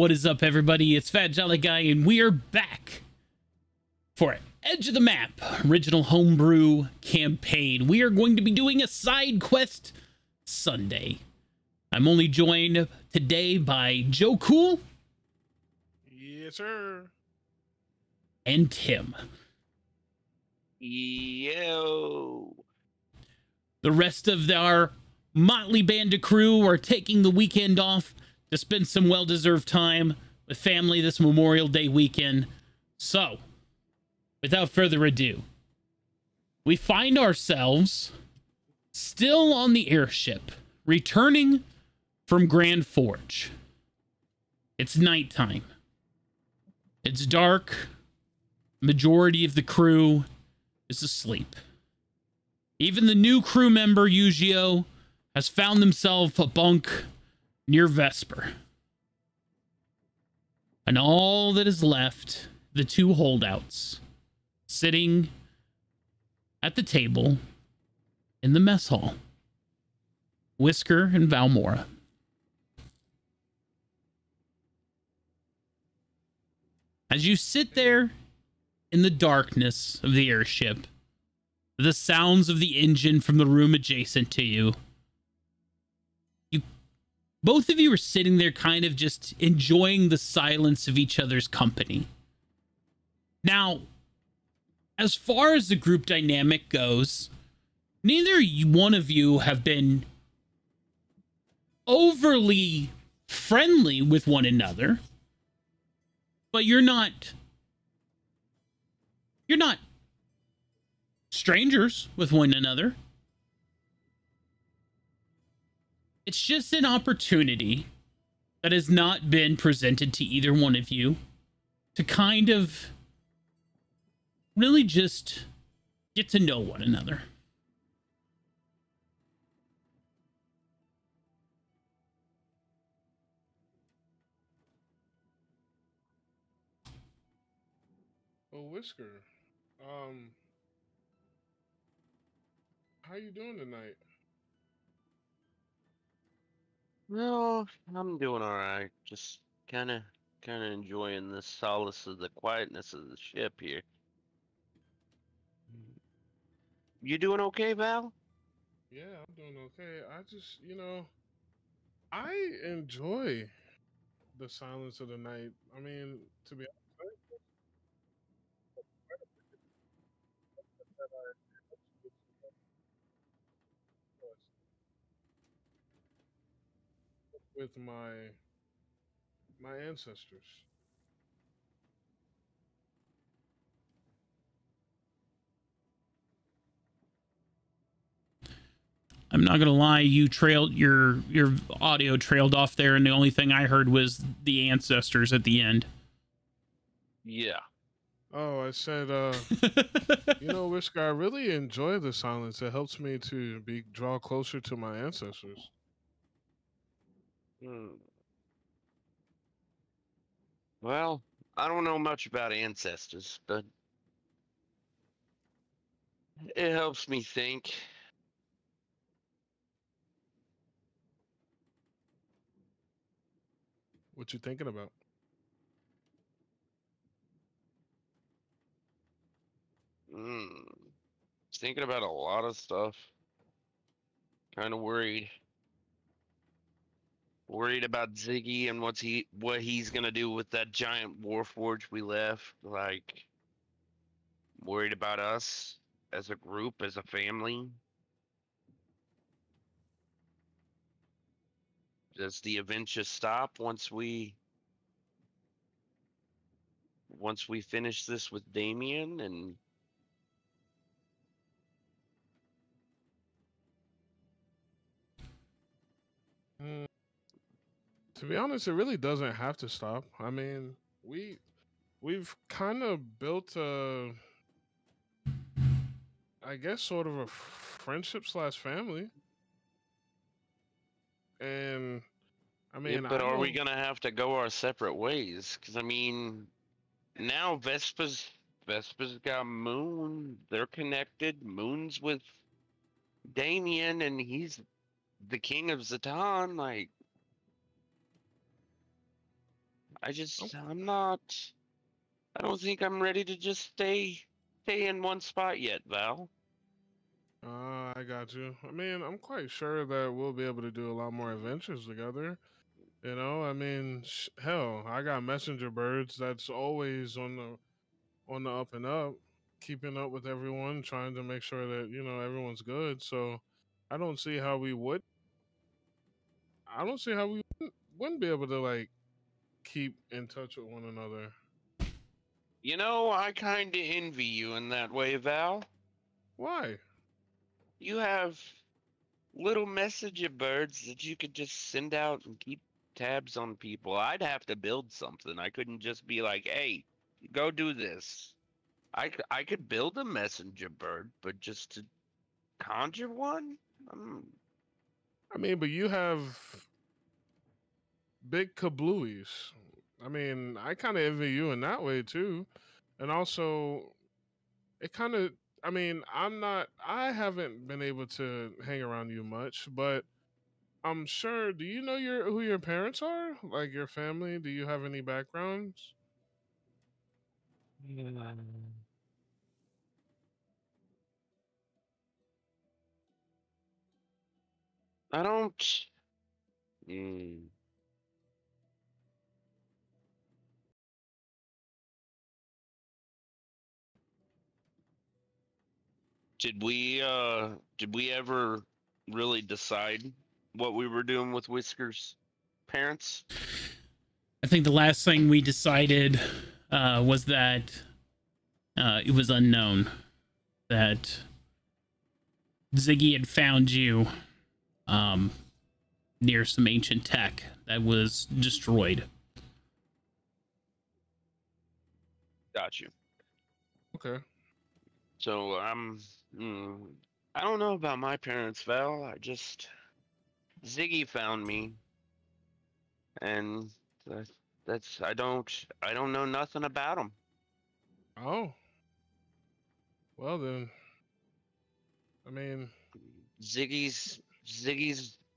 What is up, everybody? It's Fat Jolly Guy, and we are back for Edge of the Map original homebrew campaign. We are going to be doing a side quest Sunday. I'm only joined today by Joe Cool. Yes, sir. And Tim. Yo. The rest of our motley band of crew are taking the weekend off to spend some well-deserved time with family this Memorial Day weekend. So, without further ado, we find ourselves still on the airship, returning from Grand Forge. It's nighttime. It's dark. Majority of the crew is asleep. Even the new crew member, Eugeo, has found himself a bunk near Vesper. And all that is left, the two holdouts, sitting at the table in the mess hall. Whisker and Valmora. As you sit there in the darkness of the airship, the sounds of the engine from the room adjacent to you, both of you are sitting there kind of just enjoying the silence of each other's company. Now, as far as the group dynamic goes, neither one of you have been overly friendly with one another, but you're not strangers with one another. It's just an opportunity that has not been presented to either one of you to kind of really just get to know one another. Well, Whisker, how you doing tonight? No, I'm doing all right. Just kind of enjoying the solace of the quietness of the ship here. You doing okay, Val? Yeah, I'm doing okay. I just, I enjoy the silence of the night. I mean, to be honest, with my ancestors. I'm not gonna lie, you trailed your audio trailed off there, and the only thing I heard was the ancestors at the end. Yeah. Oh, I said, Whisker, I really enjoy the silence. It helps me to draw closer to my ancestors. Hmm. Well, I don't know much about ancestors, but it helps me think. What you thinking about? Hmm. Thinking about a lot of stuff. Kind of worried. Worried about Ziggy and what he's gonna do with that giant warforge we left. Like, worried about us as a group, as a family. Does the event just stop once we finish this with Damien? And Mm, to be honest, it really doesn't have to stop. I mean, we've kind of built I guess sort of a friendship slash family. And I yeah, mean, but I are we don't. gonna have to go our separate ways? Because I mean, now Vespa's got Moon. They're connected. Moon's with Damien, and he's the king of Zatan. Like, I'm not. I don't think I'm ready to just stay in one spot yet, Val. I got you. I mean, I'm quite sure that we'll be able to do a lot more adventures together. You know, I mean, hell, I got messenger birds that's always on the up and up, keeping up with everyone, trying to make sure that everyone's good. So, I don't see how we would. I don't see how we wouldn't be able to like keep in touch with one another. You know, I kind of envy you in that way, Val. Why? You have little messenger birds that you could just send out and keep tabs on people. I'd have to build something. I couldn't just be like, "Hey, go do this." I could build a messenger bird, but just to conjure one? Um, I mean, but you have big kablooies. I mean, I kind of envy you in that way too. And also, it kind of, I mean, I haven't been able to hang around you much, but I'm sure, do you know who your parents are? Like your family? Do you have any backgrounds? I don't. Mm. Did we ever really decide what we were doing with Whiskers' parents? I think the last thing we decided was that it was unknown that Ziggy had found you near some ancient tech that was destroyed. Got you. Okay. So mm, I don't know about my parents, Val. Ziggy found me, and that's, I don't know nothing about them. Oh, well then, I mean, Ziggy's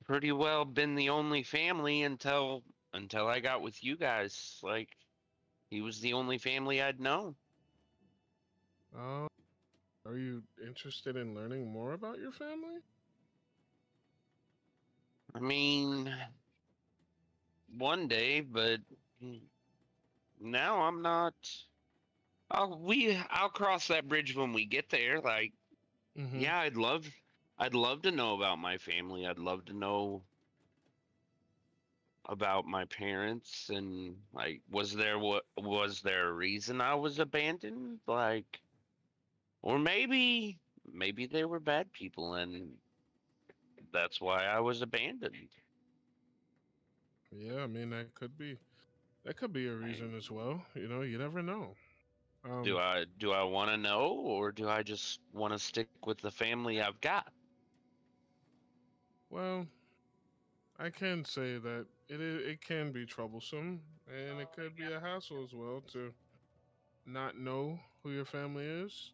pretty well been the only family until I got with you guys. Like he was the only family I'd known. uh, are you interested in learning more about your family? I mean, one day, but now I'm not. I'll cross that bridge when we get there. Like, Mm-hmm. yeah, I'd love to know about my family. I'd love to know about my parents and like was there a reason I was abandoned? Like, or maybe they were bad people and that's why I was abandoned. Yeah, I mean that could be a I, reason as well. You know, you never know. do Um, I want to know or do I just want to stick with the family I've got? well, I can say that it can be troublesome and it could be a hassle as well to not know who your family is.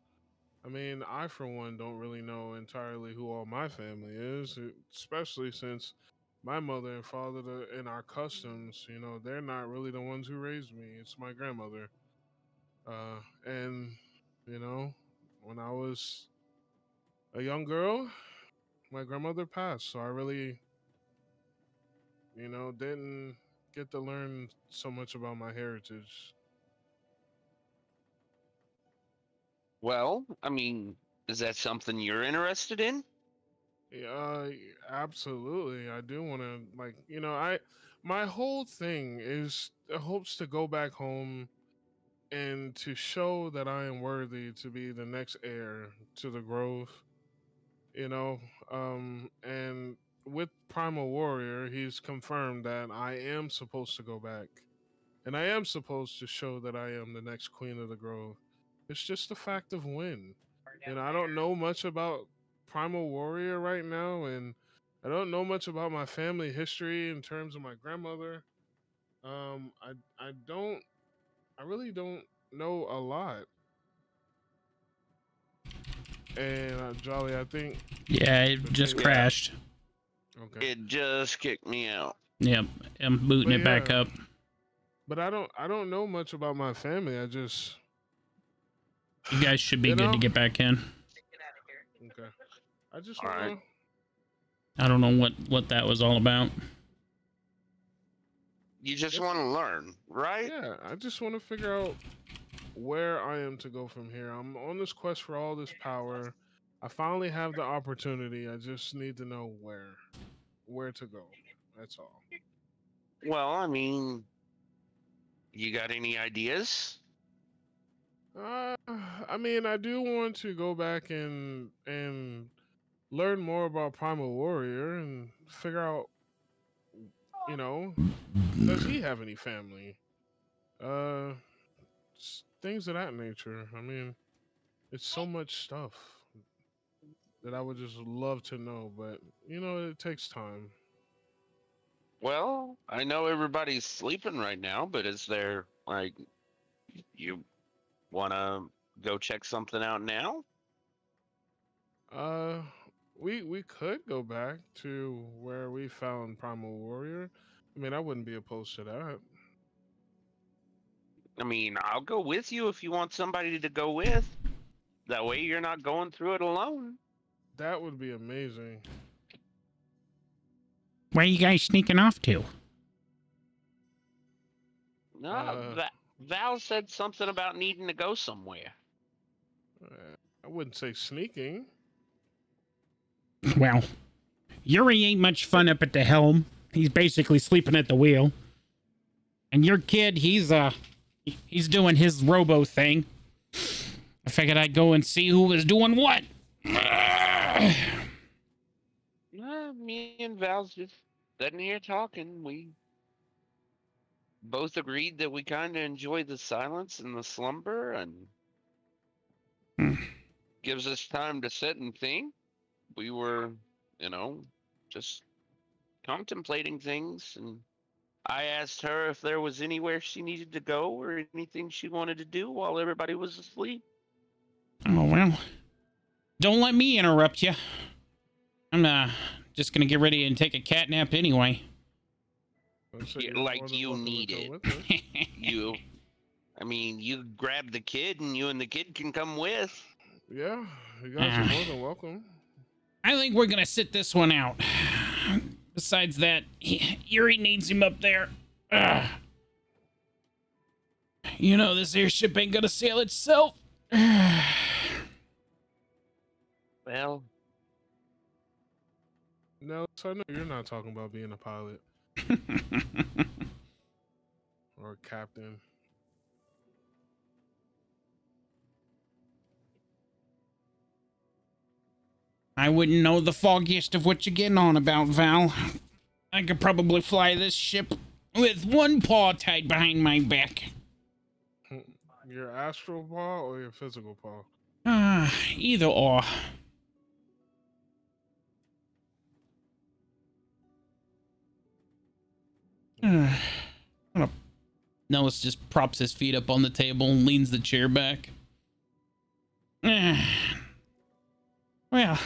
I mean, I for one don't really know entirely who all my family is, especially since my mother and father and our customs, they're not really the ones who raised me. It's my grandmother. And you know, when I was a young girl, my grandmother passed, so I really, didn't get to learn so much about my heritage. Well, I mean, is that something you're interested in? Yeah, absolutely. I do want to I my whole thing is hopes to go back home and to show that I am worthy to be the next heir to the Grove. You know, and with Primal Warrior, he's confirmed that I am supposed to go back, and I am supposed to show that I am the next Queen of the Grove. It's just a fact of when. I don't know much about Primal Warrior right now, and I don't know much about my family history in terms of my grandmother. I don't, I really don't know a lot. And Jolly, I think Yeah, it the just table. Yeah, crashed. Okay, it just kicked me out. Yep, I'm booting but it back yeah, up. but I don't know much about my family. I just You guys should be you good to know get back in. okay. I just All right. wanna I don't know what that was all about. You just Yes. want to learn, right? Yeah, I just want to figure out where I am to go from here. I'm on this quest for all this power. I finally have the opportunity. I just need to know where to go. That's all. Well, I mean, you got any ideas? Uh, I mean, I do want to go back and learn more about Primal Warrior and figure out, you know, does he have any family? Uh, things of that nature. I mean, it's so much stuff that I would just love to know, but it takes time. Well, I know everybody's sleeping right now, but is there like you want to go check something out now? Uh, we could go back to where we found Primal Warrior. I mean, I wouldn't be opposed to that. I mean, I'll go with you if you want somebody to go with. That way you're not going through it alone. That would be amazing. Where are you guys sneaking off to? No, Uh, Val said something about needing to go somewhere. I wouldn't say sneaking. Well, Yuri ain't much fun up at the helm. He's basically sleeping at the wheel. And your kid, he's doing his robo thing. I figured I'd go and see who was doing what. Me and Val's just sitting here talking. We both agreed that we kind of enjoy the silence and the slumber and gives us time to sit and think. We were, you know, just contemplating things, and I asked her if there was anywhere she needed to go or anything she wanted to do while everybody was asleep. Oh, well. Don't let me interrupt you. I'm just gonna get ready and take a cat nap anyway. So Yeah, you're more like than you welcome to need come it. with us. I mean, you grab the kid and you and the kid can come with. Yeah, you guys are more than welcome. I think we're gonna sit this one out. Besides that, Yuri needs him up there. This airship ain't gonna sail itself. Well, No, so I know you're not talking about being a pilot or a captain. I wouldn't know the foggiest of what you're getting on about, Val. I could probably fly this ship with one paw tied behind my back. Your astral paw or your physical paw? Either or. Nellis just props his feet up on the table and leans the chair back. Well,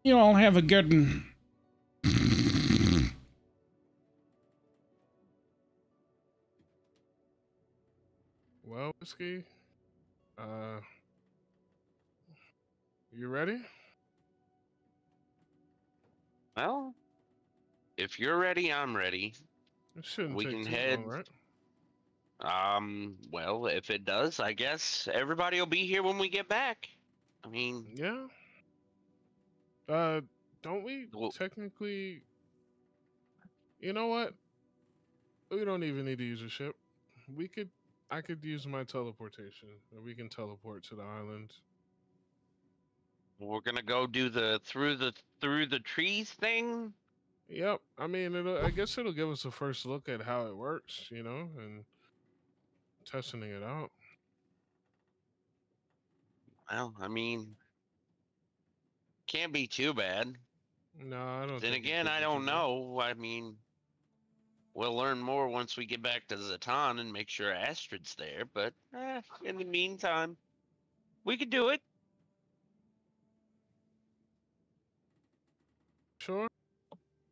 you all have a good one. Well, Whiskey, uh, you ready? well, if you're ready, I'm ready. It shouldn't We take can too head. long, right? Well, if it does, I guess everybody will be here when we get back. I mean, Yeah. Don't we well, technically? You know what? We don't even need to use a ship. We could. I could use my teleportation, and we can teleport to the island. we're gonna go do the through the trees thing. Yep. I mean, I guess it'll give us a first look at how it works, and testing it out. Well, I mean, can't be too bad. No, I don't Then think it again, could I be too don't bad. know. I mean, we'll learn more once we get back to Zatan and make sure Astrid's there. But in the meantime, we could do it. Sure.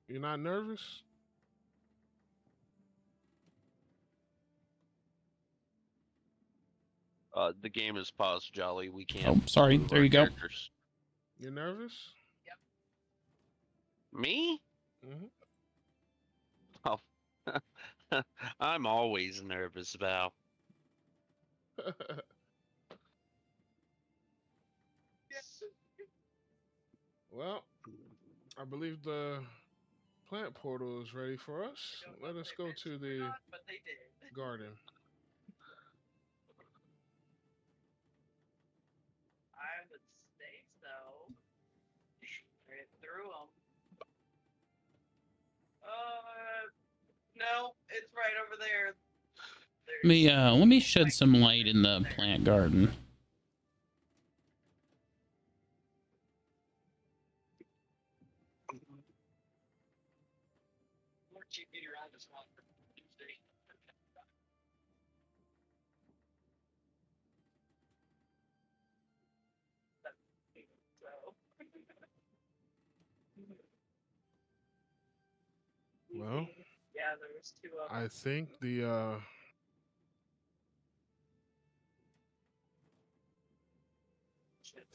You're not nervous? The game is paused, Jolly. We can't. Oh, sorry. move There our you go. characters. You nervous? Me? Hmm. Oh, I'm always nervous, Val. Well, I believe the plant portal is ready for us. Let us go to the garden. I would say so. Right through them. No, it's right over there. Let me shed some light in the plant garden. Well, Yeah, there was two of them. I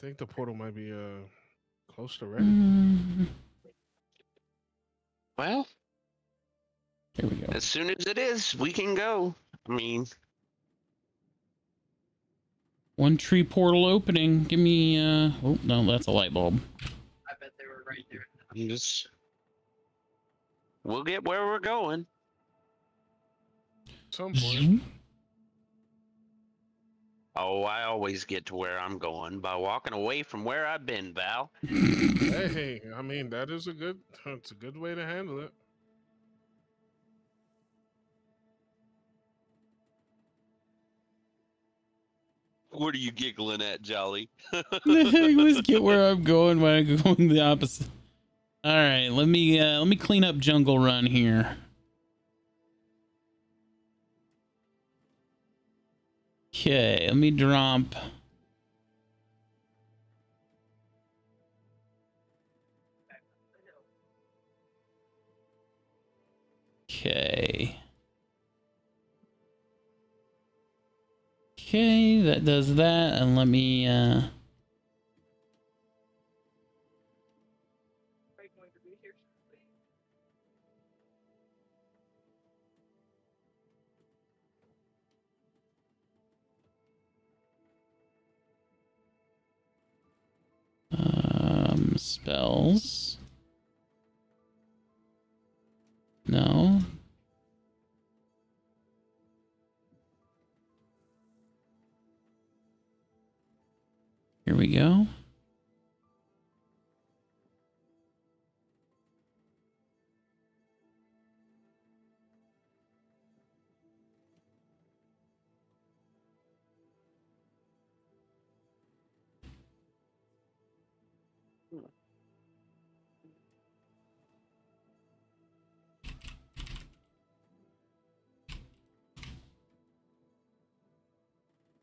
think the portal might be close to ready. Well, Here we go. as soon as it is, we can go. I mean, One tree portal opening. Give me, oh, no, that's a light bulb. I bet they were right there. I'm just. We'll get where we're going. Some point. Oh, I always get to where I'm going by walking away from where I've been, Val. Hey, I mean that's a good way to handle it. What are you giggling at, Jolly? I always get where I'm going when I'm going the opposite. All right, let me clean up Jungle Run here. Okay, let me drop. Okay. Okay, that does that, and let me spells. No. Here we go.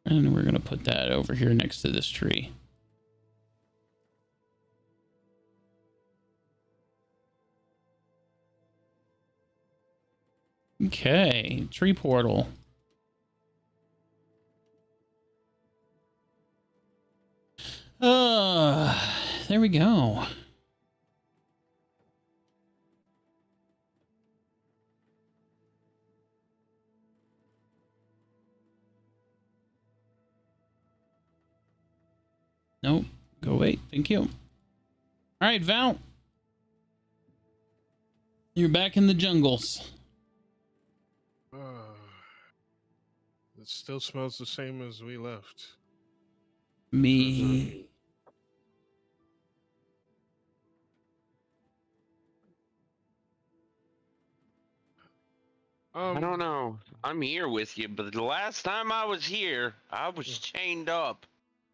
And we're going to put that over here next to this tree. Okay, tree portal. There we go. Nope. Go wait. Thank you. All right, Val. You're back in the jungles. It still smells the same as we left. Me. I don't know. I'm here with you, but the last time I was here, I was chained up.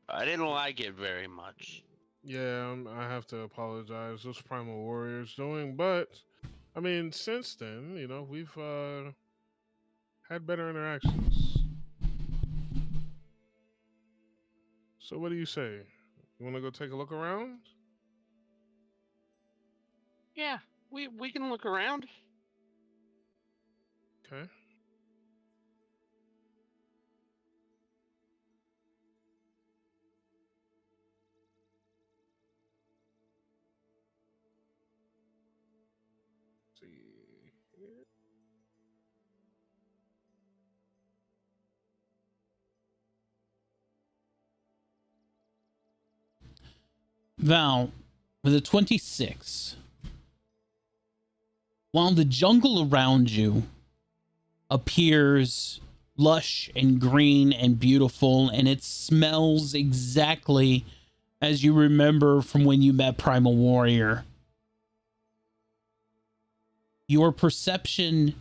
I didn't like it very much. Yeah, I have to apologize. Those Primal Warriors doing, but I mean, since then, we've had better interactions. So, what do you say? You want to go take a look around? Yeah, we can look around. Okay. see here. Val, with a 26, while the jungle around you appears lush and green and beautiful, and it smells exactly as you remember from when you met Primal Warrior, your perception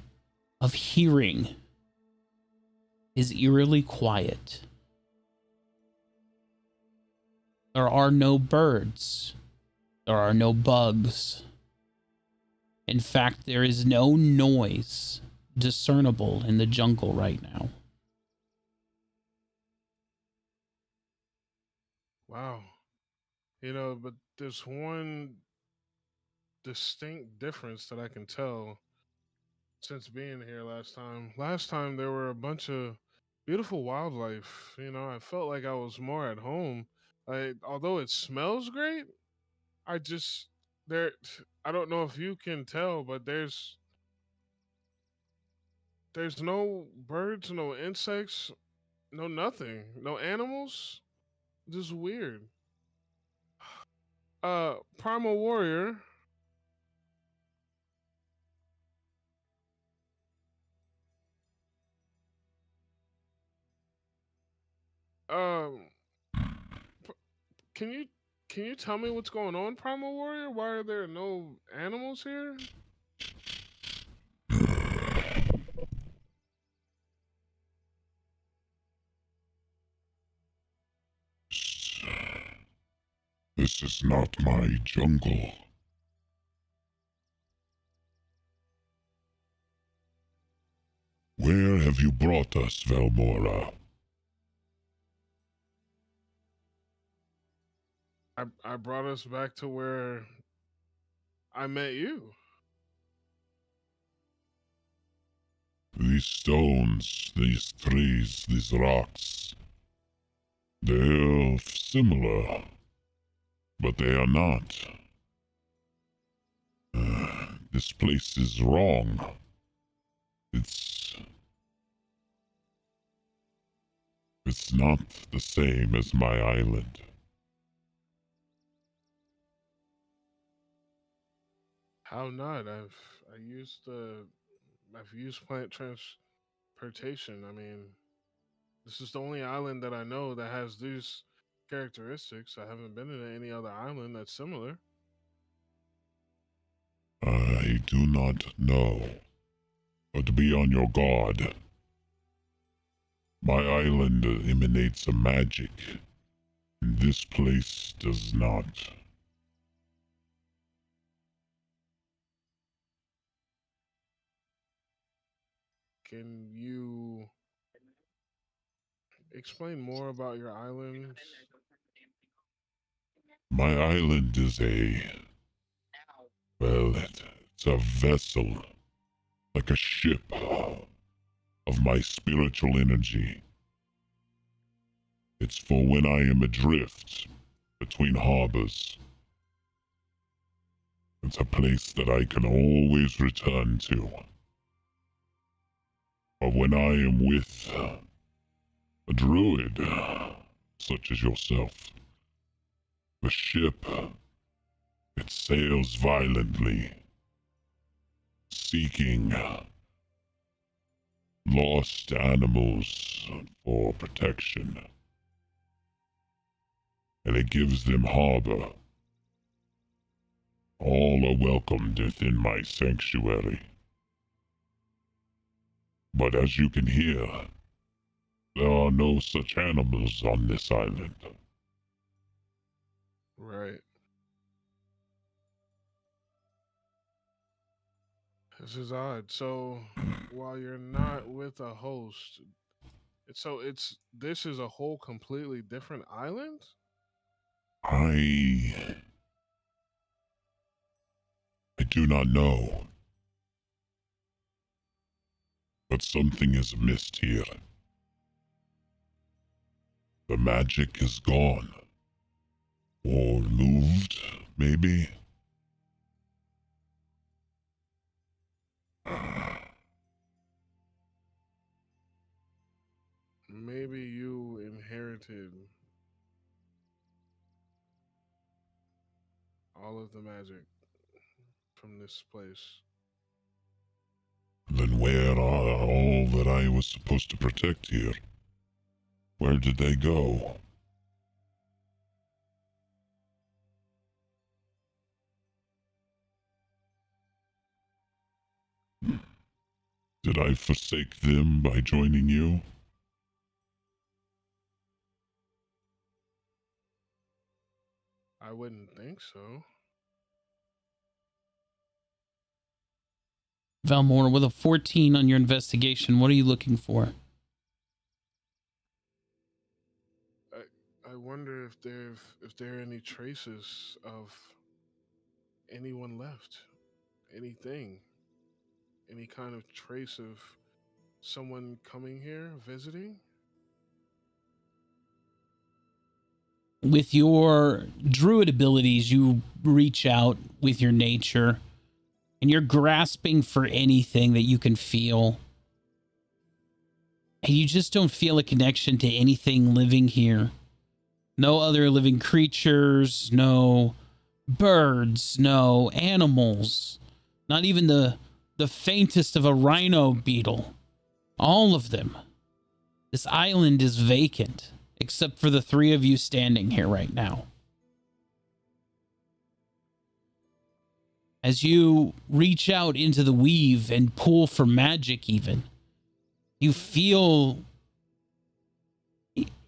of hearing is eerily quiet. There are no birds. There are no bugs. In fact, there is no noise discernible in the jungle right now. Wow. You know, but there's one distinct difference that I can tell since being here last time. Last time there were a bunch of beautiful wildlife. You know, I felt like I was more at home. Although it smells great, I just there. I don't know if you can tell, but there's no birds, no insects, no nothing, no animals. Just weird. Primal Warrior. Um, Can you tell me what's going on, Primal Warrior? Why are there no animals here? This is not my jungle. Where have you brought us, Velmora? I brought us back to where I met you. These stones, these trees, these rocks, they're similar, but they are not. This place is wrong. It's not the same as my island. How not? I've used plant transportation. I mean, this is the only island that I know that has these characteristics. I haven't been in any other island that's similar. I do not know, but be on your guard. My island emanates a magic, and this place does not. Can you explain more about your island? My island is it's a vessel, like a ship of my spiritual energy. It's for when I am adrift between harbors. It's a place that I can always return to. But when I am with a druid, such as yourself, the ship, it sails violently, seeking lost animals for protection. And it gives them harbor. All are welcomed within my sanctuary. But as you can hear, there are no such animals on this island. Right. This is odd. So, while you're not with a host, this is a whole completely different island? I do not know. But something is amiss here. The magic is gone. Or moved, maybe? maybe you inherited all of the magic from this place. Then where are all that I was supposed to protect here? Where did they go? Did I forsake them by joining you? I wouldn't think so. Valmora, with a 14 on your investigation, what are you looking for? I wonder if there are any traces of anyone left, anything, any kind of trace of someone coming here, visiting. With your druid abilities, you reach out with your nature and you're grasping for anything that you can feel. And you just don't feel a connection to anything living here. No other living creatures, no birds, no animals, not even the faintest of a rhino beetle. All of them. This island is vacant, except for the three of you standing here right now. As you reach out into the weave and pull for magic even, you feel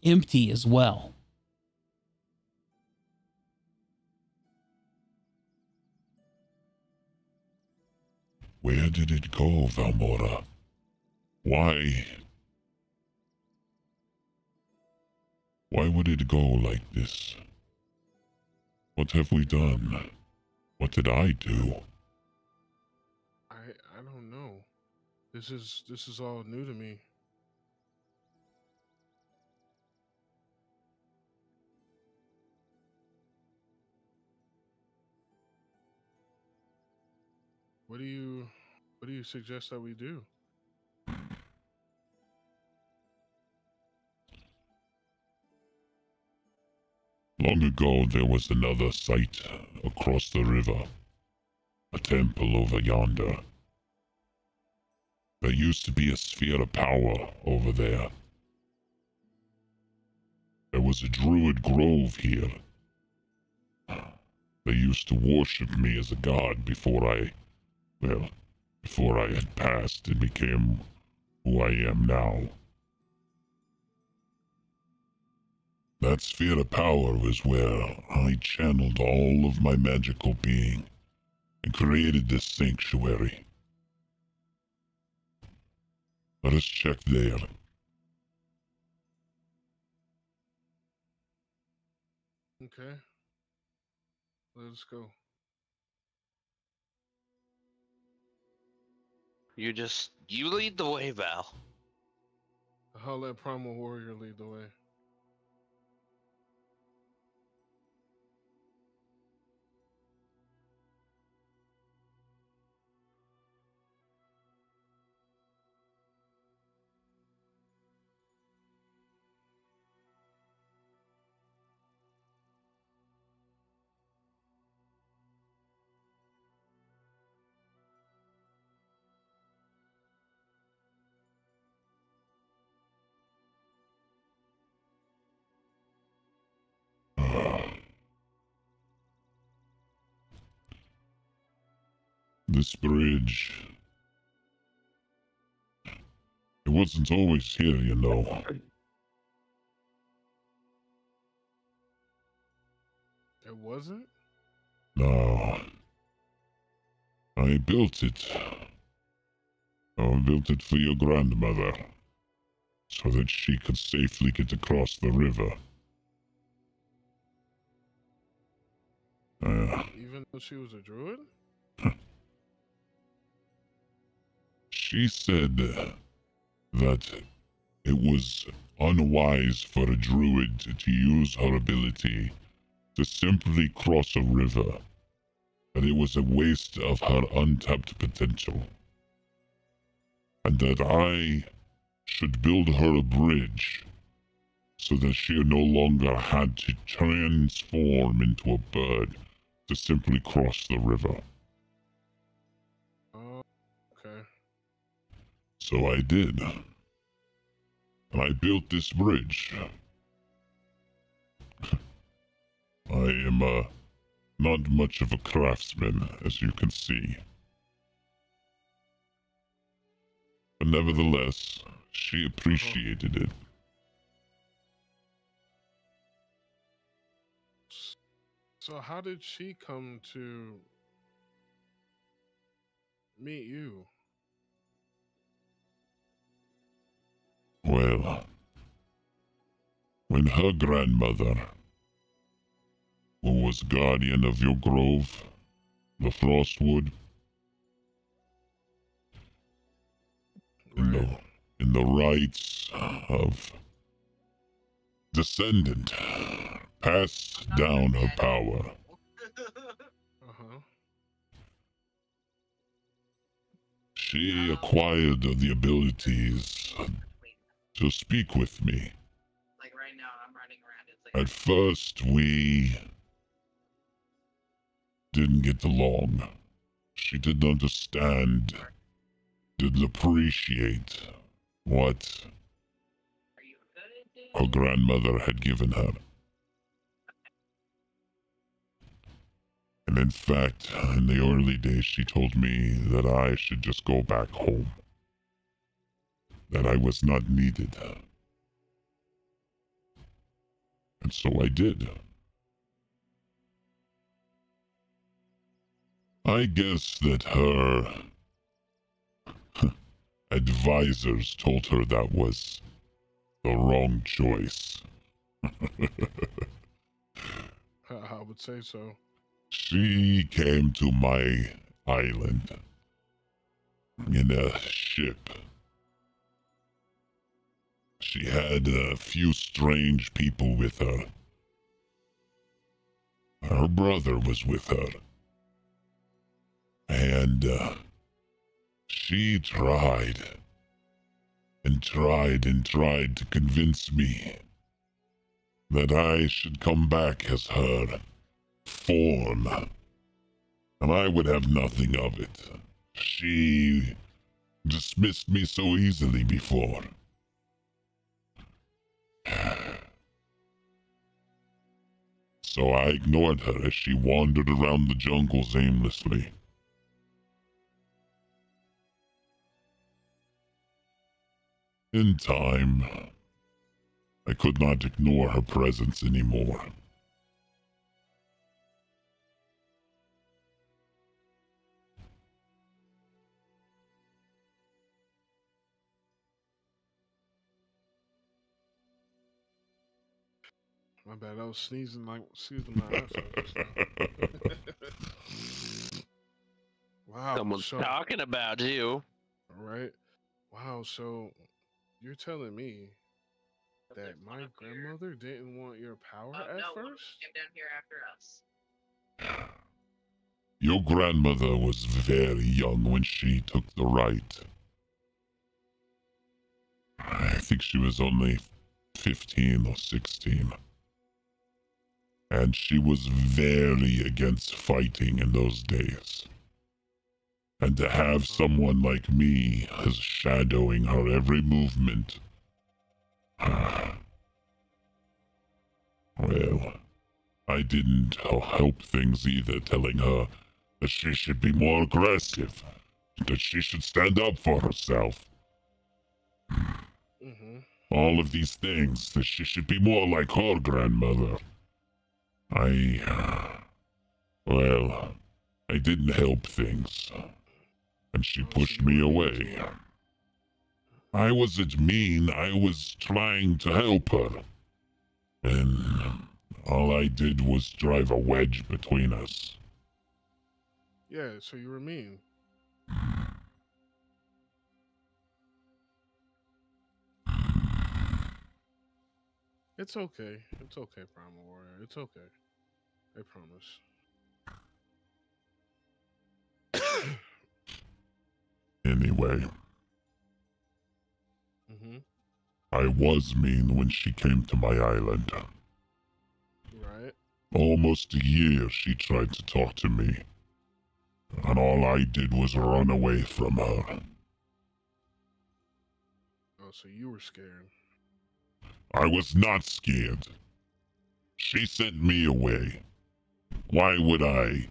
empty as well. Where did it go, Valmora? Why? Why would it go like this? What have we done? What did I do? I don't know. This is all new to me. What do you suggest that we do? Long ago, there was another site across the river. A temple over yonder. There used to be a sphere of power over there. There was a druid grove here. They used to worship me as a god before I had passed and became who I am now. That sphere of power was where I channeled all of my magical being and created this sanctuary. Let us check there. Okay. Let us go. You lead the way, Val. I'll let Primal Warrior lead the way. This bridge. It wasn't always here, you know. It wasn't? No. I built it. I built it for your grandmother, so that she could safely get across the river. Even though she was a druid? She said that it was unwise for a druid to use her ability to simply cross a river, that it was a waste of her untapped potential, and that I should build her a bridge so that she no longer had to transform into a bird to simply cross the river. Oh, okay. So I did. And I built this bridge. I am not much of a craftsman, as you can see. But nevertheless, she appreciated it. So how did she come to meet you? Well, when her grandmother, who was guardian of your grove, the Frostwood, Right. in the rights of descendant, passed down her power. Uh-huh. She acquired the abilities to speak with me. Like right now, I'm running around. It's like At first, we didn't get along. She didn't understand, didn't appreciate what are you good? her grandmother had given her. And in fact, in the early days, she told me that I should just go back home, that I was not needed. And so I did. I guess that her advisors told her that was the wrong choice. I would say so. She came to my island in a ship. She had a few strange people with her. Her brother was with her. And she tried and tried and tried to convince me that I should come back as her form, and I would have nothing of it. She dismissed me so easily before. So I ignored her as she wandered around the jungles aimlessly. In time, I could not ignore her presence anymore. My bad. I was sneezing my ass off just now. Wow. Someone's So, talking about you. right. Wow. So you're telling me that there's one my up here. grandmother didn't want your power at No, one first? came down here after us. Your grandmother was very young when she took the right. I think she was only 15 or 16. And she was very against fighting in those days. And to have someone like me as shadowing her every movement. Well, I didn't help things either, telling her that she should be more aggressive, that she should stand up for herself. Mm-hmm. All of these things, that she should be more like her grandmother. Well, I didn't help things, and she pushed me away. I wasn't mean, I was trying to help her. And all I did was drive a wedge between us. Yeah, so you were mean. It's okay. It's okay, Primal Warrior. It's okay. I promise. Anyway, Mm-hmm. I was mean when she came to my island. Right. Almost a year she tried to talk to me, and all I did was run away from her. Oh, so you were scared. I was not scared. She sent me away. Why would I?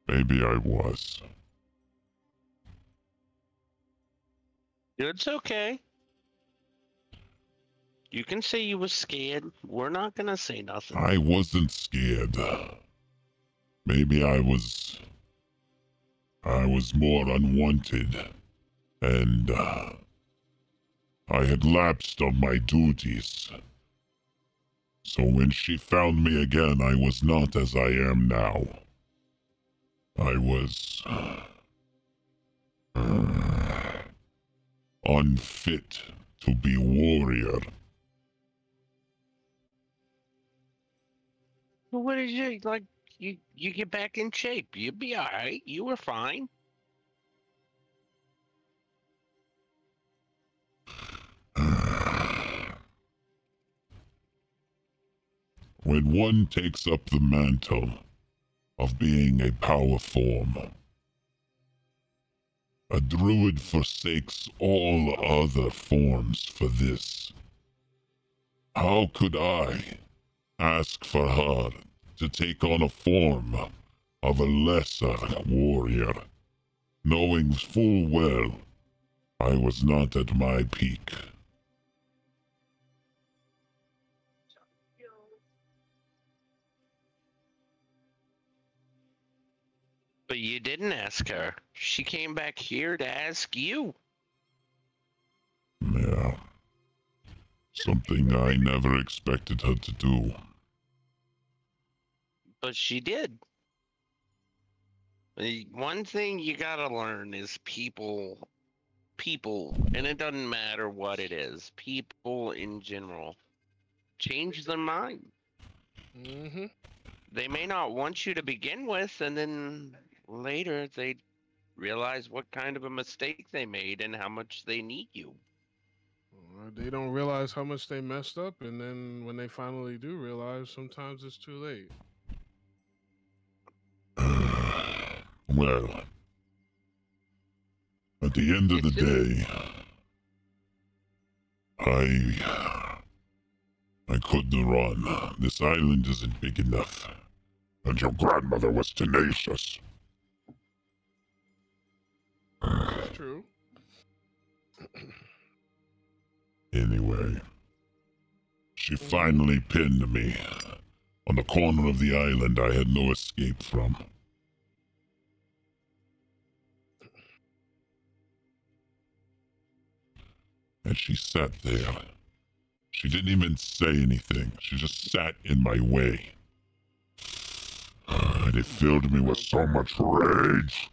Maybe I was. It's okay. You can say you was scared. We're not gonna say nothing. I wasn't scared. Maybe I was more unwanted, and I had lapsed on my duties. So when she found me again, I was not as I am now. I was unfit to be warrior. Well, what did you like? You get back in shape. You'll be all right. You were fine. When one takes up the mantle of being a power form, a druid forsakes all other forms for this. How could I ask for her to take on a form of a lesser warrior, knowing full well I was not at my peak? But you didn't ask her. She came back here to ask you. Yeah. Something I never expected her to do. But she did. One thing you gotta learn is people, and it doesn't matter what it is, people in general change their mind. Mm-hmm. They may not want you to begin with, and then later they realize what kind of a mistake they made and how much they need you. They don't realize how much they messed up, and then when they finally do realize, sometimes it's too late. Well, at the end of the day, I couldn't run. This island isn't big enough. And your grandmother was tenacious. That's true. Anyway, she finally pinned me on the corner of the island I had no escape from. And she sat there. She didn't even say anything. She just sat in my way. And it filled me with so much rage.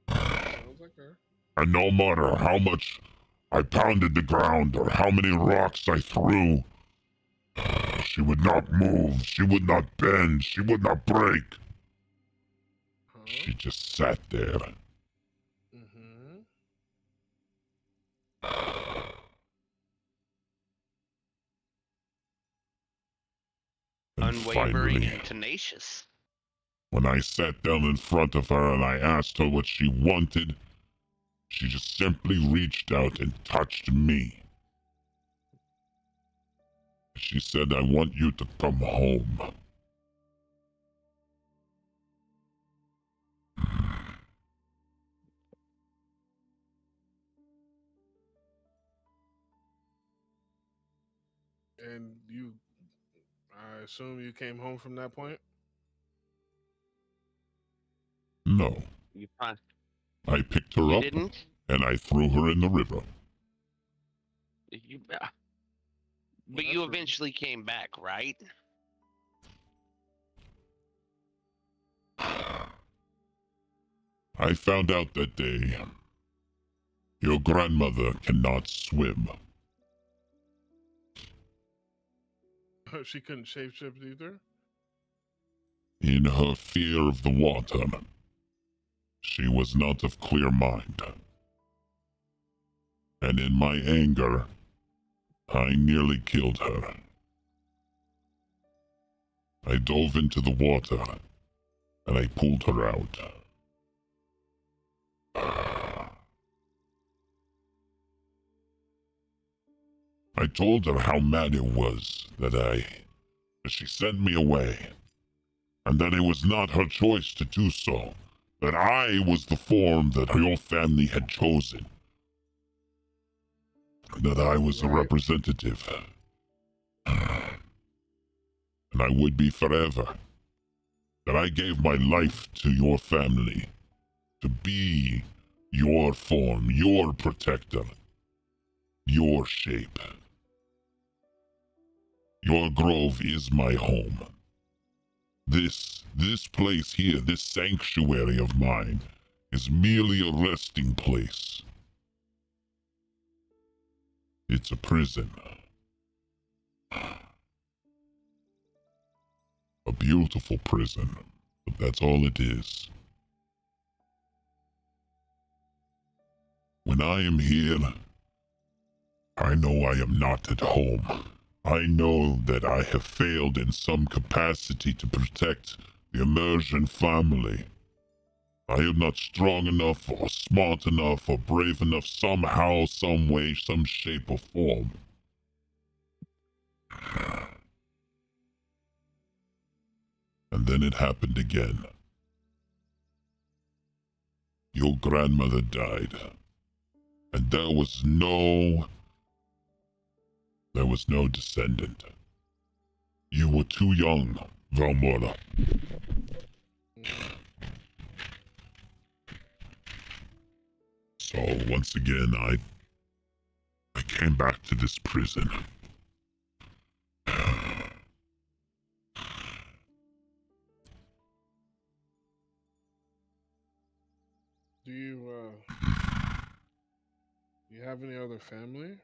Sounds like her. And no matter how much I pounded the ground or how many rocks I threw, she would not move, she would not bend, she would not break. Huh? She just sat there. Mm-hmm. And Unwavering finally, and tenacious. when I sat down in front of her and I asked her what she wanted, she just simply reached out and touched me. She said, "I want you to come home." And I assume you came home from that point? No, You, I picked her you up didn't? and I threw her in the river. You, Well, but that's you rude. eventually came back, right? I found out that day your grandmother cannot swim. She couldn't shapeshift either? In her fear of the water, She was not of clear mind. And in my anger, I nearly killed her. I dove into the water, and I pulled her out. I told her how mad it was that she sent me away, and that it was not her choice to do so, that I was the form that your family had chosen, that I was a representative, and I would be forever, that I gave my life to your family, to be your form, your protector, your shape. Your grove is my home. This place here, this sanctuary of mine, is merely a resting place. It's a prison. A beautiful prison, but that's all it is. When I am here, I know I am not at home. I know that I have failed in some capacity to protect the immersion family. I am not strong enough or smart enough or brave enough somehow, some way, some shape or form. And then it happened again. Your grandmother died. And there was no descendant. You were too young, Valmora. So once again, I came back to this prison. Do you have any other family?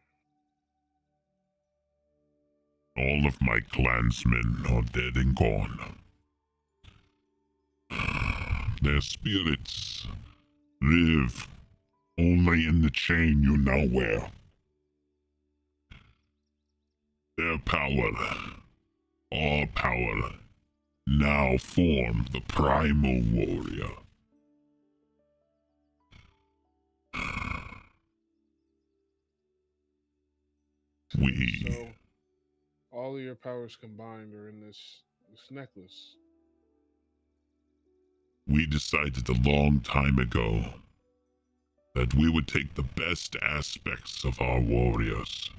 All of my clansmen are dead and gone. Their spirits live only in the chain you now wear. Their power, our power, now form the primal warrior. So, all of your powers combined are in this necklace. We decided a long time ago that we would take the best aspects of our warriors.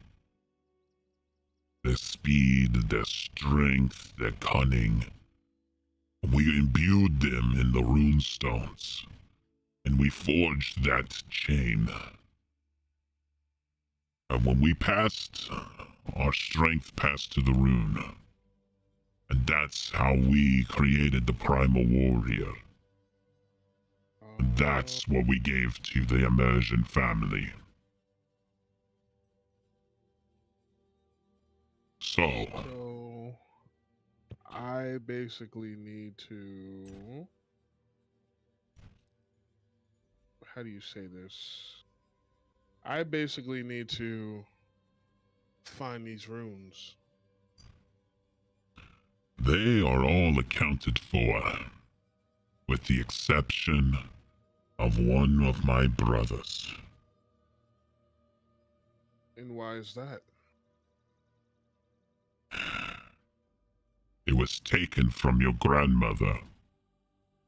Their speed, their strength, their cunning. We imbued them in the rune stones, and we forged that chain. And when we passed, our strength passed to the rune. And that's how we created the primal warrior. And that's what we gave to the immersion family. So, I basically need to... How do you say this? I basically need to find these runes. They are all accounted for, with the exception of one of my brothers. And why is that? It was taken from your grandmother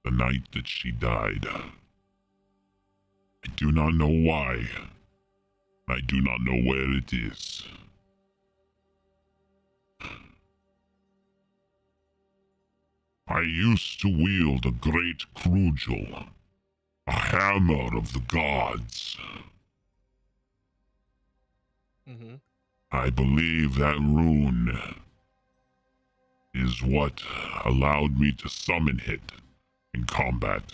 the night that she died. I do not know why. I do not know where it is. I used to wield a great cudgel, a hammer of the gods. Mm-hmm. I believe that rune is what allowed me to summon it in combat.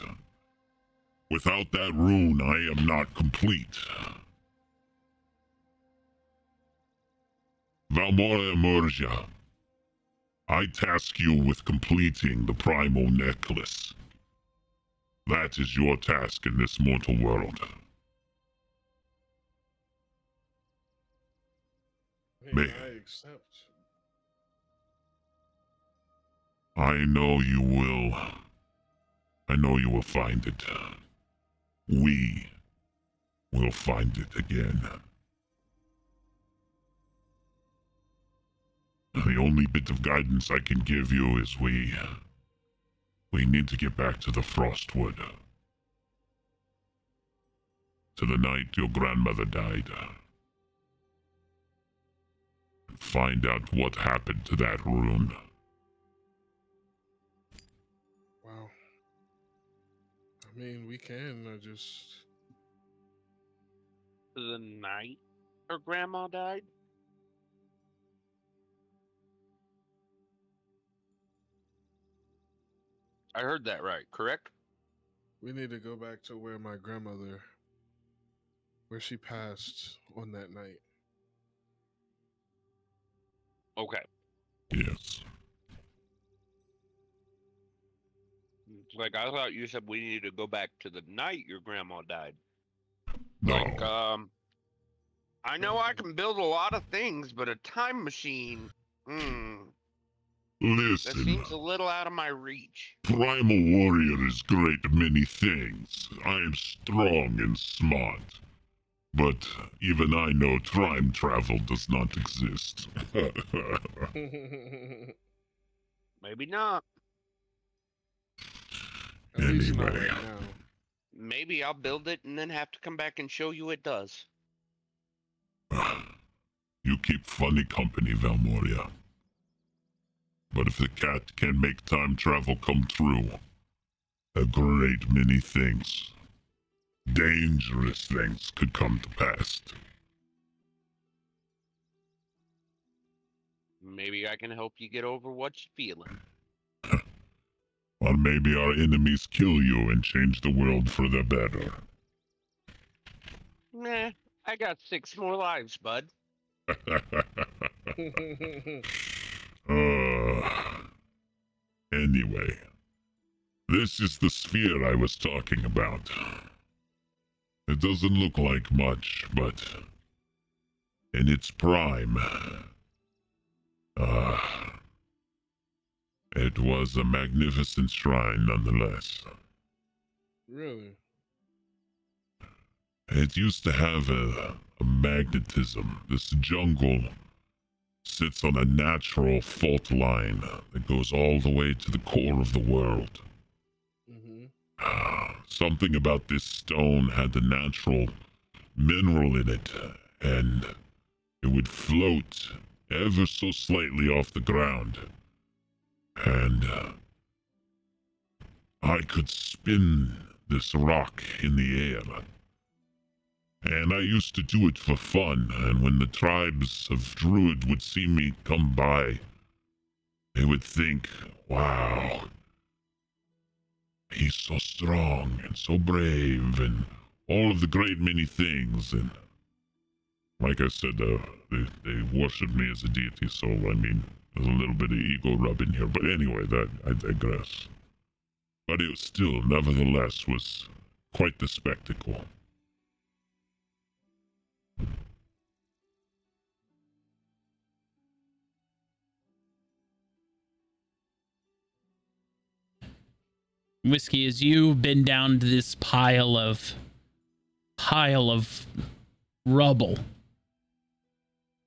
Without that rune, I am not complete. Valmora Emergia, I task you with completing the primal necklace. That is your task in this mortal world. Hey, I accept. I know you will. I know you will find it. We will find it again. The only bit of guidance I can give you is we need to get back to the Frostwood. To the night your grandmother died. And find out what happened to that rune. Wow. I mean, we can just... The night her grandma died? I heard that right, correct? We need to go back to where my grandmother... where she passed on that night. Okay. Yes. Like, I thought you said we needed to go back to the night your grandma died. No. Like, I know I can build a lot of things, but a time machine, that Listen. seems a little out of my reach. Primal Warrior is great at many things. I am strong and smart. But even I know time travel does not exist. Maybe not. At least not Anyway. right now. Maybe I'll build it and then have to come back and show you it does. You keep funny company, Valmoria. But if the cat can make time travel come true, a great many things, dangerous things, could come to pass. Maybe I can help you get over what you're feeling. Or maybe our enemies kill you and change the world for the better. Nah, I got 6 more lives, bud. Anyway, this is the sphere I was talking about. It doesn't look like much, but in its prime, it was a magnificent shrine nonetheless. Really? It used to have a magnetism. This jungle sits on a natural fault line that goes all the way to the core of the world. Something about this stone had the natural mineral in it, and it would float ever so slightly off the ground. And I could spin this rock in the air. And I used to do it for fun, and when the tribes of Druid would see me come by, they would think, wow, he's so strong and so brave and all of the great many things. And like I said, they worship me as a deity, so I mean, there's a little bit of ego rub in here. But anyway, that I digress. But it still, nevertheless, was quite the spectacle. Whiskey, as you've been down to this pile of rubble,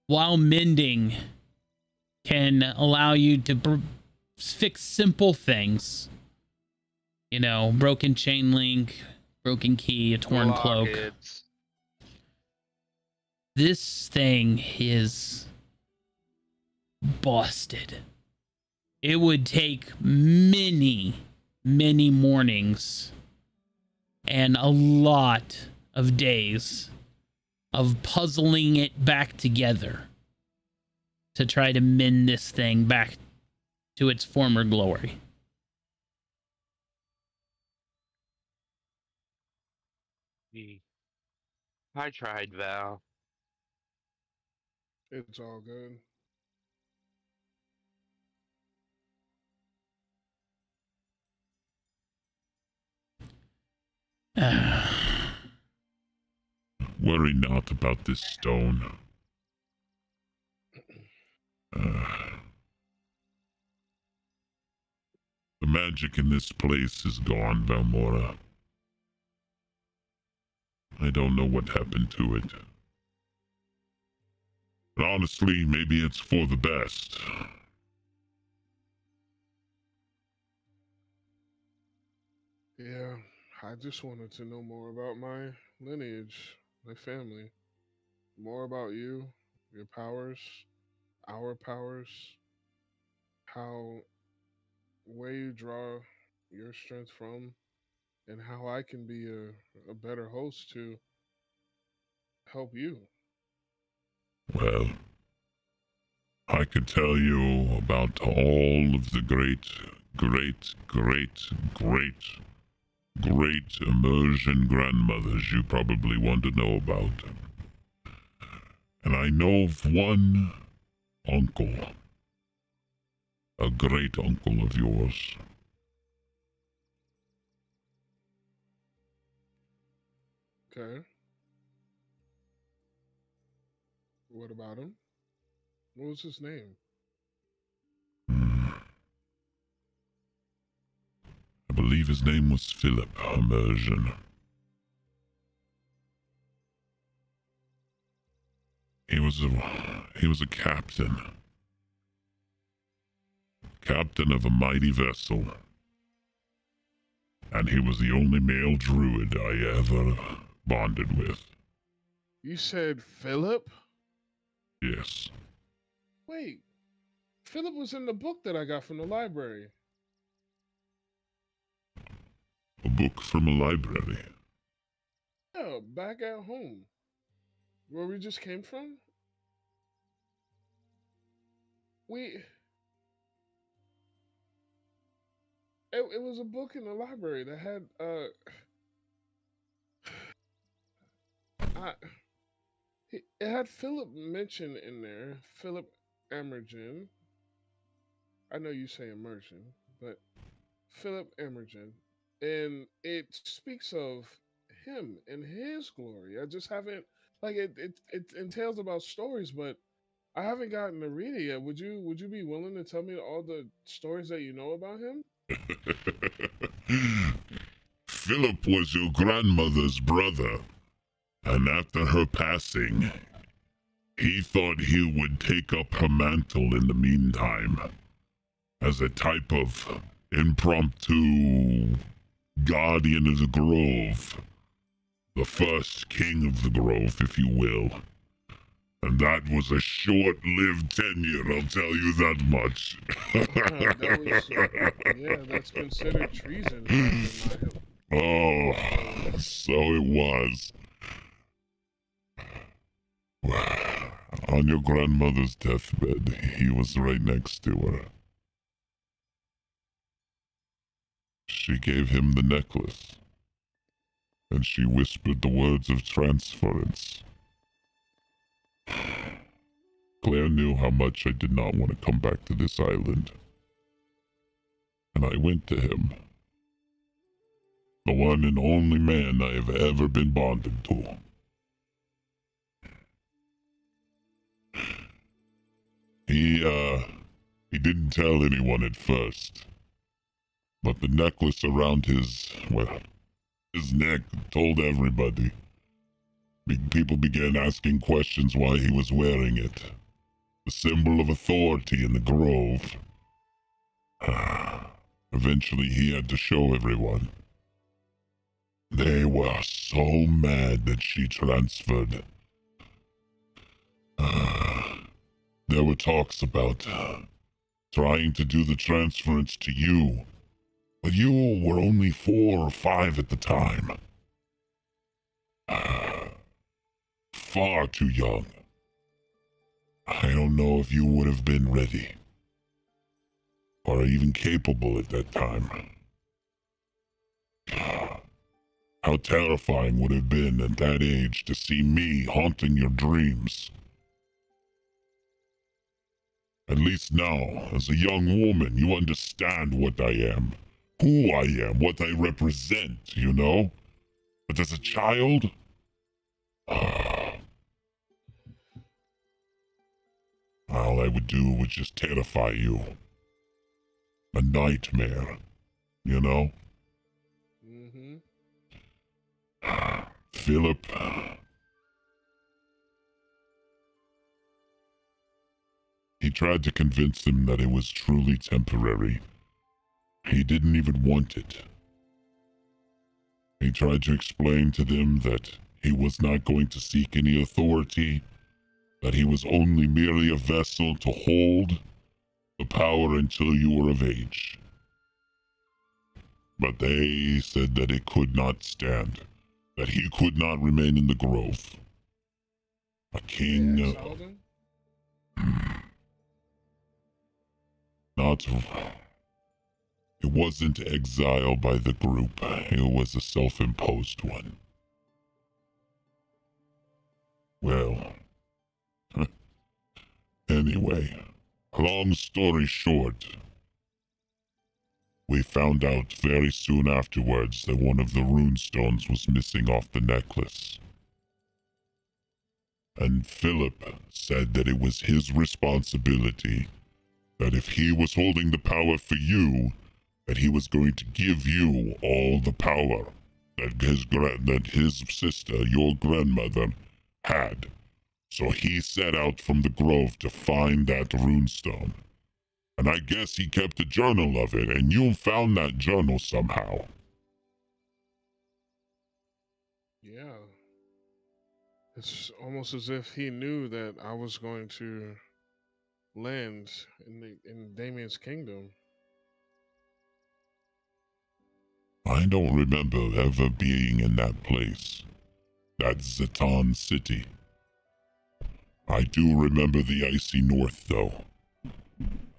while mending can allow you to fix simple things, you know, broken chain link, broken key, a torn cloak. This thing is busted. It would take many mornings and a lot of days of puzzling it back together to try to mend this thing back to its former glory. I tried, Val. It's all good. Worry not about this stone. The magic in this place is gone, Valmora. I don't know what happened to it. But honestly, maybe it's for the best. Yeah, I just wanted to know more about my lineage, my family. More about you, your powers, our powers, how, where you draw your strength from, and how I can be a better host to help you. Well, I could tell you about all of the great immersion grandmothers you probably want to know about. And I know of one uncle, a great uncle of yours. Okay. What about him? What was his name? I believe his name was Philip Immersion. He was a captain. Captain of a mighty vessel. And he was the only male druid I ever bonded with. You said Philip? Yes. Wait, Philip was in the book that I got from the library. A book from a library. Yeah, back at home. Where we just came from? It was a book in the library that had I it had Philip mentioned in there. Philip Emergen. I know you say immersion, but Philip Emergen. And it speaks of him and his glory. I just haven't like it entails about stories, but I haven't gotten to read it yet. Would you be willing to tell me all the stories that you know about him? Philip was your grandmother's brother, and after her passing, he thought he would take up her mantle in the meantime, as a type of impromptu guardian of the grove, the first king of the grove, if you will. And that was a short-lived tenure, I'll tell you that much. Yeah, that's considered treason. Back in Oh, so it was. On your grandmother's deathbed, he was right next to her. She gave him the necklace, and she whispered the words of transference. Claire knew how much I did not want to come back to this island. And I went to him. The one and only man I have ever been bonded to. He didn't tell anyone at first. But the necklace around his neck told everybody. People began asking questions why he was wearing it. The symbol of authority in the grove. Eventually he had to show everyone. They were so mad that she transferred. There were talks about trying to do the transference to you, but you were only 4 or 5 at the time. Far too young. I don't know if you would have been ready, or even capable at that time. How terrifying would it have been at that age to see me haunting your dreams. At least now, as a young woman, you understand what I am, who I am, what I represent, you know? But as a child, All I would do was just terrify you. A nightmare, you know? Mm-hmm. Philip. He tried to convince them that it was truly temporary. He didn't even want it. He tried to explain to them that he was not going to seek any authority, that he was only merely a vessel to hold the power until you were of age. But they said that it could not stand, that he could not remain in the grove. A king, They exiled him? not. It wasn't exile by the group, it was a self-imposed one. Well, anyway, long story short, we found out very soon afterwards that one of the rune stones was missing off the necklace. And Philip said that it was his responsibility, that if he was holding the power for you, that he was going to give you all the power that his sister, your grandmother, had. So he set out from the grove to find that runestone. And I guess he kept a journal of it, and you found that journal somehow. Yeah. It's almost as if he knew that I was going to land in Damien's kingdom. I don't remember ever being in that place. That's Zatan City. I do remember the icy north, though.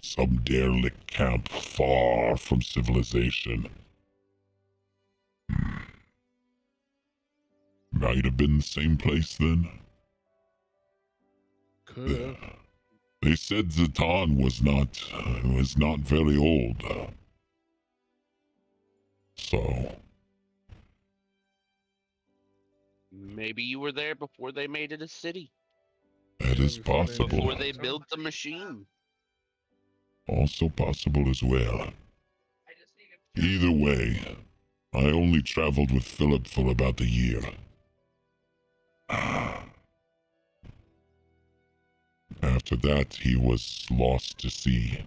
Some derelict camp far from civilization. Might have been the same place then. Could have. They said Zatan was not very old. So, Maybe you were there before they made it a city. that is Before they- possible. Before they built the machine. Also possible as well. I just need to Either way, I only traveled with Philip for about a year. After that, he was lost to sea.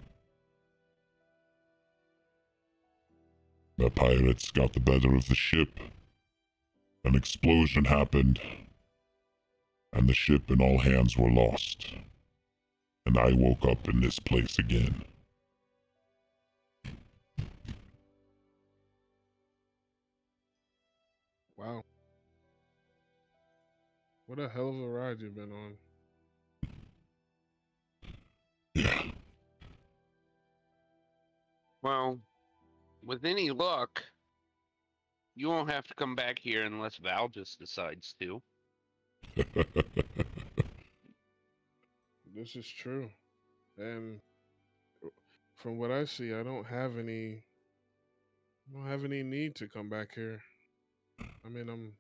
The pirates got the better of the ship. An explosion happened, and the ship and all hands were lost. And I woke up in this place again. Wow. What a hell of a ride you've been on. Yeah. Well, with any luck, you won't have to come back here unless Val just decides to. This is true. And from what I see, I don't have any need to come back here. I mean,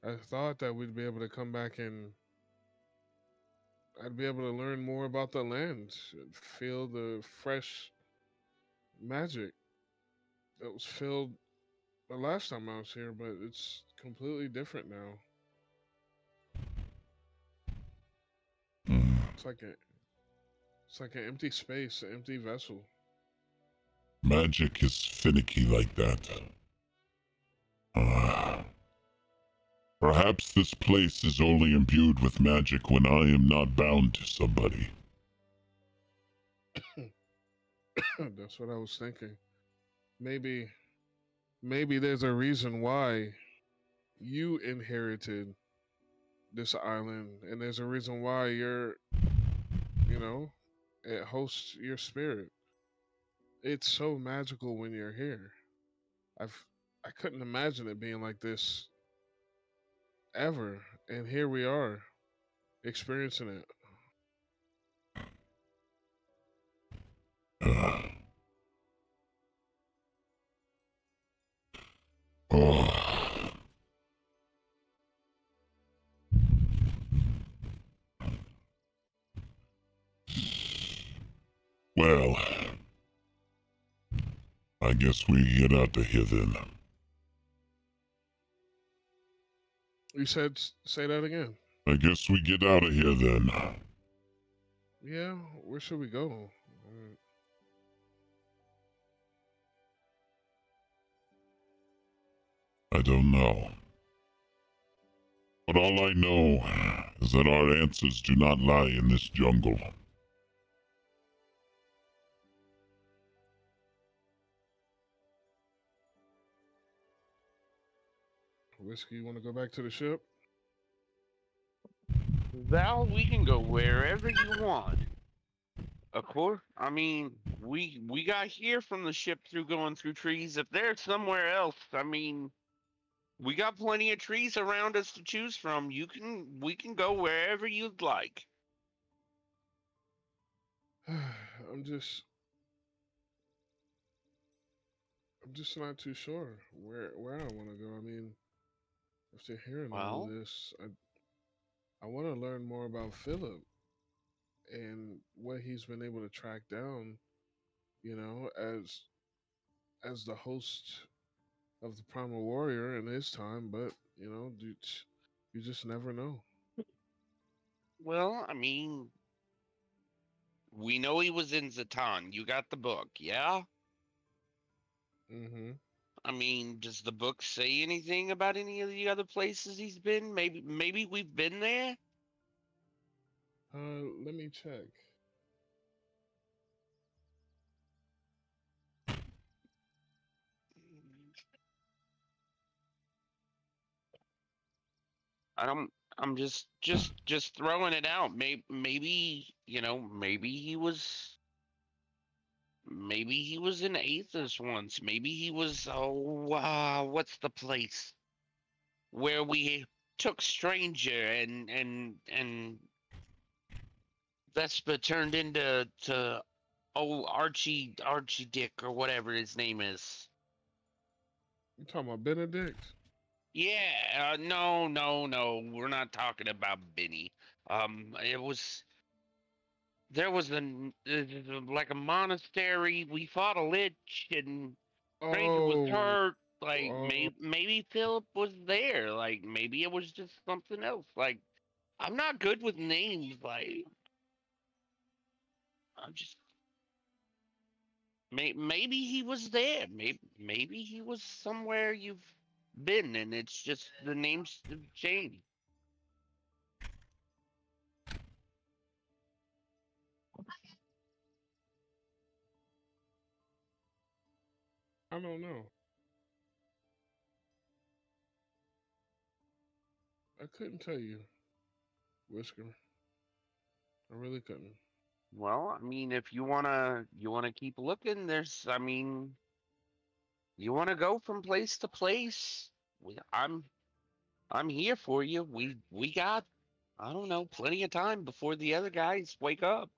I thought that we'd be able to come back and I'd be able to learn more about the land, feel the fresh magic that was filled the last time I was here, but it's completely different now. Hmm. It's like an empty space, an empty vessel. Magic is finicky like that. Perhaps this place is only imbued with magic when I am not bound to somebody. That's what I was thinking. Maybe there's a reason why you inherited this island, and there's a reason why it hosts your spirit. It's so magical when you're here. I couldn't imagine it being like this ever, and here we are experiencing it. Uh, oh. Well, I guess we get out of here then. You said, say that again. I guess we get out of here then. Yeah, where should we go? I don't know. But all I know is that our answers do not lie in this jungle. Whiskey, you want to go back to the ship? Val, we can go wherever you want. Of course. I mean, we got here from the ship through going through trees. If there's somewhere else, I mean, we got plenty of trees around us to choose from. We can go wherever you'd like. I'm just not too sure where I want to go. I mean, after hearing all of Well, this, I want to learn more about Philip and what he's been able to track down. You know, as the host of the Primal Warrior in his time, but you know, you just never know. well, I mean, we know he was in Zatan. You got the book, yeah? Mm-hmm. I mean, does the book say anything about any of the other places he's been? Maybe we've been there? Let me check. I don't. I'm just throwing it out. Maybe you know. Maybe he was in Aethys once. Maybe he was. Oh, what's the place where we took Stranger and Vespa turned into Archie Dick or whatever his name is. You talking about Benedict? Yeah, no, we're not talking about Benny. It was there was like a monastery. We fought a lich, and Stranger was Oh, hurt. Like oh, maybe Philip was there. Like maybe it was just something else. Like I'm not good with names. Like I'm just maybe he was there. Maybe he was somewhere you've been, and it's just the names have changed. I don't know. I couldn't tell you, Whisker. I really couldn't. Well, I mean, if you wanna keep looking, I mean, you wanna go from place to place. we- I'm I'm here for you. We got, I don't know, plenty of time before the other guys wake up.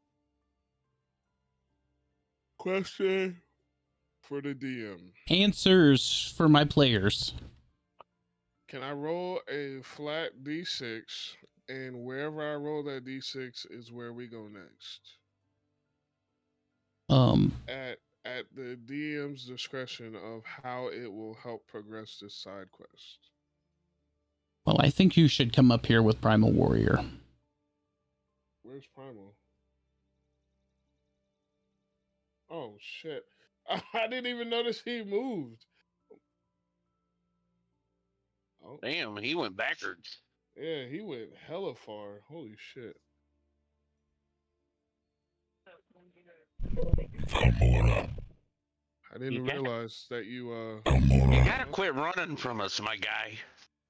Question for the DM. Answers for my players. Can I roll a flat d6, and wherever I roll that d6 is where we go next? Um, At the DM's discretion of how it will help progress this side quest. well, I think you should come up here with Primal Warrior. Where's Primal? Oh shit! I didn't even notice he moved. Oh Damn, he went backwards. yeah, he went hella far. Holy shit! Valmora. I didn't You got- realize that you You Valmora, gotta quit running from us, my guy.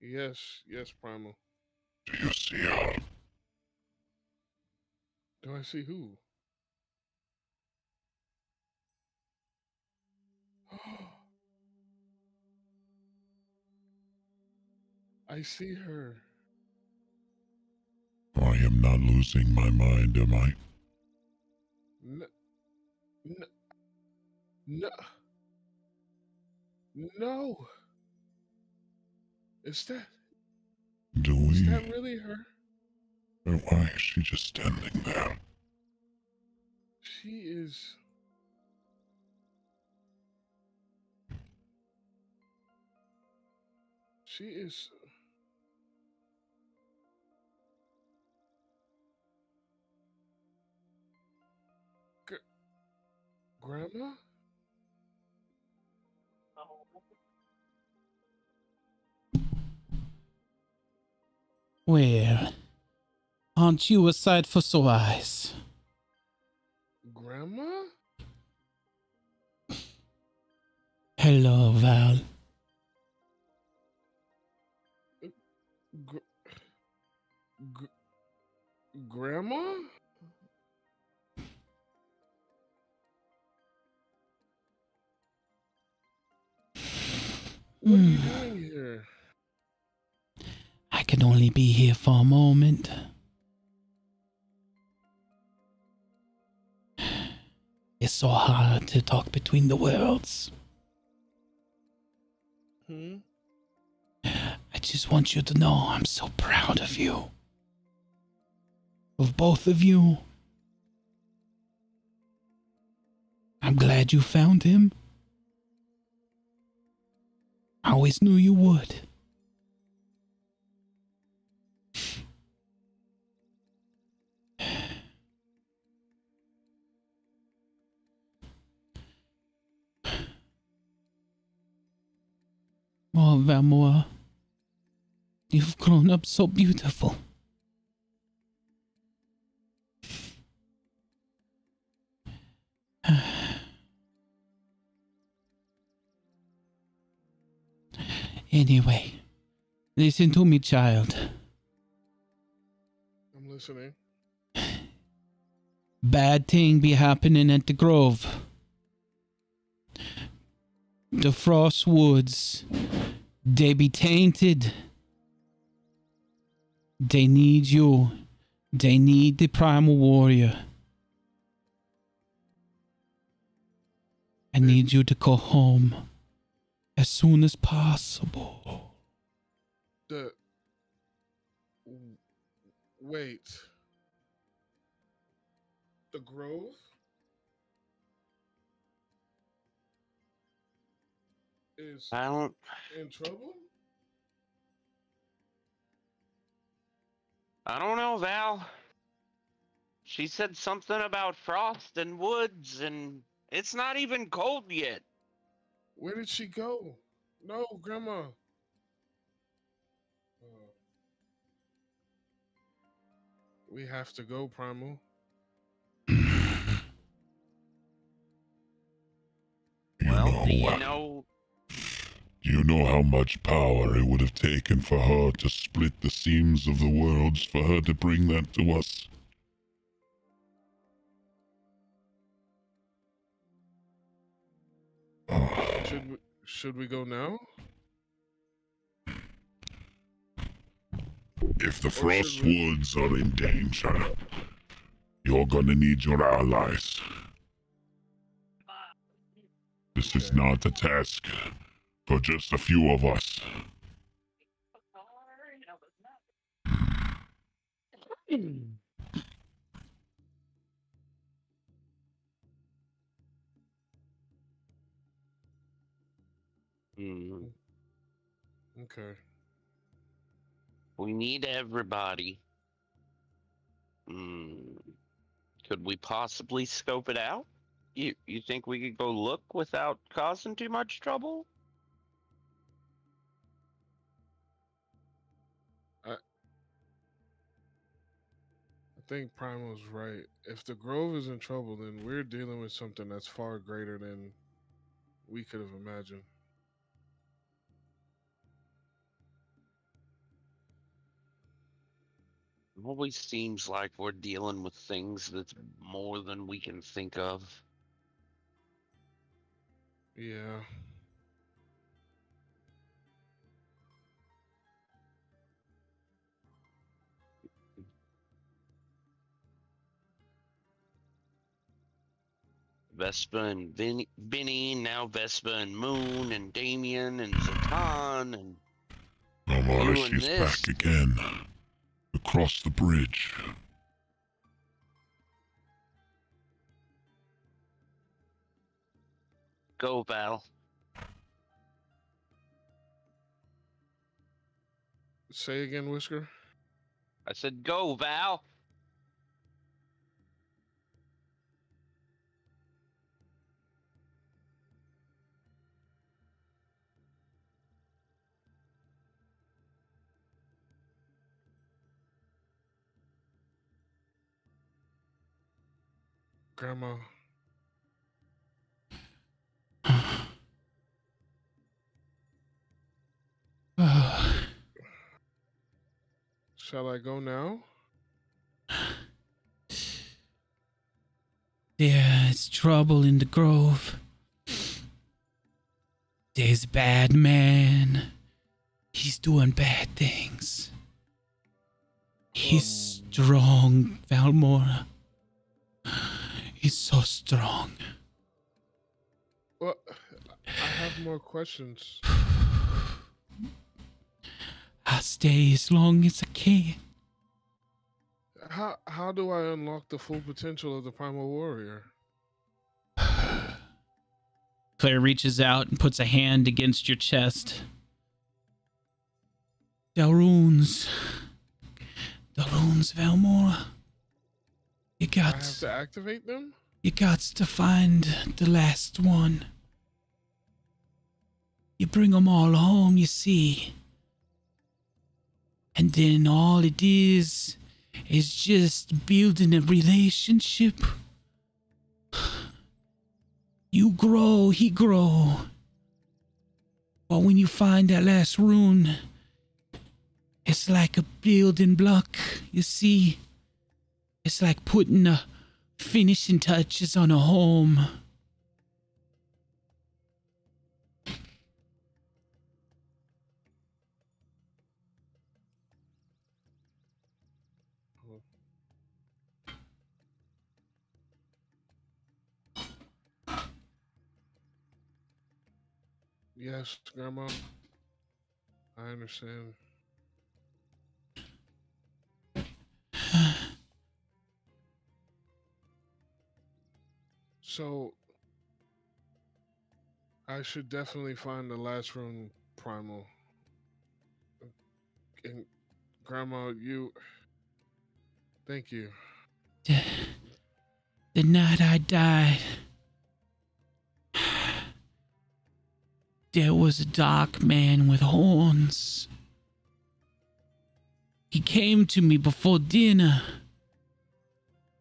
Yes, Primal. do you see her? Do I see who? I see her. I am not losing my mind, am I? No, no, no, no. Is that Do we? really her? Or why is she just standing there? She is. She is. Gr- Grandma? Well, aren't you a sight for sore eyes? Grandma? Hello, Val. Gr- gr- Grandma? What are you doing here? I can only be here for a moment. It's so hard to talk between the worlds. Hmm? I just want you to know I'm so proud of you. Of both of you. I'm glad you found him. I always knew you would. Oh, Valmora, you've grown up so beautiful. Anyway, listen to me, child. I'm listening. Bad thing be happening at the Grove. The Frost Woods. They be tainted. They need you. They need the Primal Warrior. I need you to go home as soon as possible. The. Wait. The Grove? Is I don't. in trouble? I don't know, Val. She said something about frost and woods, and it's not even cold yet. Where did she go? No, Grandma. Uh, we have to go, Primal. Well, do you what? know? Do you know how much power it would have taken for her to split the seams of the worlds for her to bring that to us? Should we go now? If the Or should Frost we? Woods are in danger, you're gonna need your allies. This is Okay. not a task for just a few of us. Hmm, Okay. we need everybody. Hmm, could we possibly scope it out? You think we could go look without causing too much trouble? I think Primal's right. If the Grove is in trouble, then we're dealing with something that's far greater than we could have imagined. It always seems like we're dealing with things that's more than we can think of. Yeah. Vespa and Vinny, now Vespa and Moon and Damien and Zatan and Amara, you and she's back this. again. Across the bridge. Go, Val. Say again, Whisker. I said, go, Val. Grandma. Shall I go now? There's trouble in the grove. There's a bad man. He's doing bad things. He's strong, Valmora. He's so strong. Well, I have more questions. I'll stay as long as I can. How do I unlock the full potential of the Primal Warrior? Claire reaches out and puts a hand against your chest. The runes, Valmora. I have to activate them? You got to find the last one. You bring them all home, you see. And then all it is just building a relationship. You grow, he grow. But when you find that last rune, it's like a building block, you see. It's like putting the finishing touches on a home. Yes, Grandma. I understand. So, I should definitely find the last rune primal. And Grandma, thank you. The night I died, there was a dark man with horns. He came to me before dinner.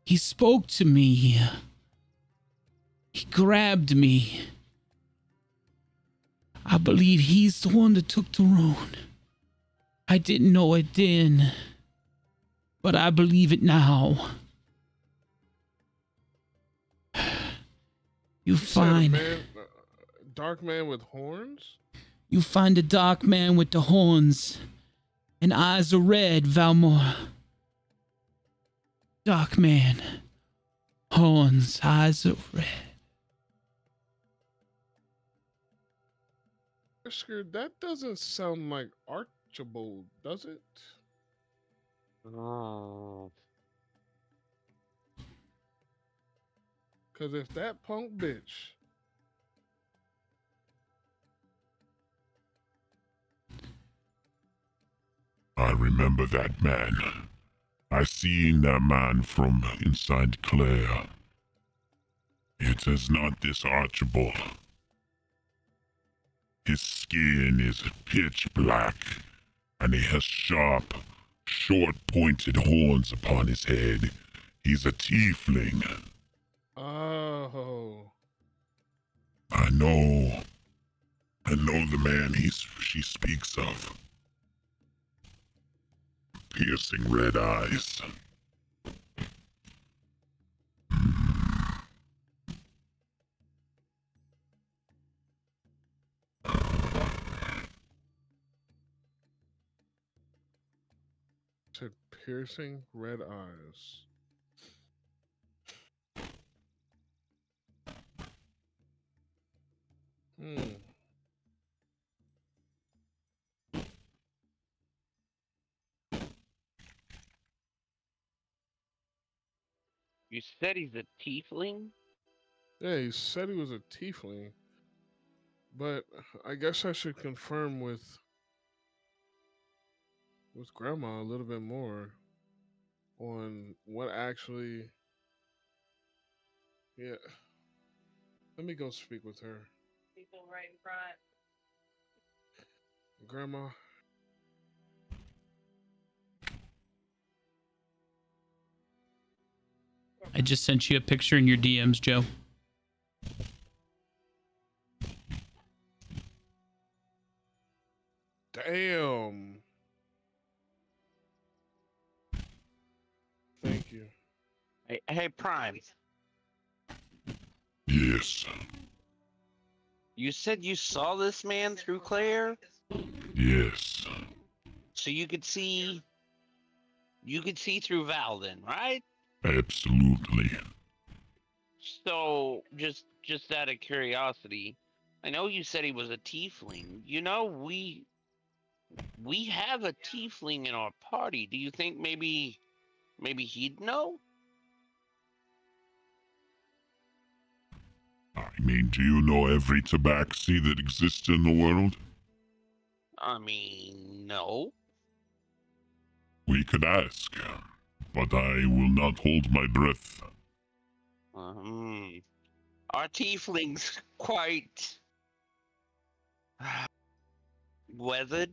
He spoke to me. He grabbed me. I believe he's the one that took the rune. I didn't know it then, but I believe it now. You find dark man with horns? You find a dark man with the horns and eyes are red, Valmora. Dark man, horns, eyes are red. Whisker, that doesn't sound like Archibald, does it? Oh. Because if that punk bitch I remember that man. I seen that man from inside Claire. It is not this Archibald. His skin is pitch black, and he has sharp, short-pointed horns upon his head. He's a tiefling. Oh. I know the man she speaks of. Piercing red eyes. Said piercing red eyes. You said he's a tiefling? Yeah, he said he was a tiefling. But I guess I should confirm with with Grandma a little bit more on what actually. Yeah, let me go speak with her. People right in front. Grandma, I just sent you a picture in your DMs, Joe. damn. Thank you. Hey, Prime. Yes. You said you saw this man through Claire, Yes. so you could see through Val, then, right? Absolutely. So, just out of curiosity, I know you said he was a tiefling. You know, we have a tiefling in our party. Do you think maybe he'd know? I mean, do you know every tabaxi that exists in the world? I mean, no. We could ask, but I will not hold my breath. Our tiefling's quite weathered.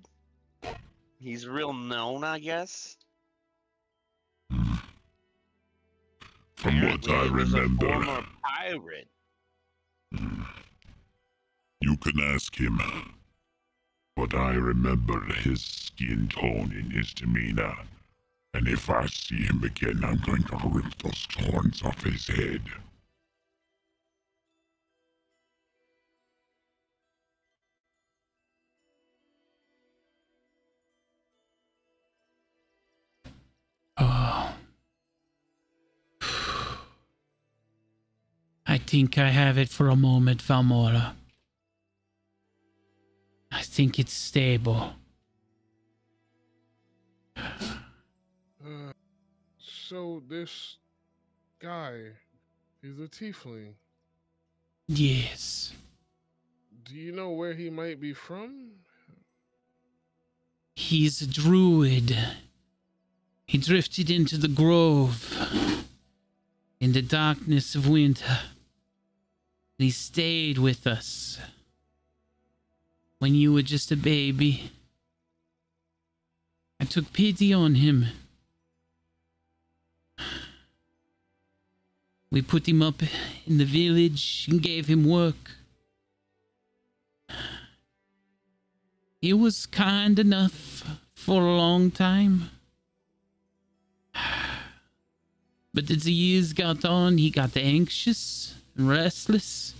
He's real known, I guess. From what Apparently I he was a remember, former pirate. you can ask him. But I remember his skin tone and his demeanor. And if I see him again, I'm going to rip those horns off his head. Oh. I think I have it for a moment, Valmora. I think it's stable. So this guy, he's a tiefling. Yes. Do you know where he might be from? He's a druid. He drifted into the grove in the darkness of winter. He stayed with us when you were just a baby. I took pity on him. We put him up in the village and gave him work. He was kind enough for a long time. But as the years got on, he got anxious and restless.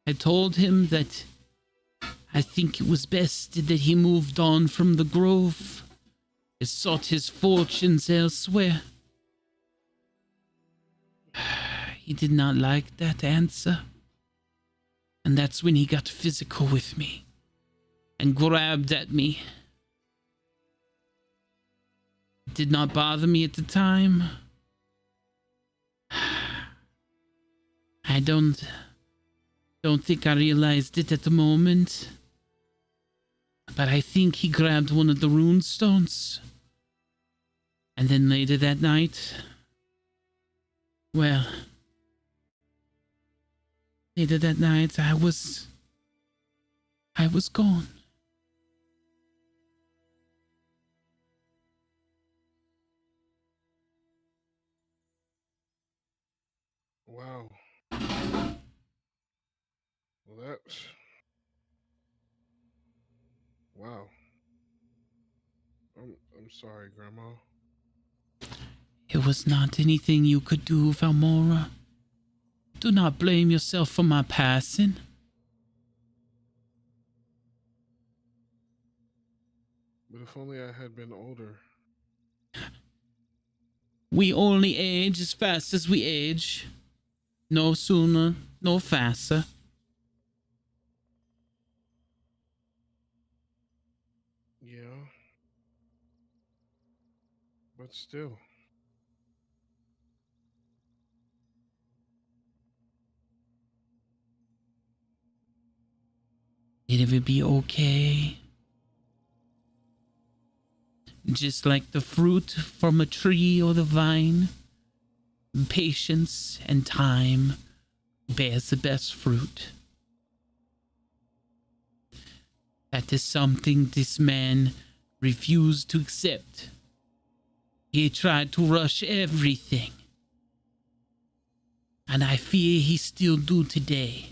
I told him that I think it was best that he moved on from the grove and sought his fortunes elsewhere. He did not like that answer. And that's when he got physical with me and grabbed at me. It did not bother me at the time. I don't think I realized it at the moment. But I think he grabbed one of the rune stones. And then later that night, well, later that night I was gone. Wow. Well, that's wow. I'm sorry, Grandma. It was not anything you could do, Valmora. Do not blame yourself for my passing. But if only I had been older. We only age as fast as we age. No sooner, no faster. Yeah. But still. It will be okay. Just like the fruit from a tree or the vine, patience and time bears the best fruit. That is something this man refused to accept. He tried to rush everything. And I fear he still do today.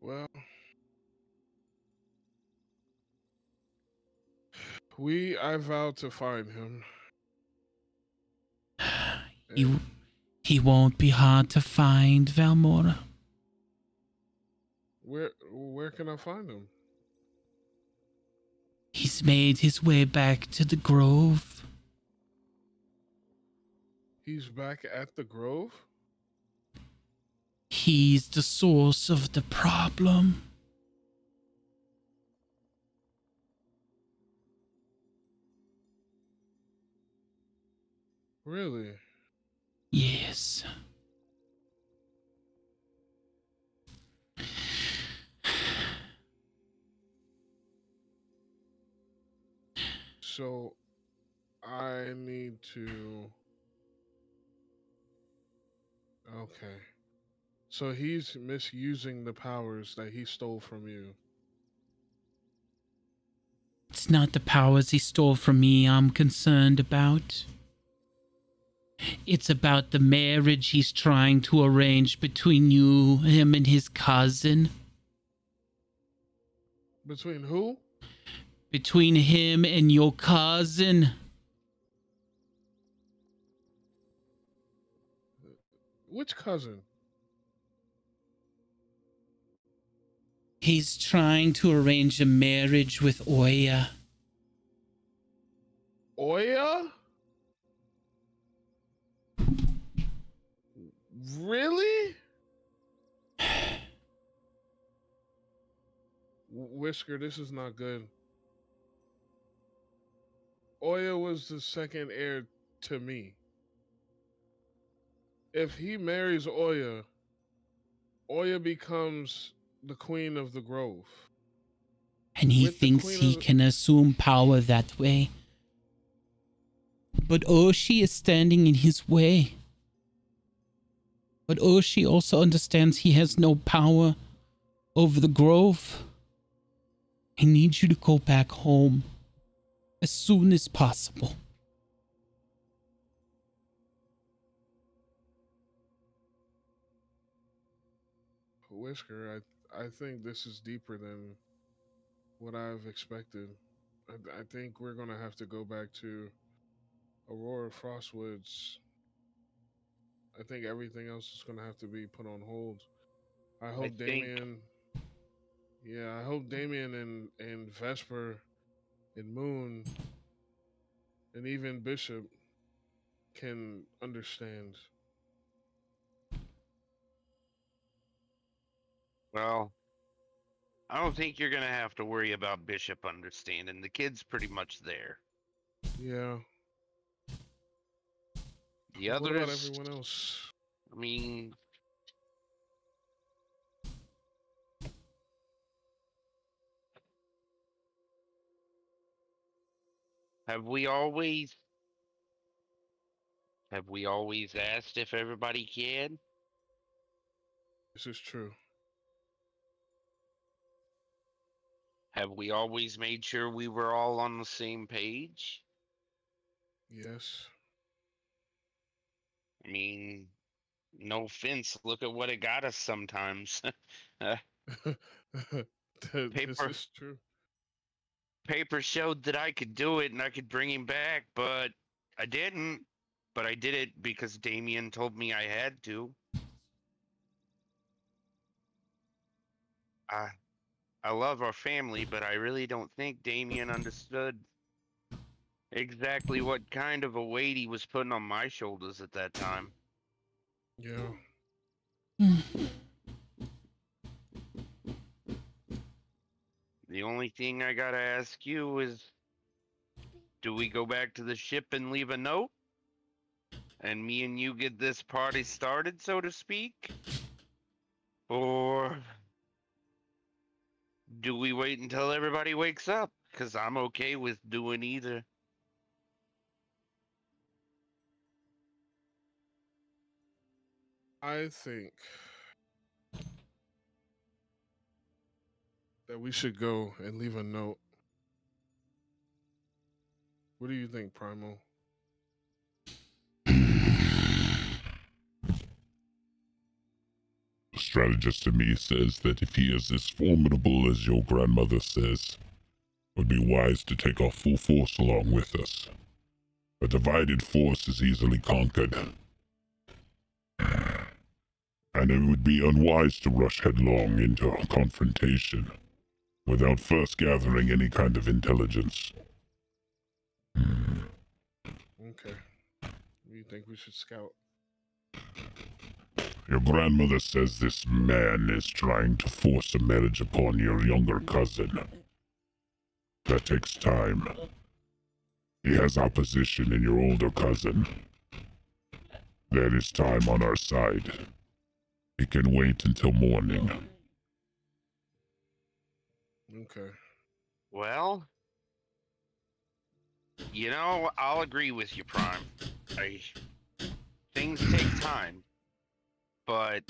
Well, I vowed to find him. And He won't be hard to find, Valmora. where can I find him? He's made his way back to the grove. He's back at the grove? He's the source of the problem. Really? Yes. So I need to. Okay. So he's misusing the powers that he stole from you. It's not the powers he stole from me I'm concerned about. It's about the marriage he's trying to arrange between him and his cousin. Between who? Between him and your cousin. Which cousin? He's trying to arrange a marriage with Oya. Oya? Really? Whisker, this is not good. Oya was the second heir to me. If he marries Oya, Oya becomes the queen of the grove. And he With the thinks queen he of the- can assume power that way. But Oshi is standing in his way. But Oshi also understands he has no power over the grove. I need you to go back home as soon as possible. Whisker, I think this is deeper than what I've expected. I think we're gonna have to go back to Aurora Frostwoods. I think everything else is gonna have to be put on hold. I hope Damien. Yeah, I hope Damien and Vesper and Moon and even Bishop can understand. Well, I don't think you're gonna have to worry about Bishop understanding. The kid's pretty much there. Yeah. The What about others, everyone else? I mean, have we always asked if everybody can? This is true. Have we always made sure we were all on the same page? Yes. I mean, no offense, look at what it got us sometimes. This Paper is true. paper showed that I could do it and I could bring him back, but I didn't. But I did it because Damien told me I had to. I love our family, but I really don't think Damien understood exactly what kind of a weight he was putting on my shoulders at that time. Yeah. The only thing I gotta ask you is, Do we go back to the ship and leave a note? And me and you get this party started, so to speak? Or do we wait until everybody wakes up? Because I'm okay with doing either. I think that we should go and leave a note. What do you think, Primal? The strategist in me says that if he is as formidable as your grandmother says, it would be wise to take our full force along with us. A divided force is easily conquered. And it would be unwise to rush headlong into a confrontation without first gathering any kind of intelligence. Okay. You think we should scout? Your grandmother says this man is trying to force a marriage upon your younger cousin. That takes time. He has opposition in your older cousin. There is time on our side. We can wait until morning. Okay. Well, you know, I'll agree with you, Prime. Things take time. But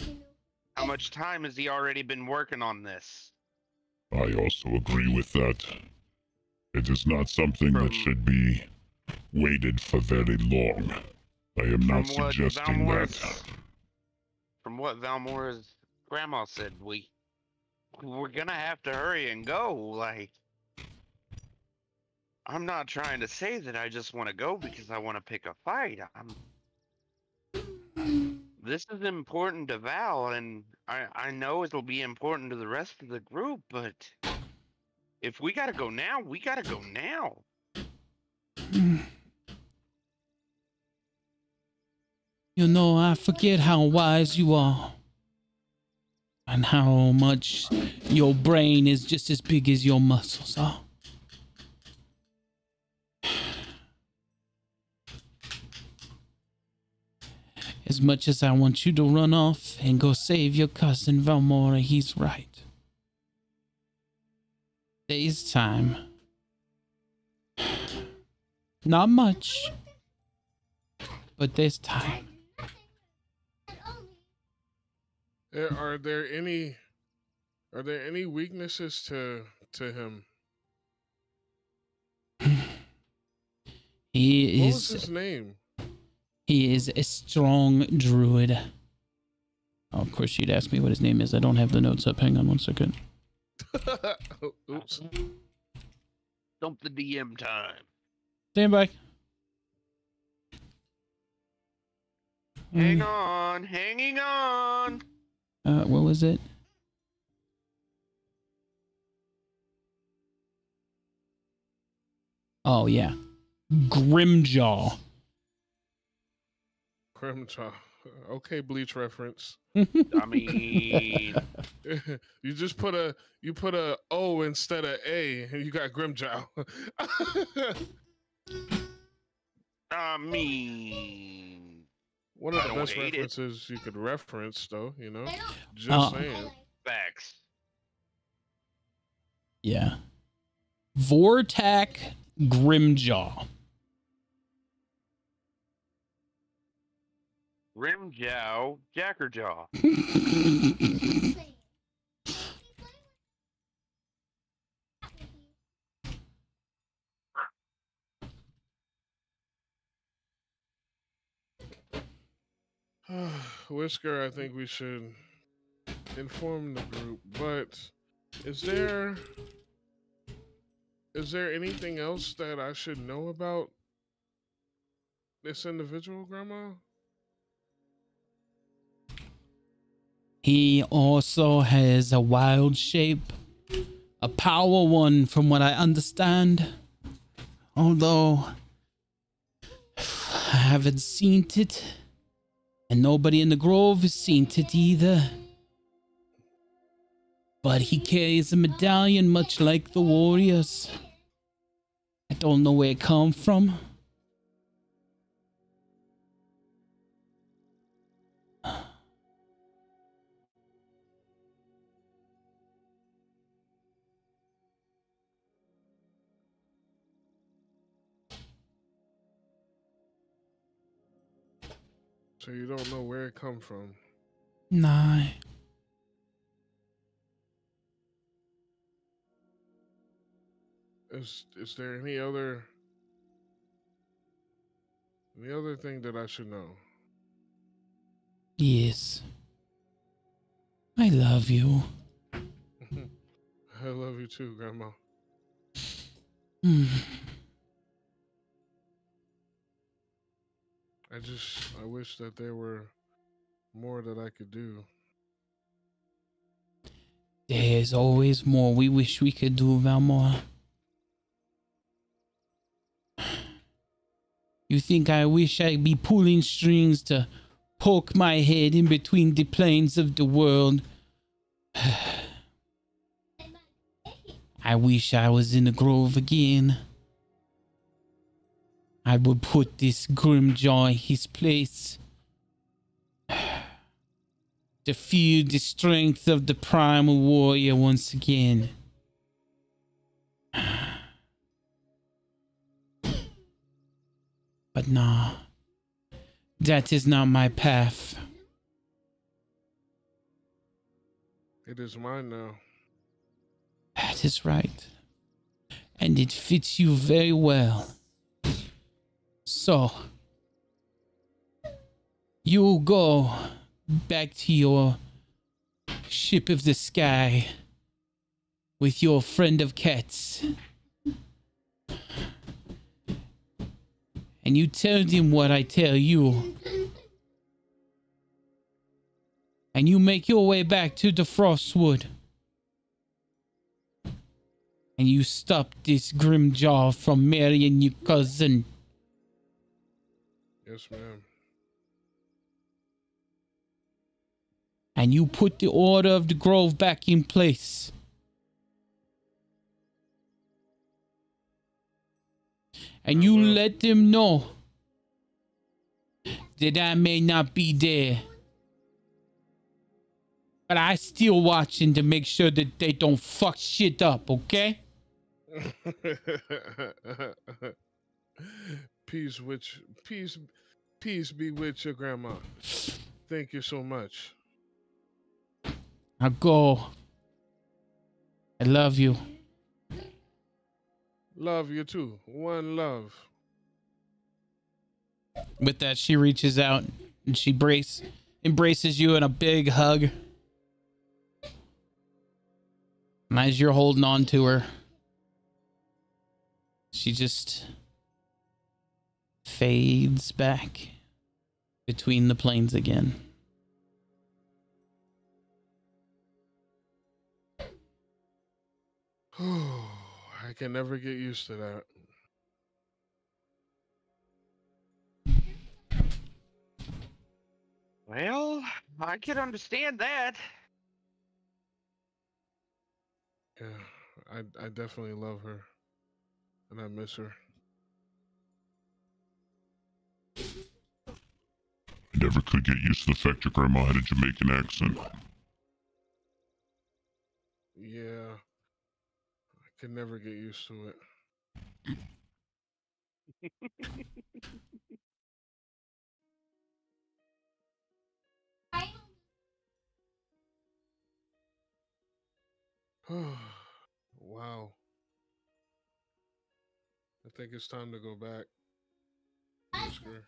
how much time has he already been working on this? I also agree with that. It is not something that should be waited for very long. I am not suggesting that. From what Valmora's grandma said, we're gonna have to hurry and go. Like, I'm not trying to say that I just want to go because I want to pick a fight. This is important to Val, and I know it'll be important to the rest of the group, but if we gotta go now, we gotta go now. You know, I forget how wise you are. And how much your brain is just as big as your muscles are. As much as I want you to run off and go save your cousin Valmora, he's right. There's time. Not much, but there's time. Are there any weaknesses to him? He What is. was his name? He is a strong druid. Oh, of course, you'd ask me what his name is. I don't have the notes up. Hang on one second. Oops. Dump the DM time. Stand by. Hang on, hanging on. What was it? Oh, yeah. Grimjaw. Grimjaw. Okay, Bleach reference. I mean, you just put a O instead of A, and you got Grimjaw. I mean, One of I the don't best hate it. references you could reference, though. You know, just saying. Facts. Yeah. Vortak Grimjaw. Grimjow, Jackerjaw. Whisker, I think we should inform the group, but is there anything else that I should know about this individual, Grandma? He also has a wild shape. A power one, from what I understand. Although I haven't seen it. And nobody in the Grove has seen it either. But he carries a medallion much like the warriors. I don't know where it come from. So you don't know where it come from. Nah. Is there any other thing that I should know? Yes. I love you. I love you too, Grandma. Hmm. I wish that there were more that I could do. There's always more. We wish we could do more. You think I wish I'd be pulling strings to poke my head in between the planes of the world? I wish I was in the grove again. I would put this Grimjaw in his place. To feel the strength of the primal warrior once again. But nah, that is not my path. It is mine now. That is right. And it fits you very well. So, you go back to your ship of the sky with your friend of cats. And you tell him what I tell you. And you make your way back to the Frostwood. And you stop this Grimjaw from marrying your cousin. Yes, ma'am. And you put the Order of the Grove back in place. And you let them know that I may not be there. But I still watching to make sure that they don't fuck shit up, okay? Peace be with your grandma. Thank you so much. Now go. I love you. Love you too. One love. With that, she reaches out and she embraces you in a big hug. And as you're holding on to her, she just fades back between the planes again. I can never get used to that. Well, I can understand that. Yeah, I definitely love her. And I miss her. I never could get used to the fact your grandma had a Jamaican accent. Yeah. I can never get used to it. Wow. I think it's time to go back. Oscar.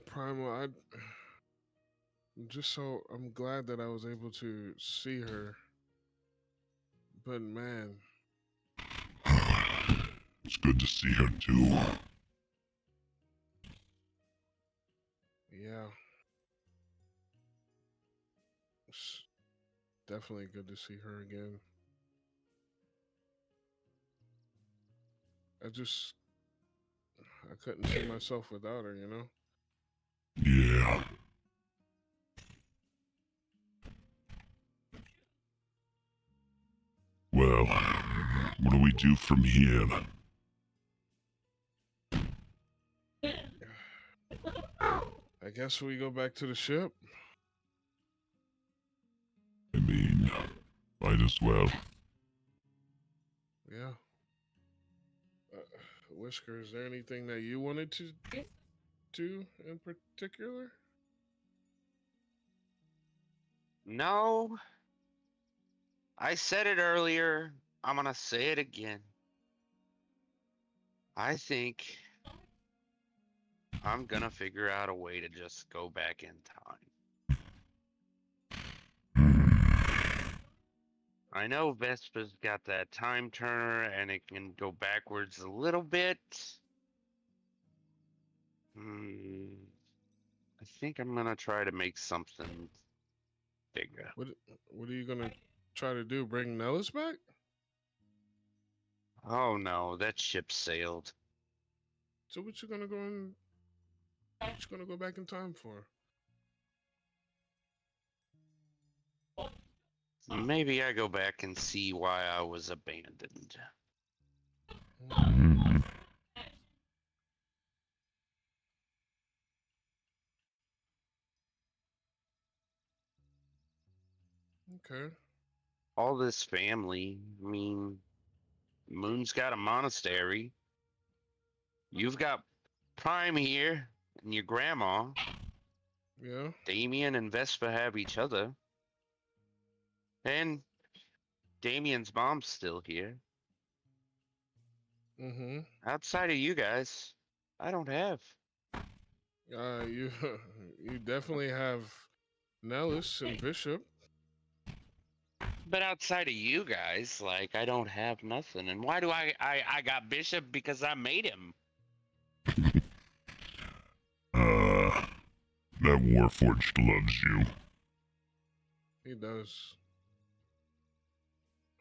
Primal, I'm glad that I was able to see her. But man, It's good to see her too. yeah. It's definitely good to see her again. I couldn't see myself without her, you know? Yeah. Well, what do we do from here? I guess we go back to the ship. I mean, might as well. Yeah. Whisker, is there anything that you wanted to do in particular? No, I said it earlier. I'm gonna say it again. I think I'm gonna figure out a way to just go back in time. I know Vespa's got that time turner and it can go backwards a little bit. I think I'm gonna try to make something bigger. What are you gonna try to do? Bring Nellis back? Oh no, that ship sailed. So what you gonna go back in time for? Maybe I go back and see why I was abandoned. Okay. All this family, I mean, Moon's got a monastery. You've got Prime here and your grandma. Yeah. Damien and Vespa have each other. And Damien's mom's still here. Mm-hmm. Outside of you guys, I don't have. You you definitely have Nellis and Bishop. But outside of you guys, like, I don't have nothing. And why do I got Bishop? Because I made him. That Warforged loves you. He does.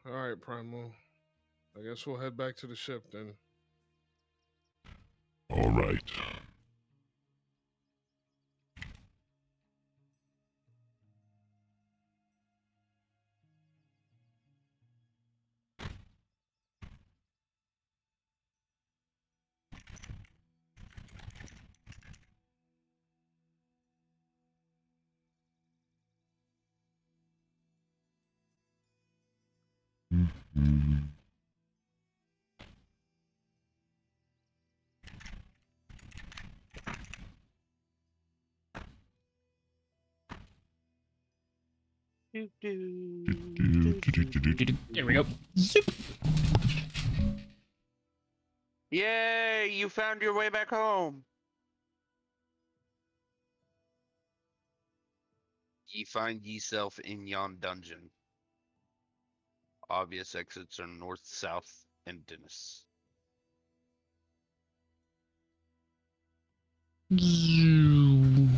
All right, Primal. I guess we'll head back to the ship then. All right. There we go. Zoop. Yay, you found your way back home. Ye find yeself in yon dungeon. Obvious exits are north, south, and Dennis. You.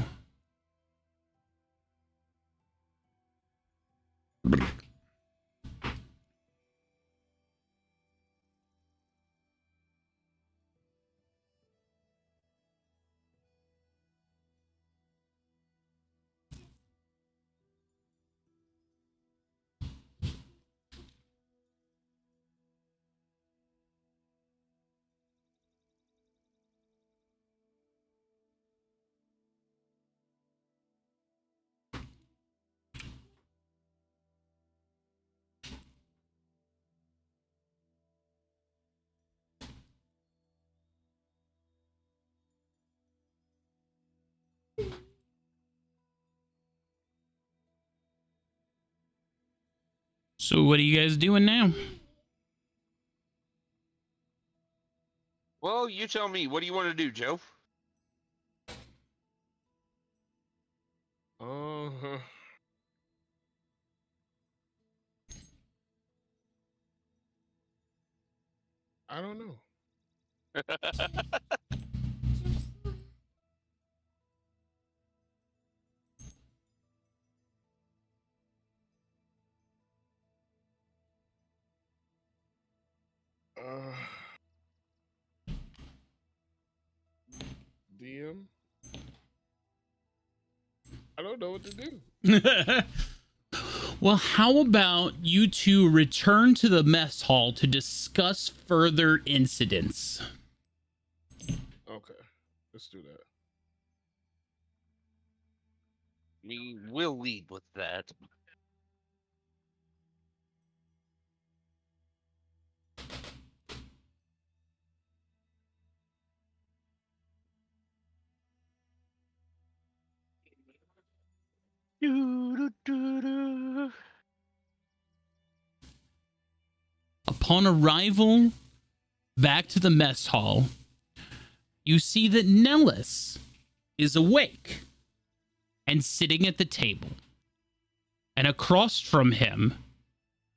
So what are you guys doing now? Well, you tell me. What do you want to do, Joe? Uh-huh. I don't know. DM? I don't know what to do. Well, how about you two return to the mess hall to discuss further incidents? Okay, let's do that. We'll lead with that. Upon arrival back to the mess hall, you see that Nellis is awake and sitting at the table. And across from him,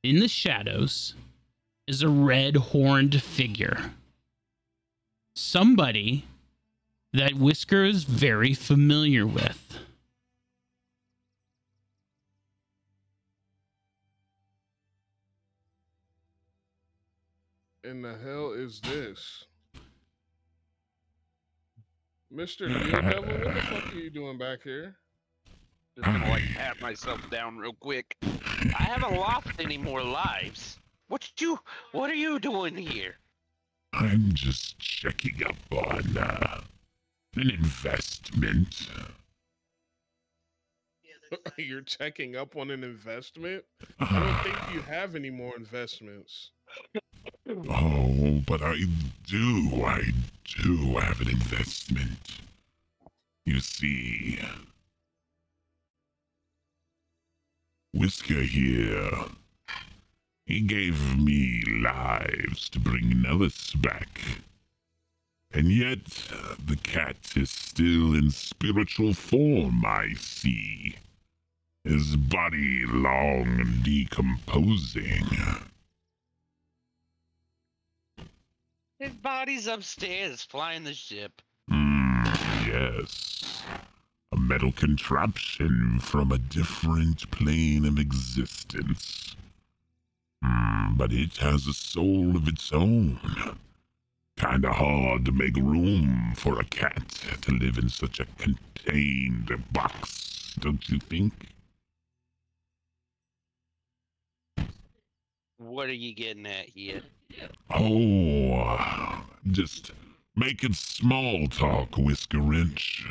in the shadows, is a red-horned figure. Somebody that Whisker is very familiar with. In the hell is this? Mr. Daredevil, what the fuck are you doing back here? Just gonna like pat myself down real quick. I haven't lost any more lives. What are you doing here? I'm just checking up on an investment. You're checking up on an investment? I don't think you have any more investments. Oh, but I do have an investment. You see, Whisker here, he gave me lives to bring Nellis back. And yet, the cat is still in spiritual form, I see. His body long decomposing. His body's upstairs, flying the ship. Yes. A metal contraption from a different plane of existence. But it has a soul of its own. Kinda hard to make room for a cat to live in such a contained box, don't you think? What are you getting at here? Oh, just making small talk, Whisker Wrench.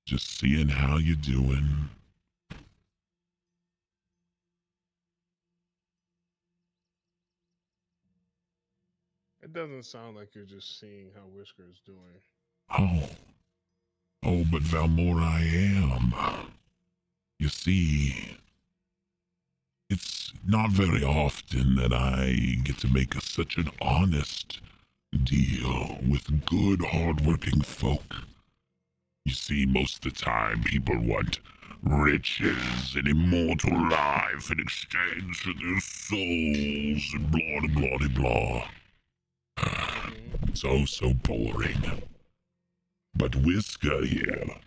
Just seeing how you're doing. It doesn't sound like you're just seeing how Whisker is doing. Oh, but Valmore, I am. You see, it's not very often that I get to make such an honest deal with good, hard-working folk. You see, most of the time, people want riches and immortal life in exchange for their souls and blah, blah, blah, blah. It's oh so boring. But Whisker here,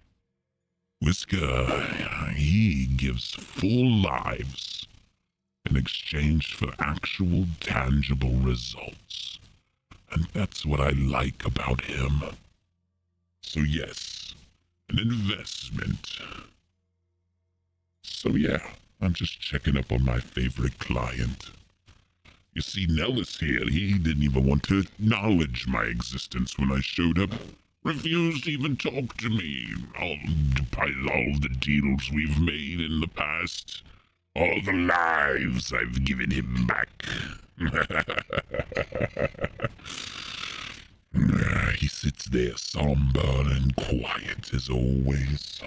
he gives full lives in exchange for actual tangible results. And that's what I like about him. So yes, an investment. So yeah, I'm just checking up on my favorite client. You see, Nellis here, he didn't even want to acknowledge my existence when I showed up. Refused to even talk to me, despite all the deals we've made in the past. All the lives I've given him back. He sits there somber and quiet as always.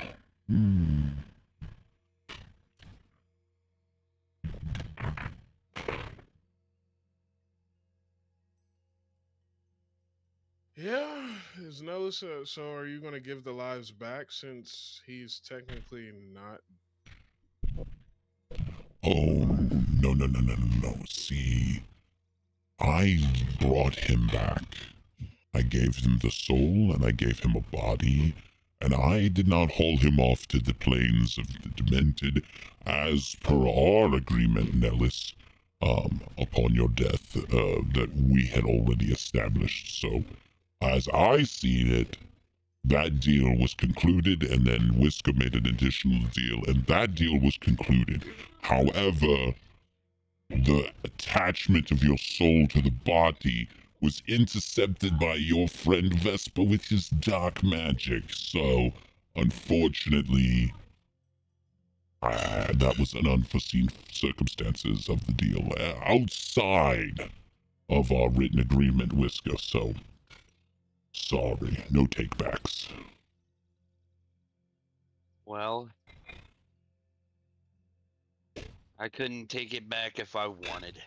Yeah, is Nellis, so are you going to give the lives back since he's technically not? Oh, no. See, I brought him back. I gave him the soul and I gave him a body, and I did not haul him off to the plains of the demented as per our agreement, Nellis, upon your death, that we had already established. So, as I see it, that deal was concluded, and then Whisker made an additional deal, and that deal was concluded. However, the attachment of your soul to the body was intercepted by your friend Vespa with his dark magic. So, unfortunately, that was an unforeseen circumstances of the deal outside of our written agreement, Whisker. So, sorry, no takebacks. Well, I couldn't take it back if I wanted.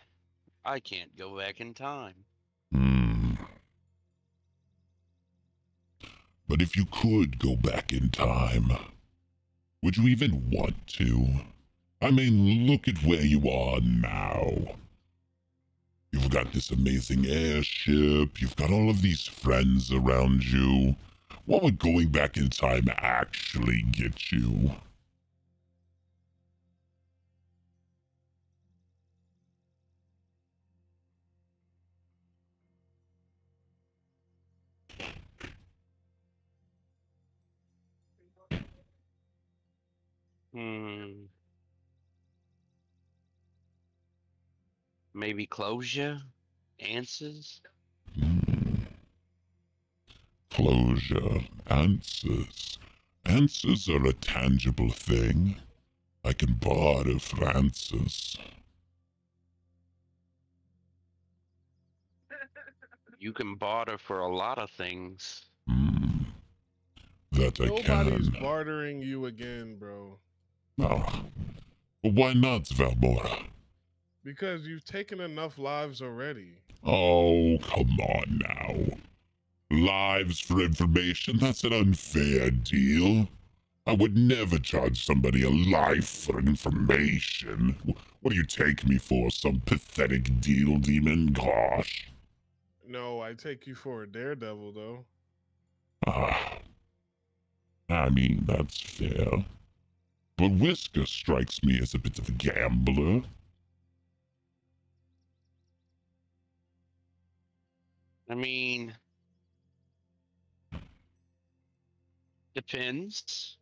I can't go back in time. But if you could go back in time, would you even want to? I mean, look at where you are now. You've got this amazing airship, you've got all of these friends around you. What would going back in time actually get you? Maybe closure? Answers? Closure, answers. Answers are a tangible thing. I can barter for answers. You can barter for a lot of things. That I can. Nobody's bartering you again, bro. Oh, but why not, Valmora? Because you've taken enough lives already. Oh, come on now. Lives for information, that's an unfair deal. I would never charge somebody a life for information. What do you take me for, some pathetic deal demon? Gosh. No, I take you for a daredevil, though. I mean, that's fair. But Whisker strikes me as a bit of a gambler. I mean, depends.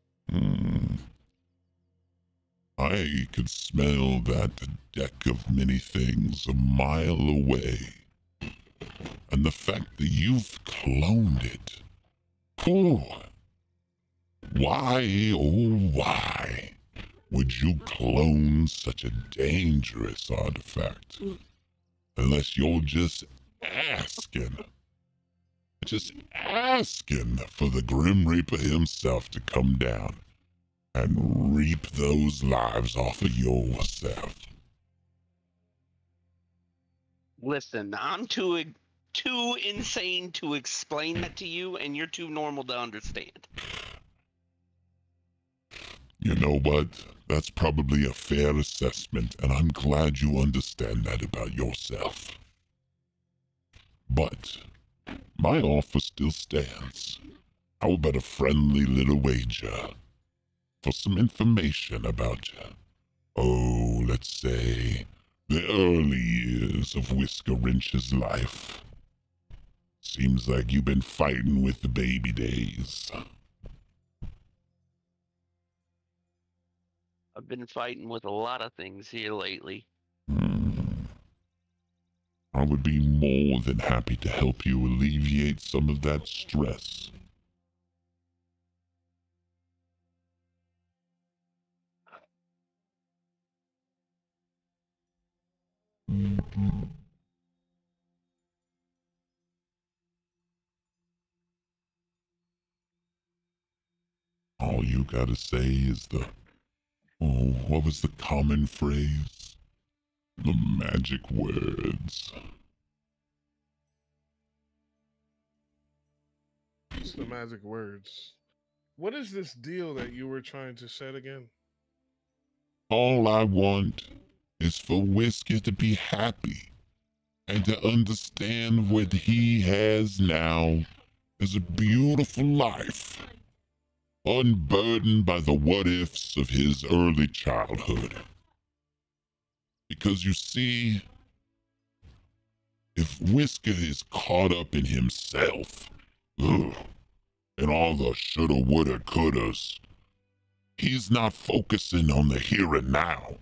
I could smell that deck of many things a mile away. And the fact that you've cloned it. Oh, why, oh why would you clone such a dangerous artifact? Unless you're just asking for the Grim Reaper himself to come down and reap those lives off of yourself. Listen, I'm too insane to explain that to you, and you're too normal to understand. You know what? That's probably a fair assessment, and I'm glad you understand that about yourself. But my offer still stands. How about a friendly little wager for some information about let's say, the early years of Whisker Wrench's life? Seems like you've been fighting with the baby days. I've been fighting with a lot of things here lately. I would be more than happy to help you alleviate some of that stress. All you gotta say is what was the common phrase? The magic words. It's the magic words. What is this deal that you were trying to set again? All I want is for Whisker to be happy and to understand what he has now is a beautiful life, unburdened by the what-ifs of his early childhood. Because you see, if Whisker is caught up in himself, and all the shoulda, woulda, couldas. He's not focusing on the here and now.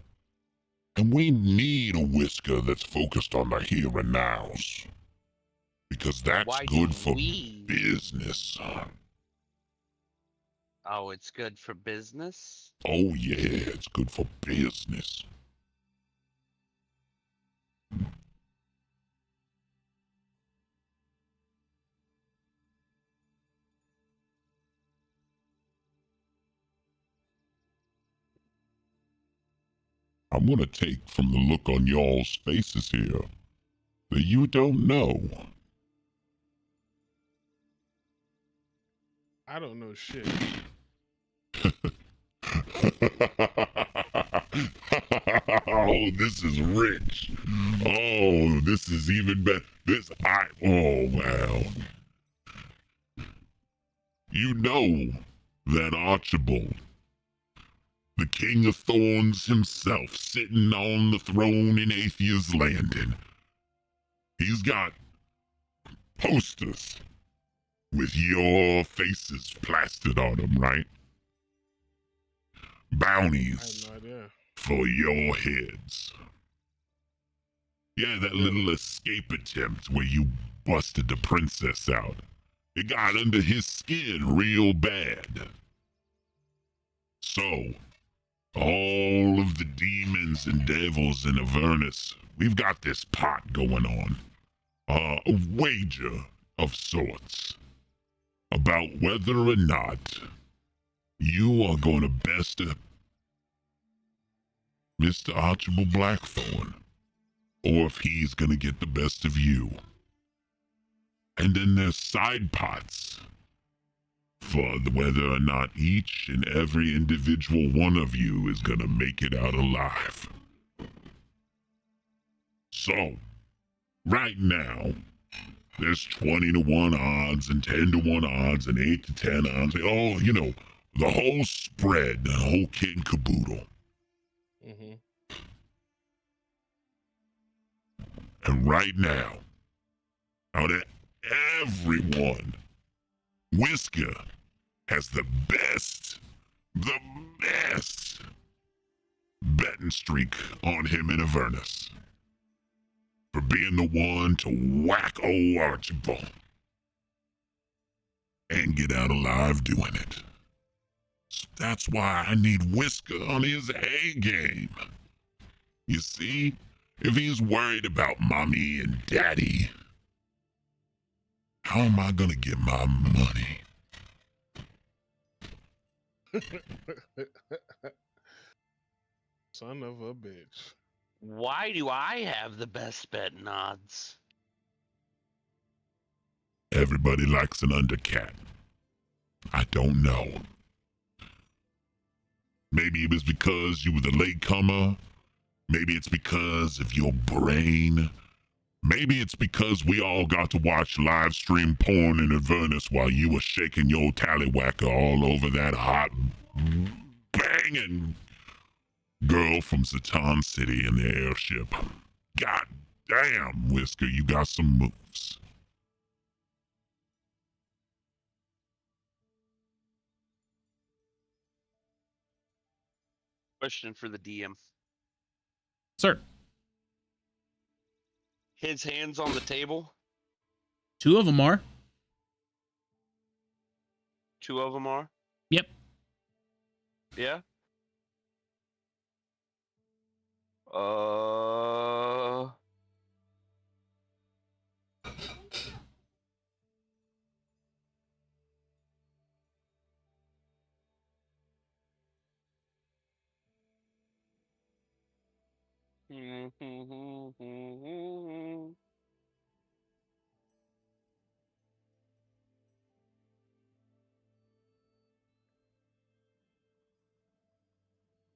And we need a Whisker that's focused on the here and nows. Because that's Why good do for we? business. Oh, it's good for business? Oh yeah, it's good for business. I'm gonna take from the look on y'all's faces here that you don't know. I don't know shit. Oh, this is rich. Oh, this is even better. Oh, wow. You know that Archibald, the King of Thorns himself, sitting on the throne in Athea's Landing, he's got posters with your faces plastered on them, right? I Bounties have no idea. for your heads. Yeah, that Really? little escape attempt where you busted the princess out. It got under his skin real bad. So, all of the demons and devils in Avernus, we've got this pot going on. A wager of sorts about whether or not you are going to best Mr. Archibald Blackthorn, or if he's going to get the best of you. And then there's side pots for whether or not each and every individual one of you is going to make it out alive. So, right now, there's 20 to 1 odds and 10 to 1 odds and 8 to 10 odds. Oh, you know, the whole spread, the whole kit and caboodle. Mm-hmm. And right now, out of everyone, Whisker has the best betting streak on him in Avernus. For being the one to whack old Archibald and get out alive doing it. So that's why I need Whisker on his A game. You see, if he's worried about mommy and daddy, how am I gonna get my money? Son of a bitch. Why do I have the best betting odds? Everybody likes an undercat. I don't know. Maybe it was because you were the latecomer. Maybe it's because of your brain. Maybe it's because we all got to watch live stream porn in Avernus while you were shaking your tallywhacker all over that hot banging girl from Zatan City in the airship. God damn, Whisker, you got some moves. Question for the DM. Sir, His hands on the table. 2 of them are. 2 of them are. Yep. Yeah.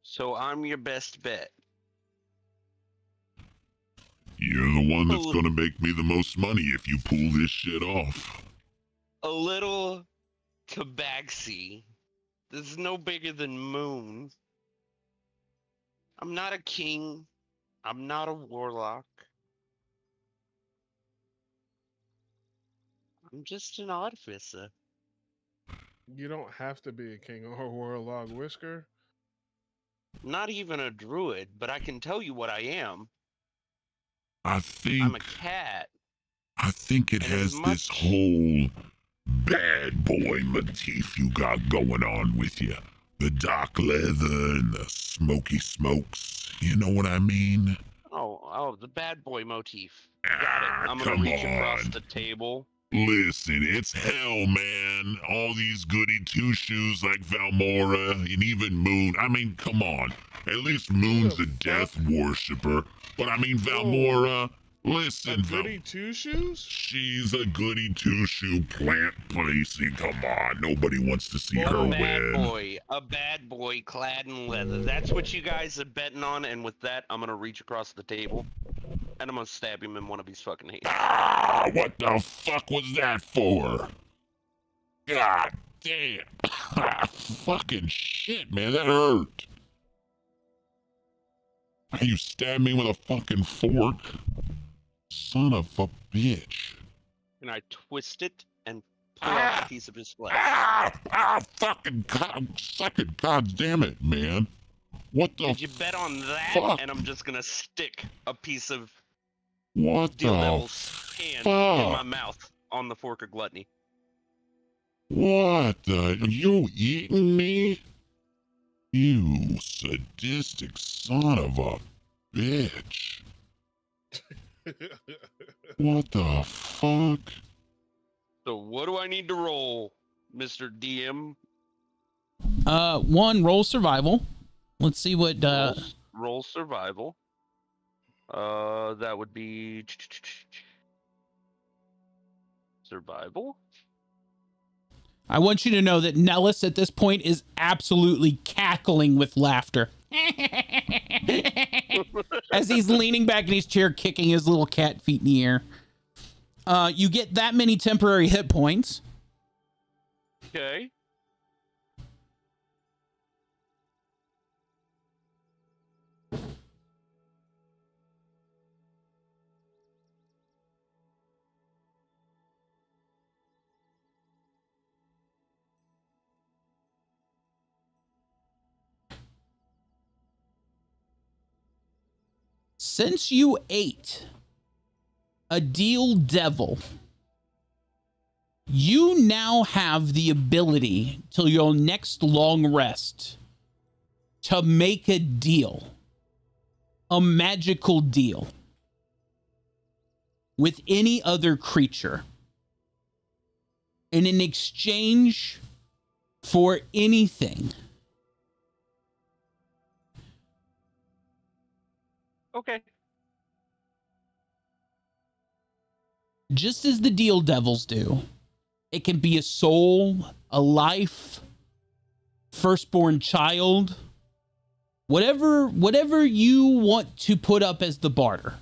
So I'm your best bet. You're the one that's Oh. gonna make me the most money if you pull this shit off. A little tabaxi. This is no bigger than Moon. I'm not a king. I'm not a warlock. I'm just an artificer. You don't have to be a king or a warlock, Whisker. Not even a druid, but I can tell you what I am. I I'm a think cat. it And as has this much whole bad boy motif you got going on with you. The dark leather and the smoky smokes. You know what I mean? oh, the bad boy motif. Got it. I'm gonna Come reach across on. the table. Listen, it's hell, man. All these goody two-shoes like Valmora and even Moon. I mean, come on. At least Moon's the a fuck? death worshiper. But I mean, Whoa. Valmora, A listen, goody two shoes? she's a goody two-shoe plant placing. Come on, nobody wants to see her A bad boy clad in leather. That's what you guys are betting on, and with that, I'm gonna reach across the table, and I'm gonna stab him in one of his fucking hands. Ah, what the fuck was that for? God damn. Fucking shit, man, that hurt. You stabbed me with a fucking fork? Son of a bitch. And I twist it and pull out a piece of his flesh. Fucking God, second, god damn it, man. What the Did you bet on that? fuck? And I'm just gonna stick a piece of What Deal the Devil's hand fuck? in my mouth on the fork of gluttony. What the? You eating me? You sadistic son of a bitch. What the fuck? So what do I need to roll, Mr. DM? One, roll survival. Let's see what Roll survival. That would be survival. I want you to know that Nellis at this point is absolutely cackling with laughter. As he's leaning back in his chair, kicking his little cat feet in the air. You get that many temporary hit points. Okay. Since you ate a deal devil, you now have the ability till your next long rest to make a deal, a magical deal with any other creature. And in exchange for anything, Okay. just as the deal devils do, it can be a soul, a life, firstborn child, whatever you want to put up as the barter.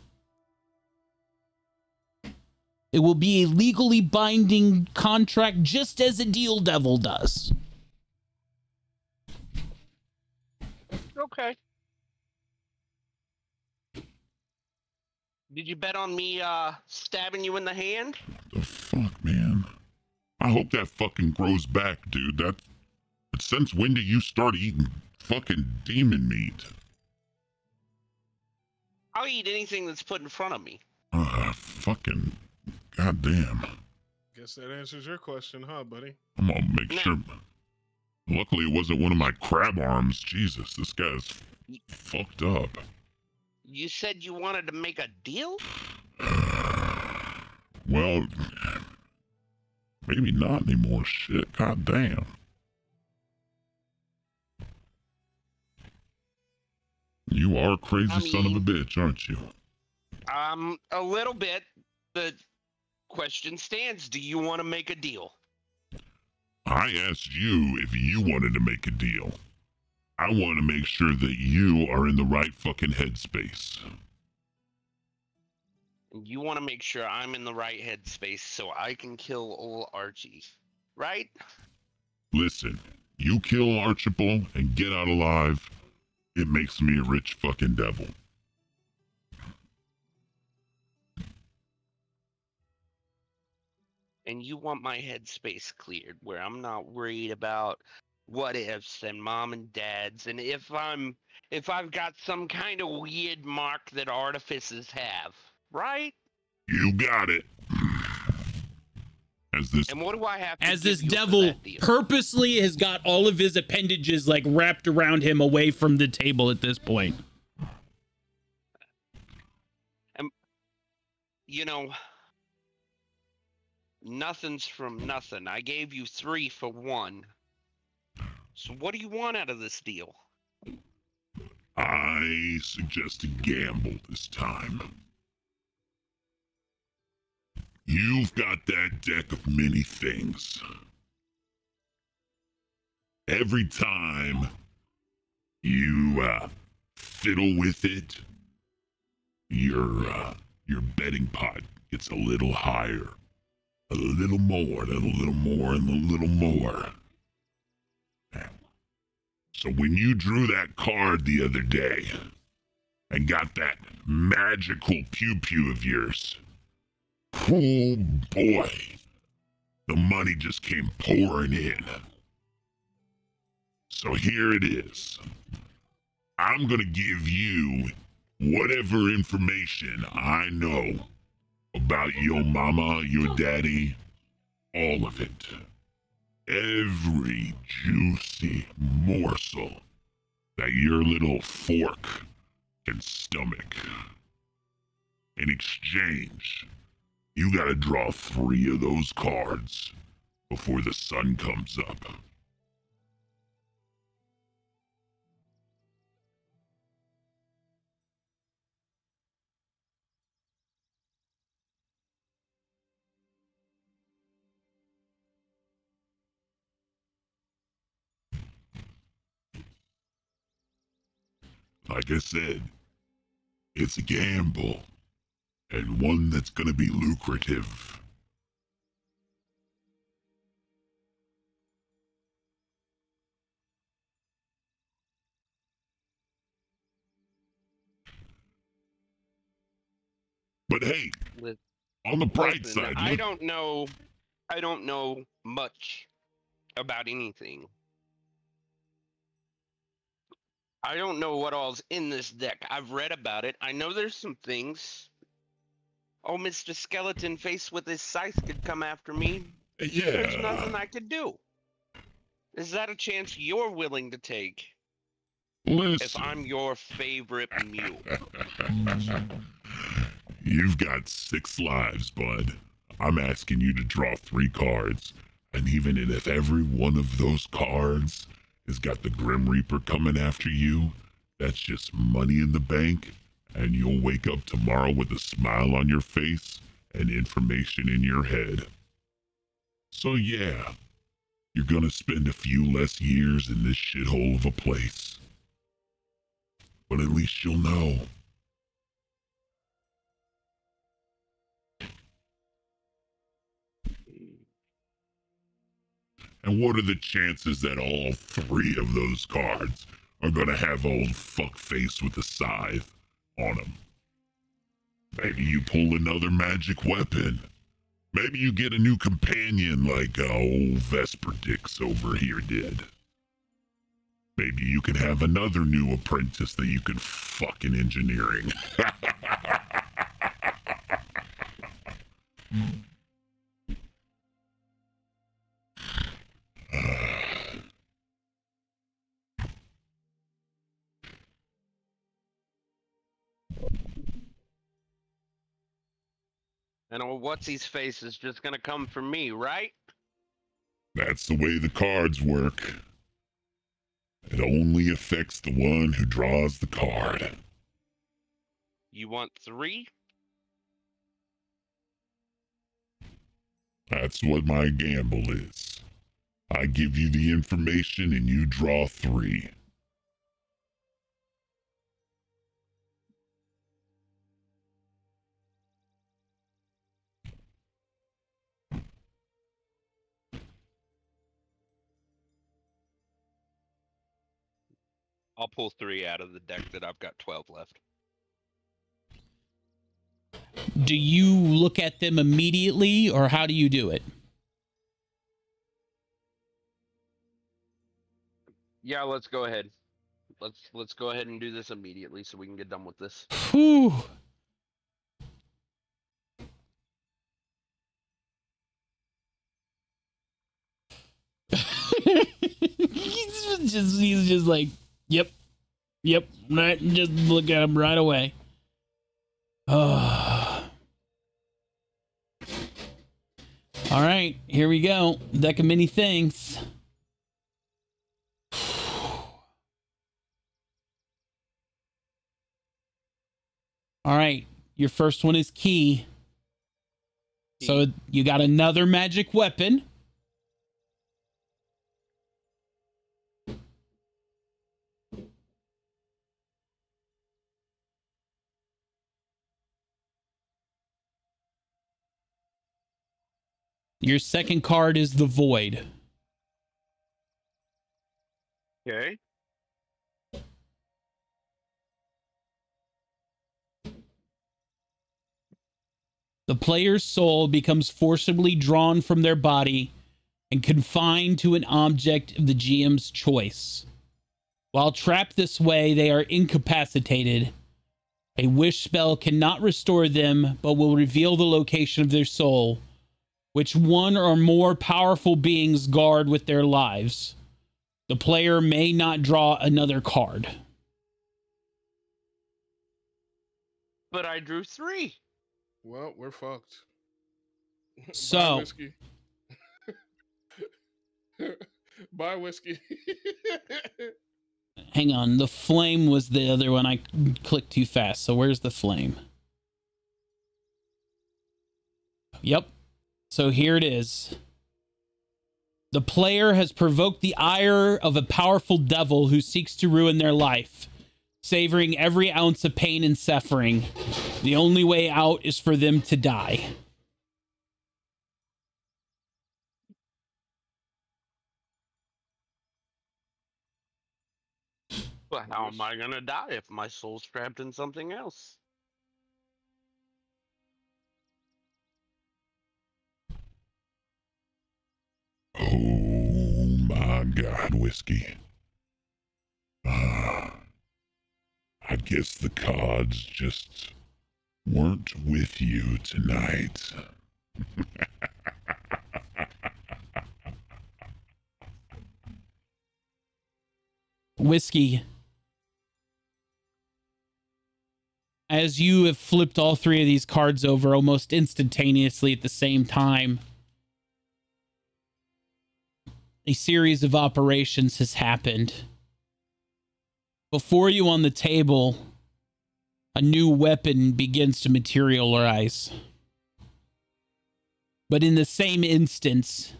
It will be a legally binding contract, just as a deal devil does. Okay. Did you bet on me stabbing you in the hand? The fuck, man? I hope that fucking grows back, dude. But since when do you start eating fucking demon meat? I'll eat anything that's put in front of me. Fucking goddamn. Guess that answers your question, huh, buddy? I'm gonna make No. sure. Luckily, it wasn't one of my crab arms. Jesus, this guy's fucked up. You said you wanted to make a deal? Well, maybe not anymore. Shit, goddamn. You are a crazy son of a bitch, aren't you? A little bit. The question stands, do you want to make a deal? I asked you if you wanted to make a deal. I want to make sure that you are in the right fucking headspace. You want to make sure I'm in the right headspace so I can kill old Archie, right? Listen, you kill Archibald and get out alive, it makes me a rich fucking devil. and you want my headspace cleared where I'm not worried about what ifs and mom and dads, and if I've got some kind of weird mark that artifices have, right? You got it. And what do I have to As give this you for devil that deal? purposely has got all of his appendages like wrapped around him away from the table at this point. And nothing's from nothing. I gave you 3 for 1. So what do you want out of this deal? I suggest a gamble this time. You've got that deck of many things. Every time you fiddle with it, your betting pot gets a little higher, a little more, and a little more, and a little more. So when you drew that card the other day and got that magical pew-pew of yours, oh boy, the money just came pouring in. So here it is. I'm gonna give you whatever information I know about your mama, your daddy, all of it. Every juicy morsel that your little fork can stomach. In exchange, you gotta draw 3 of those cards before the sun comes up. Like I said, it's a gamble, and one that's gonna be lucrative. But hey, on the bright side, I don't know much about anything. I don't know what all's in this deck. I've read about it. I know there's some things. Oh, Mr. Skeleton Face with his scythe could come after me. yeah. There's nothing I could do. Is that a chance you're willing to take? Listen. If I'm your favorite mule. You've got 6 lives, bud. I'm asking you to draw 3 cards. And even if every one of those cards has got the Grim Reaper coming after you, that's just money in the bank, and you'll wake up tomorrow with a smile on your face and information in your head. So yeah, you're gonna spend a few less years in this shithole of a place. But at least you'll know. And what are the chances that all 3 of those cards are gonna have old fuckface with a scythe on them? Maybe you pull another magic weapon. Maybe you get a new companion like old Vesper Dix over here did. Maybe you can have another new apprentice that you can fuck in engineering. And old What's-His-Face is just gonna come for me, right? That's the way the cards work. It only affects the one who draws the card. You want 3? That's what my gamble is. I give you the information and you draw 3. I'll pull 3 out of the deck that I've got 12 left. Do you look at them immediately, or how do you do it? Yeah, let's go ahead. Let's go ahead and do this immediately so we can get done with this. Whew. he's just like, yep, right. Just look at him right away. Oh. All right, here we go. Deck of many things. All right, your first one is key. So you got another magic weapon. Your second card is the Void. Okay. The player's soul becomes forcibly drawn from their body and confined to an object of the GM's choice. While trapped this way, they are incapacitated. A wish spell cannot restore them, but will reveal the location of their soul, which one or more powerful beings guard with their lives. The player may not draw another card. But I drew 3. Well, we're fucked. So, Bye, whiskey. Bye, whiskey. hang on. The flame was the other one. I clicked too fast. So where's the flame? Yep. So here it is. The player has provoked the ire of a powerful devil who seeks to ruin their life, savoring every ounce of pain and suffering. The only way out is for them to die. But how am I gonna die if my soul's trapped in something else? Oh my God, whiskey. I guess the cards just weren't with you tonight. Whiskey. As you have flipped all 3 of these cards over almost instantaneously at the same time, a series of operations has happened. Before you on the table, a new weapon begins to materialize. But in the same instance,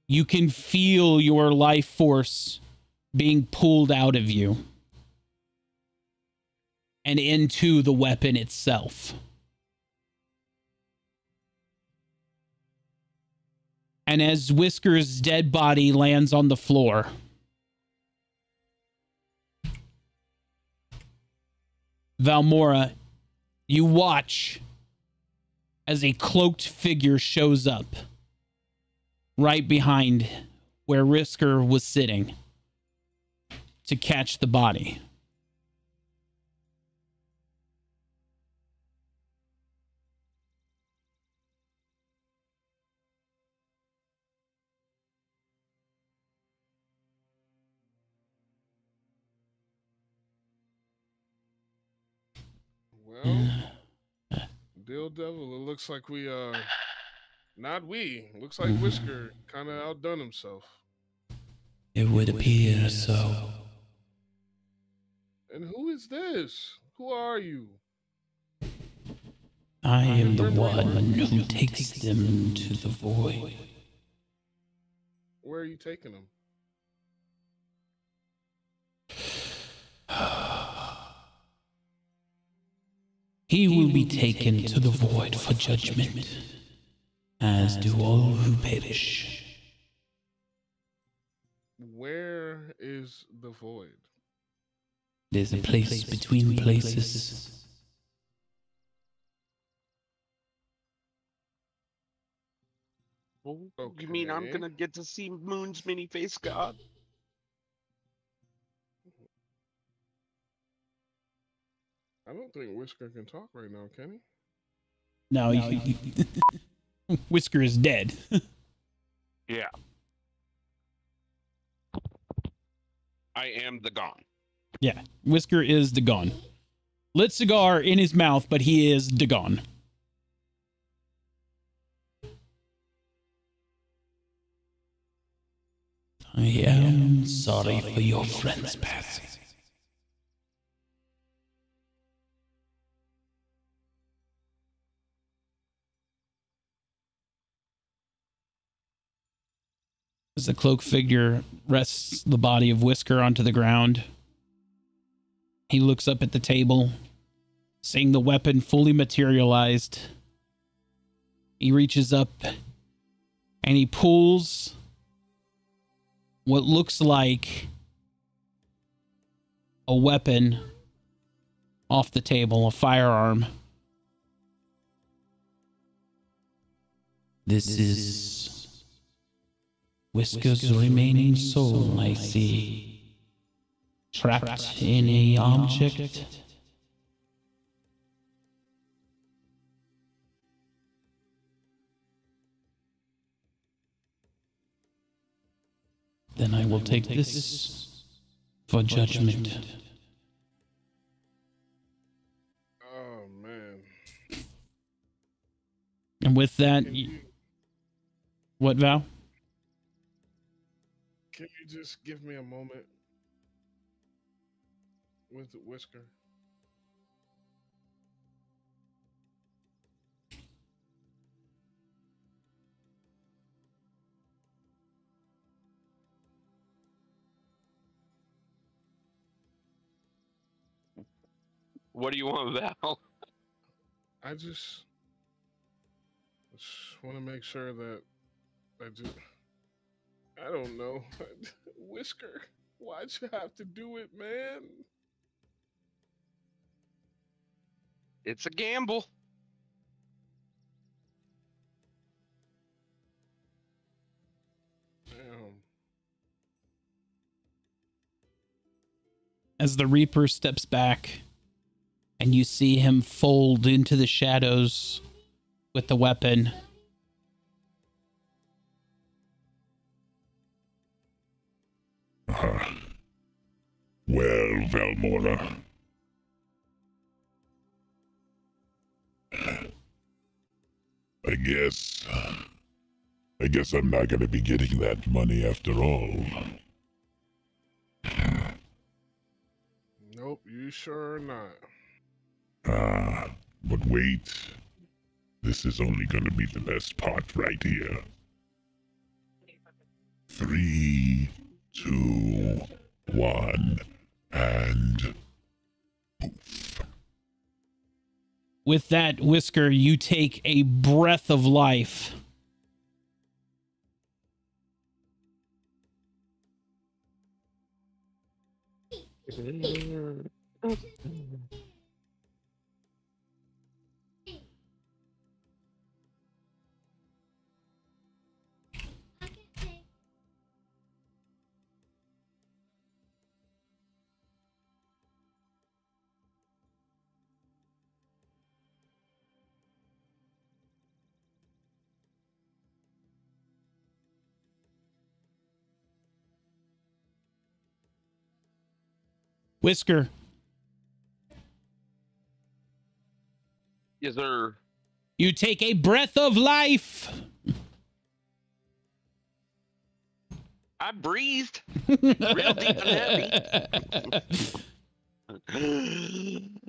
you can feel your life force being pulled out of you and into the weapon itself. And as Whisker's dead body lands on the floor, Valmora, you watch as a cloaked figure shows up right behind where Whisker was sitting to catch the body. Well, Deal Devil, it looks like we looks like Whisker kind of outdone himself. It would appear so. And who is this? Who are you? I am the one who takes them to the void. Where are you taking them? He will be taken to the void for judgment, as do all who perish. Where is the void? It is a place between places. Well, you mean I'm Okay. gonna get to see Moon's mini face god? I don't think Whisker can talk right now, can he? No, Whisker is dead. Yeah. I am the gone. Yeah, Whisker is gone. Lit cigar in his mouth, but he is gone. I am sorry for your friend's passing. As the cloak figure rests the body of Whisker onto the ground, he looks up at the table, seeing the weapon fully materialized. He reaches up and he pulls what looks like a weapon off the table, a firearm. This is Whisker's remaining soul, I see. Trapped in a object. Then I will take this for judgment. Oh man. And with that, what, Val? Can you just give me a moment with Whisker? What do you want, Val? I just want to make sure that I don't know. Whisker, why'd you have to do it, man? It's a gamble. Damn. As the Reaper steps back and you see him fold into the shadows with the weapon. Well, Valmora. I guess I'm not gonna be getting that money after all. Nope, you sure are not. But wait. This is only gonna be the best part right here. 3, 2, 1, and poof. With that, Whisker, you take a breath of life. Whisker, Yes, sir. you take a breath of life. I breathed real deep and heavy.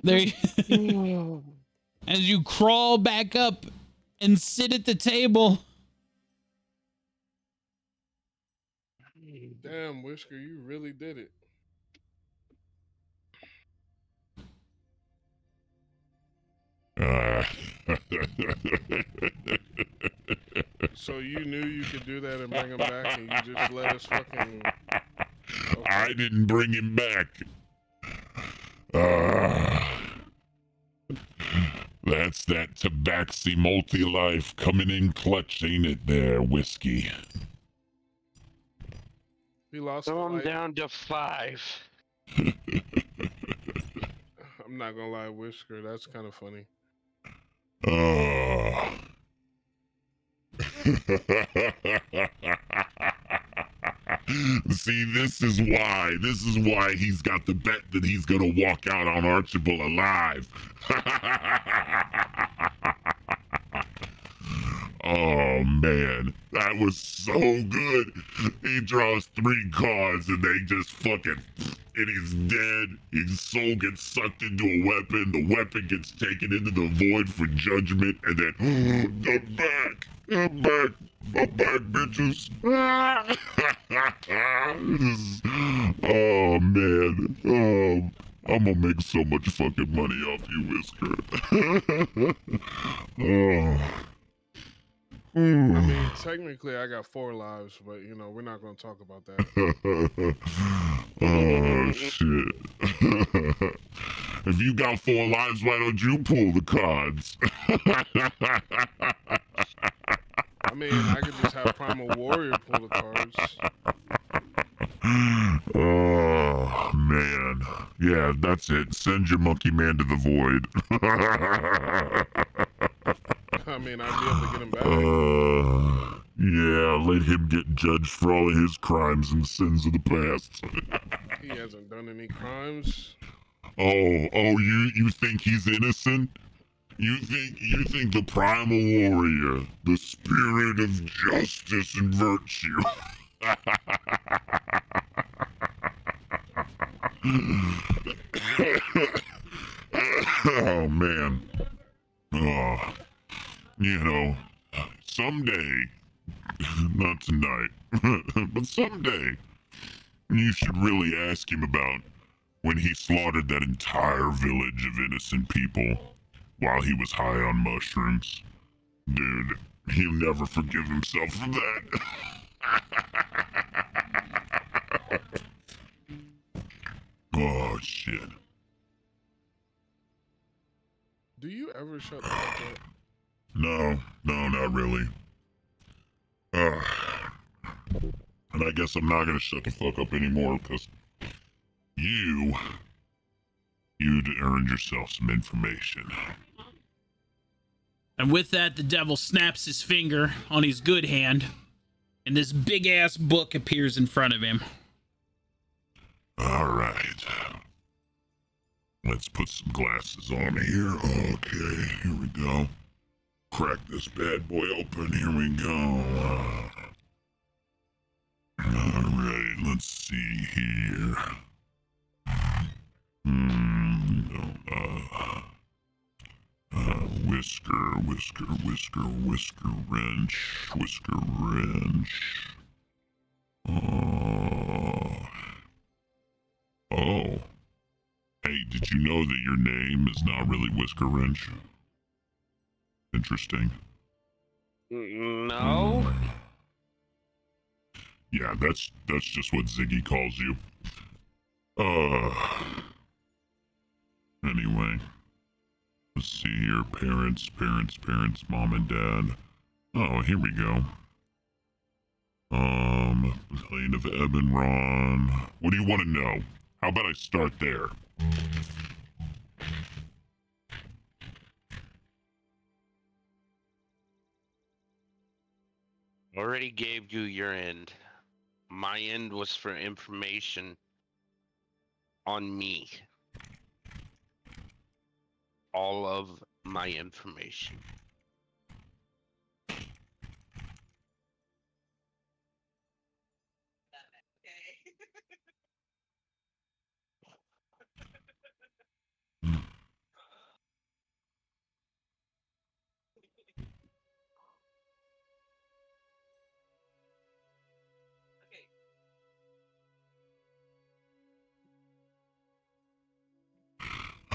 There, as you crawl back up and sit at the table. Damn, Whisker, you really did it. So you knew you could do that and bring him back, and you just let us fucking... Okay. I didn't bring him back. That's that Tabaxi multi-life coming in clutch, ain't it there, Whiskey? He lost So a I'm life. down to 5. I'm not gonna lie, Whisker, that's kind of funny. See, this is why. This is why he's got the bet that he's gonna walk out on Archibald alive. Oh man, that was so good. He draws 3 cards and they just fucking, and he's dead. His soul gets sucked into a weapon. The weapon gets taken into the void for judgment, and then I'm back. I'm back. I'm back, bitches. Oh man. I'm gonna make so much fucking money off you, Whisker. Oh. I mean, technically, I got 4 lives, but you know, we're not gonna talk about that. Oh shit. If you got 4 lives, why don't you pull the cards? I mean, I could just have Primal Warrior pull the cards. Oh man. Yeah, that's it. Send your monkey man to the void. I mean, I'd be able to get him back. Yeah, let him get judged for all of his crimes and sins of the past. He hasn't done any crimes. You think he's innocent? You think the primal warrior, the spirit of justice and virtue. Oh man. Oh, you know, someday, not tonight, but someday, you should really ask him about when he slaughtered that entire village of innocent people while he was high on mushrooms. Dude, he'll never forgive himself for that. Oh, shit. Do you ever shut the fuck up? No, not really. And I guess I'm not gonna shut the fuck up anymore because you'd earned yourself some information. And with that, the devil snaps his finger on his good hand, and this big-ass book appears in front of him. All right. Let's put some glasses on here. Okay, here we go. Crack this bad boy open. Here we go. All right, let's see here. Whisker wrench. Oh. Hey, did you know that your name is not really Whisker Wrench? Interesting. No. Yeah, that's just what Ziggy calls you. Anyway. Let's see here. Parents, mom and dad. Oh, here we go. Plane of Ebenron. What do you want to know? How about I start there? Already gave you your end. My end was for information on me. All of my information.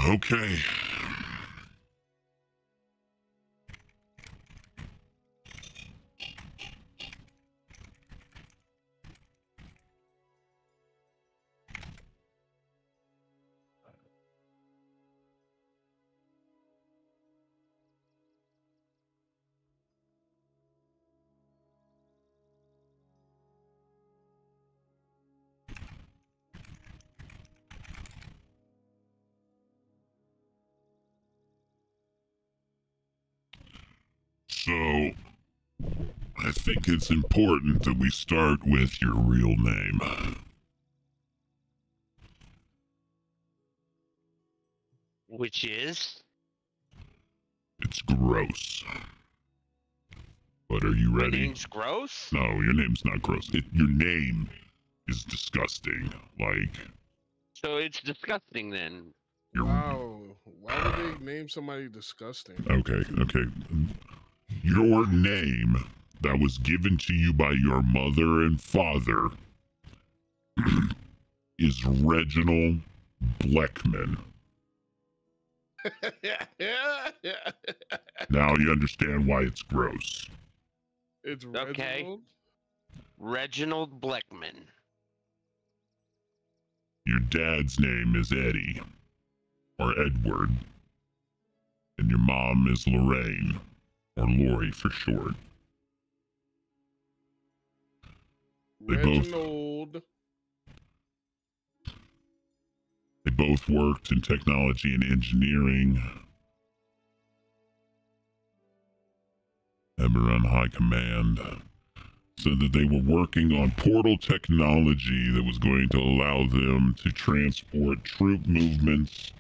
Okay. think it's important that we start with your real name. Which is? It's gross. But are you My ready? name's Gross? No, your name's not gross. Your name is disgusting. Like, So it's disgusting then. you're... Wow. Why would they name somebody disgusting? Okay. Your name that was given to you by your mother and father is Reginald Bleckman. Yeah. Now you understand why it's gross. It's Okay. Reginald. Reginald Bleckman. Your dad's name is Eddie, or Edward, and your mom is Lorraine, or Lori for short. They both worked in technology and engineering. Eberron High Command said that they were working on portal technology that was going to allow them to transport troop movements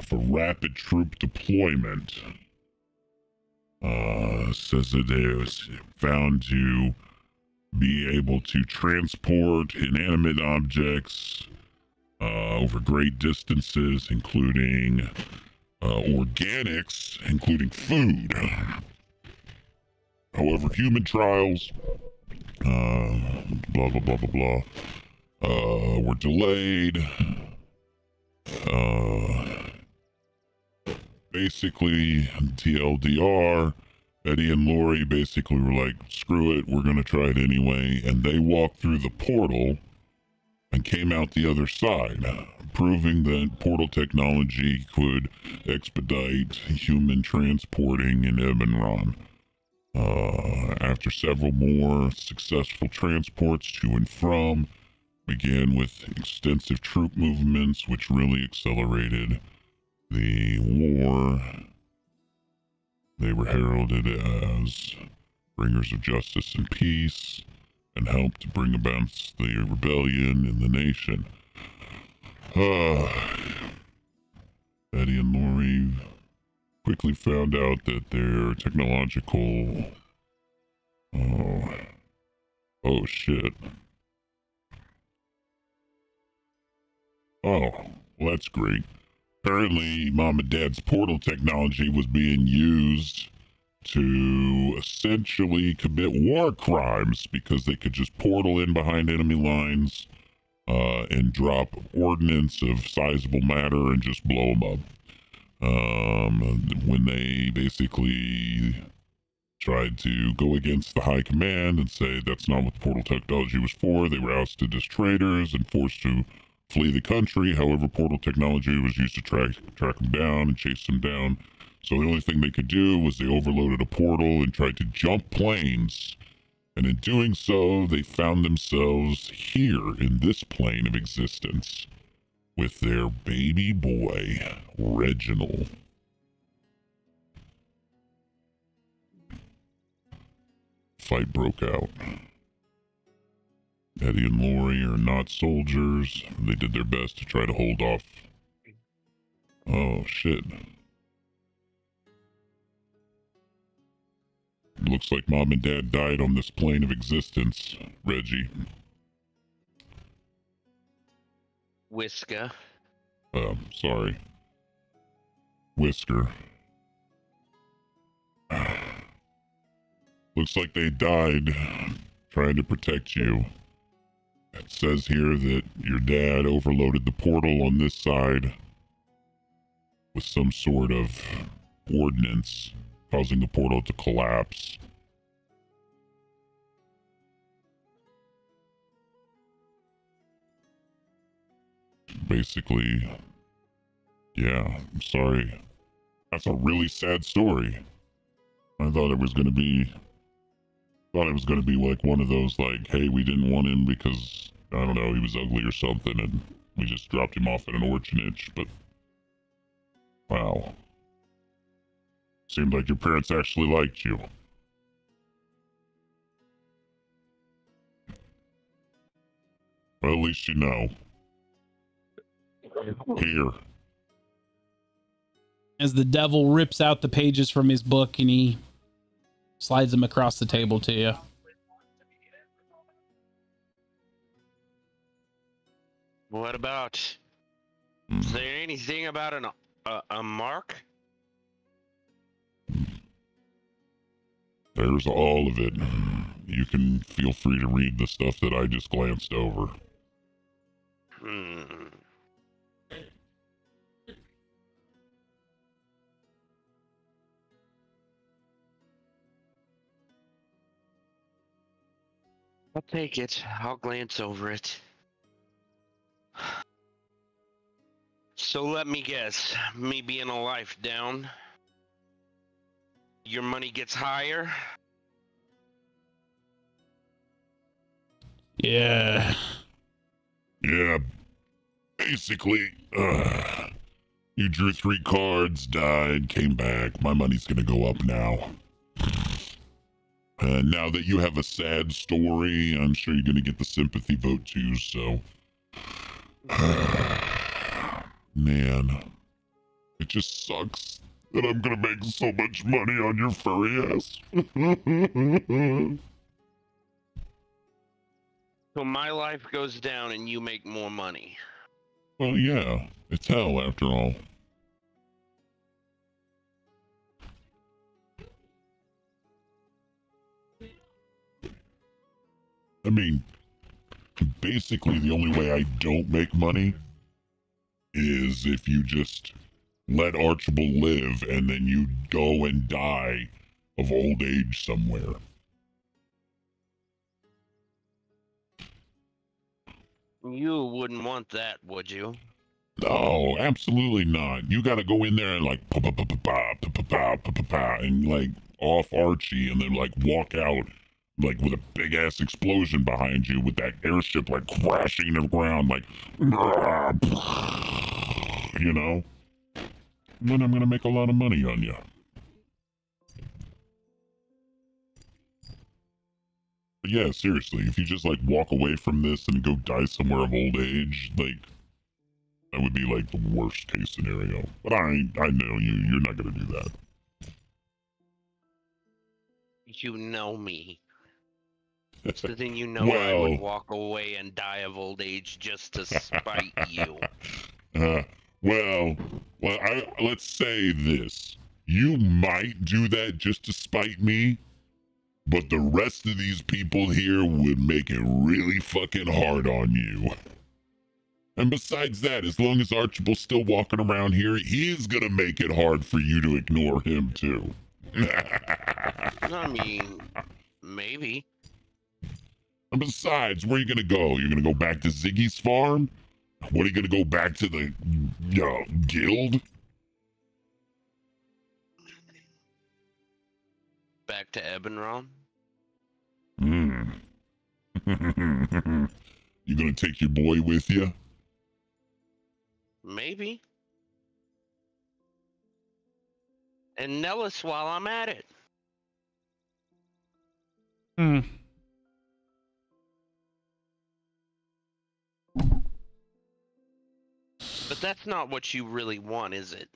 for rapid troop deployment. Says that it was found to be able to transport inanimate objects over great distances, including organics, including food. However, human trials, blah, blah, blah, blah, blah, were delayed. Basically, TLDR, Eddie and Lori basically were like, screw it, we're going to try it anyway. And they walked through the portal and came out the other side, proving that portal technology could expedite human transporting in Ebenron. After several more successful transports to and from, began with extensive troop movements, which really accelerated the war. They were heralded as bringers of justice and peace, and helped to bring about the rebellion in the nation. Eddie and Lori quickly found out that their technological... Oh shit. Oh, well that's great. Apparently, Mom and Dad's portal technology was being used to essentially commit war crimes because they could just portal in behind enemy lines and drop ordnance of sizable matter and just blow them up. When they basically tried to go against the high command and say that's not what the portal technology was for, they were ousted as traitors and forced to flee the country. However, portal technology was used to track them down and chase them down. So the only thing they could do was they overloaded a portal and tried to jump planes. And in doing so, they found themselves here in this plane of existence with their baby boy, Reginald. Fight broke out. Eddie and Lori are not soldiers. They did their best to try to hold off. Oh, shit. Looks like Mom and Dad died on this plane of existence, Reggie. Whisker. Sorry. Whisker. Looks like they died trying to protect you. It says here that your dad overloaded the portal on this side with some sort of ordnance, causing the portal to collapse. Basically, yeah, I'm sorry. That's a really sad story. I thought it was gonna be like one of those, like, hey, we didn't want him because, I don't know, he was ugly or something, and we just dropped him off at an orphanage, but wow. Seemed like your parents actually liked you. Well, at least you know. Here. As the devil rips out the pages from his book and he slides them across the table to you. What about? Is there anything about a mark? There's all of it. You can feel free to read the stuff that I just glanced over. I'll take it. I'll glance over it. So let me guess, me being a life down, your money gets higher? Yeah. Yeah. Basically, you drew 3 cards, died, came back. My money's gonna go up now. Now that you have a sad story, I'm sure you're gonna get the sympathy vote too, so... Man, it just sucks that I'm gonna make so much money on your furry ass. So my life goes down and you make more money. Well, yeah, it's hell after all. I mean, basically the only way I don't make money is if you just let Archibald live and then you go and die of old age somewhere. You wouldn't want that, would you? No, absolutely not. You gotta go in there and like and like off Archie and then like walk out like with a big ass explosion behind you with that airship like crashing to the ground like you know? Then I'm gonna make a lot of money on you. But yeah, seriously, if you just like walk away from this and go die somewhere of old age, like that would be like the worst case scenario. But I know you're not gonna do that. You know me. So then you know Well, I would walk away and die of old age just to spite you. Let's say this. You might do that just to spite me, but the rest of these people here would make it really fucking hard on you. And besides that, as long as Archibald's still walking around here, he's gonna make it hard for you to ignore him too. I mean, maybe. And besides, where are you gonna go? You're gonna go back to Ziggy's farm? What, are you gonna go back to the guild? Back to Ebenron? You gonna take your boy with you? Maybe. And Nellis while I'm at it. But that's not what you really want, is it?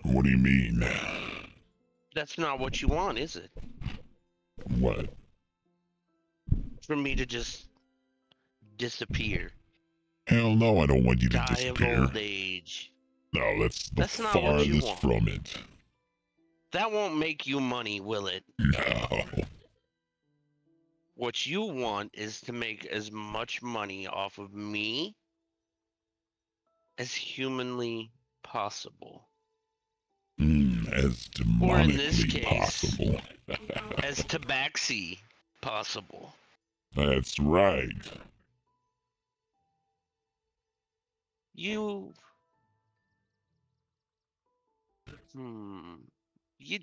What do you mean? That's not what you want, is it? What? For me to just disappear. Hell no, I don't want you to Die disappear. of old age. No, that's the That's not what you farthest want. from it. That won't make you money, will it? No. What you want is to make as much money off of me as humanly possible. As Or in this demonically case, possible. as tabaxi possible. That's right. You'd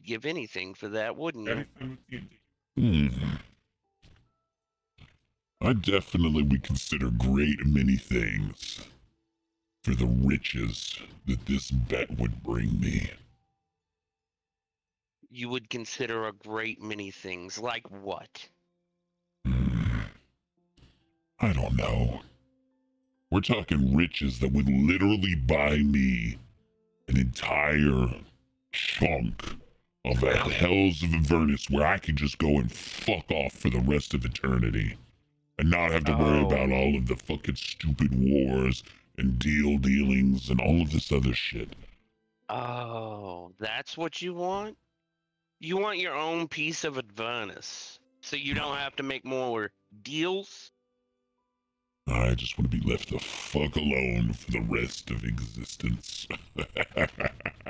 give anything for that, wouldn't you? I definitely would consider great many things for the riches that this bet would bring me. you would consider a great many things. Like what? I don't know. We're talking riches that would literally buy me an entire chunk of the hells of Avernus where I could just go and fuck off for the rest of eternity and not have to worry about all of the fucking stupid wars and dealings and all of this other shit. Oh, that's what you want? You want your own piece of Avernus, so you don't have to make more deals? I just want to be left the fuck alone for the rest of existence.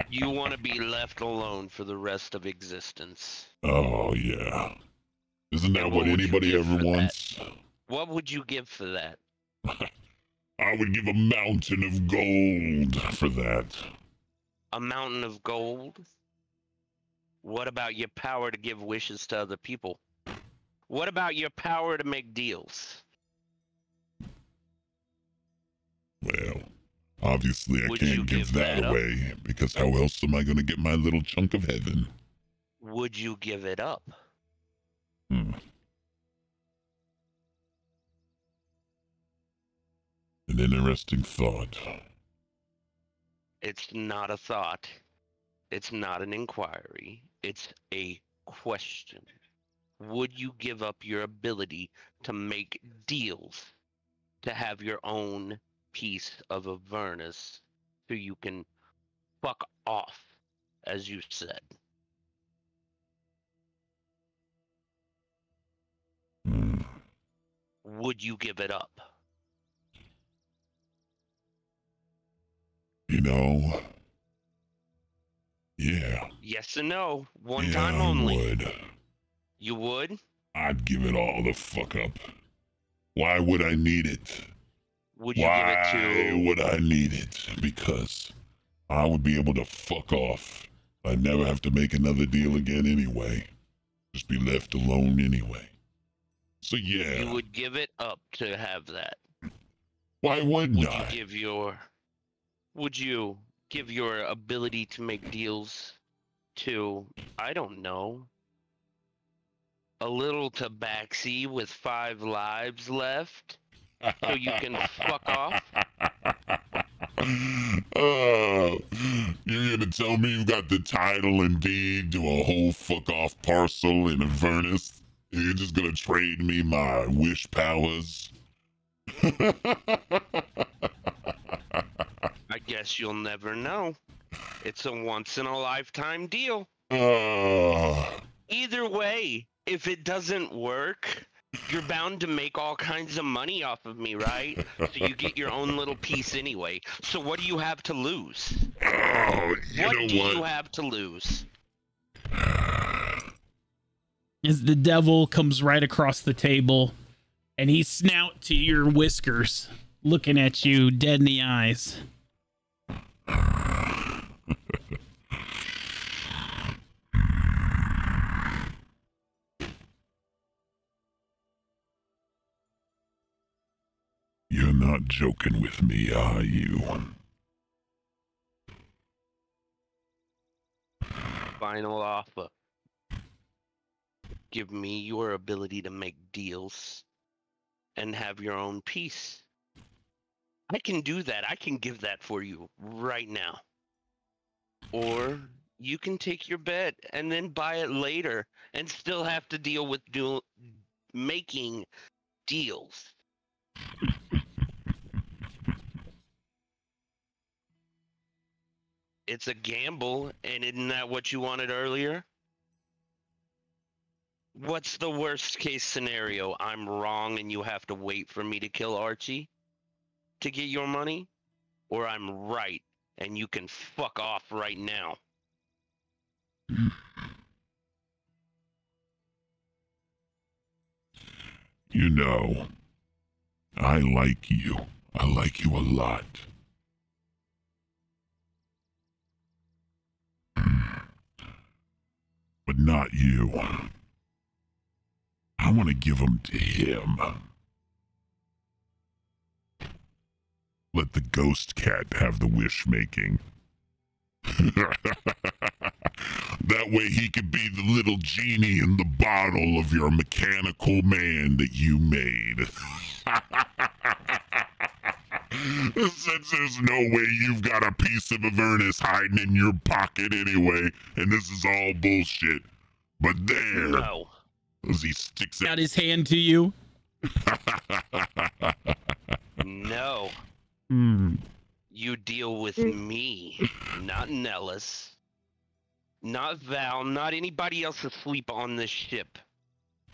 You want to be left alone for the rest of existence. Oh, yeah. Isn't that And what what would you anybody give ever for wants? What would you give for that? I would give a mountain of gold for that. A mountain of gold? What about your power to give wishes to other people? What about your power to make deals? Well, obviously I Would you can't give give that that up? away, because how else am I going to get my little chunk of heaven? Would you give it up? An interesting thought. It's not a thought. It's not an inquiry. It's a question. Would you give up your ability to make deals, to have your own piece of Avernus, so you can fuck off, as you said? Would you give it up? You know, yeah. Yes or no? One Yeah, time I only. would. You would? I'd give it all the fuck up. Why would I need it? Would you give it to... Why would I need it? Because I would be able to fuck off. I'd never have to make another deal again anyway. Just be left alone anyway. So yeah. You would give it up to have that. Why wouldn't Would I? you give your... Would you give your ability to make deals to, I don't know, a little tabaxi with 5 lives left, so you can fuck off? Oh, you're gonna tell me you got the title and deed to a whole fuck off parcel in Avernus? You're just gonna trade me my wish powers? I guess you'll never know. It's a once-in-a-lifetime deal. Either way, if it doesn't work, you're bound to make all kinds of money off of me, right? So you get your own little piece anyway. So what do you have to lose? Oh, What do you have to lose? As the devil comes right across the table, and he snout to your whiskers, looking at you dead in the eyes. You're not joking with me, are you? Final offer. Give me your ability to make deals and have your own piece. I can do that. I can give that for you right now. Or you can take your bet and then buy it later and still have to deal with making deals. It's a gamble, and isn't that what you wanted earlier? What's the worst case scenario? I'm wrong and you have to wait for me to kill Archie to get your money? Or I'm right and you can fuck off right now? You know, I like you. I like you a lot. But not you. I want to give them to him. Let the ghost cat have the wish making. That way he could be the little genie in the bottle of your mechanical man that you made. Since there's no way you've got a piece of Avernus hiding in your pocket anyway, and this is all bullshit. But there, No. as he sticks Out his hand to you. No. You deal with me, not Nellis. Not Val, not anybody else asleep on this ship.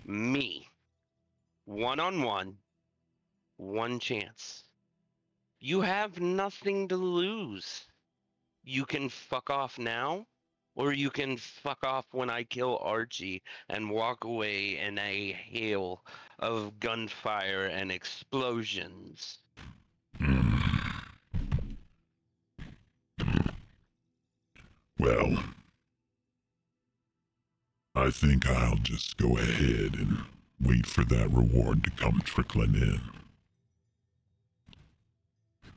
Me. One-on-one. One chance. You have nothing to lose. You can fuck off now, or you can fuck off when I kill Archie and walk away in a hail of gunfire and explosions. Well, I think I'll just go ahead and wait for that reward to come trickling in. I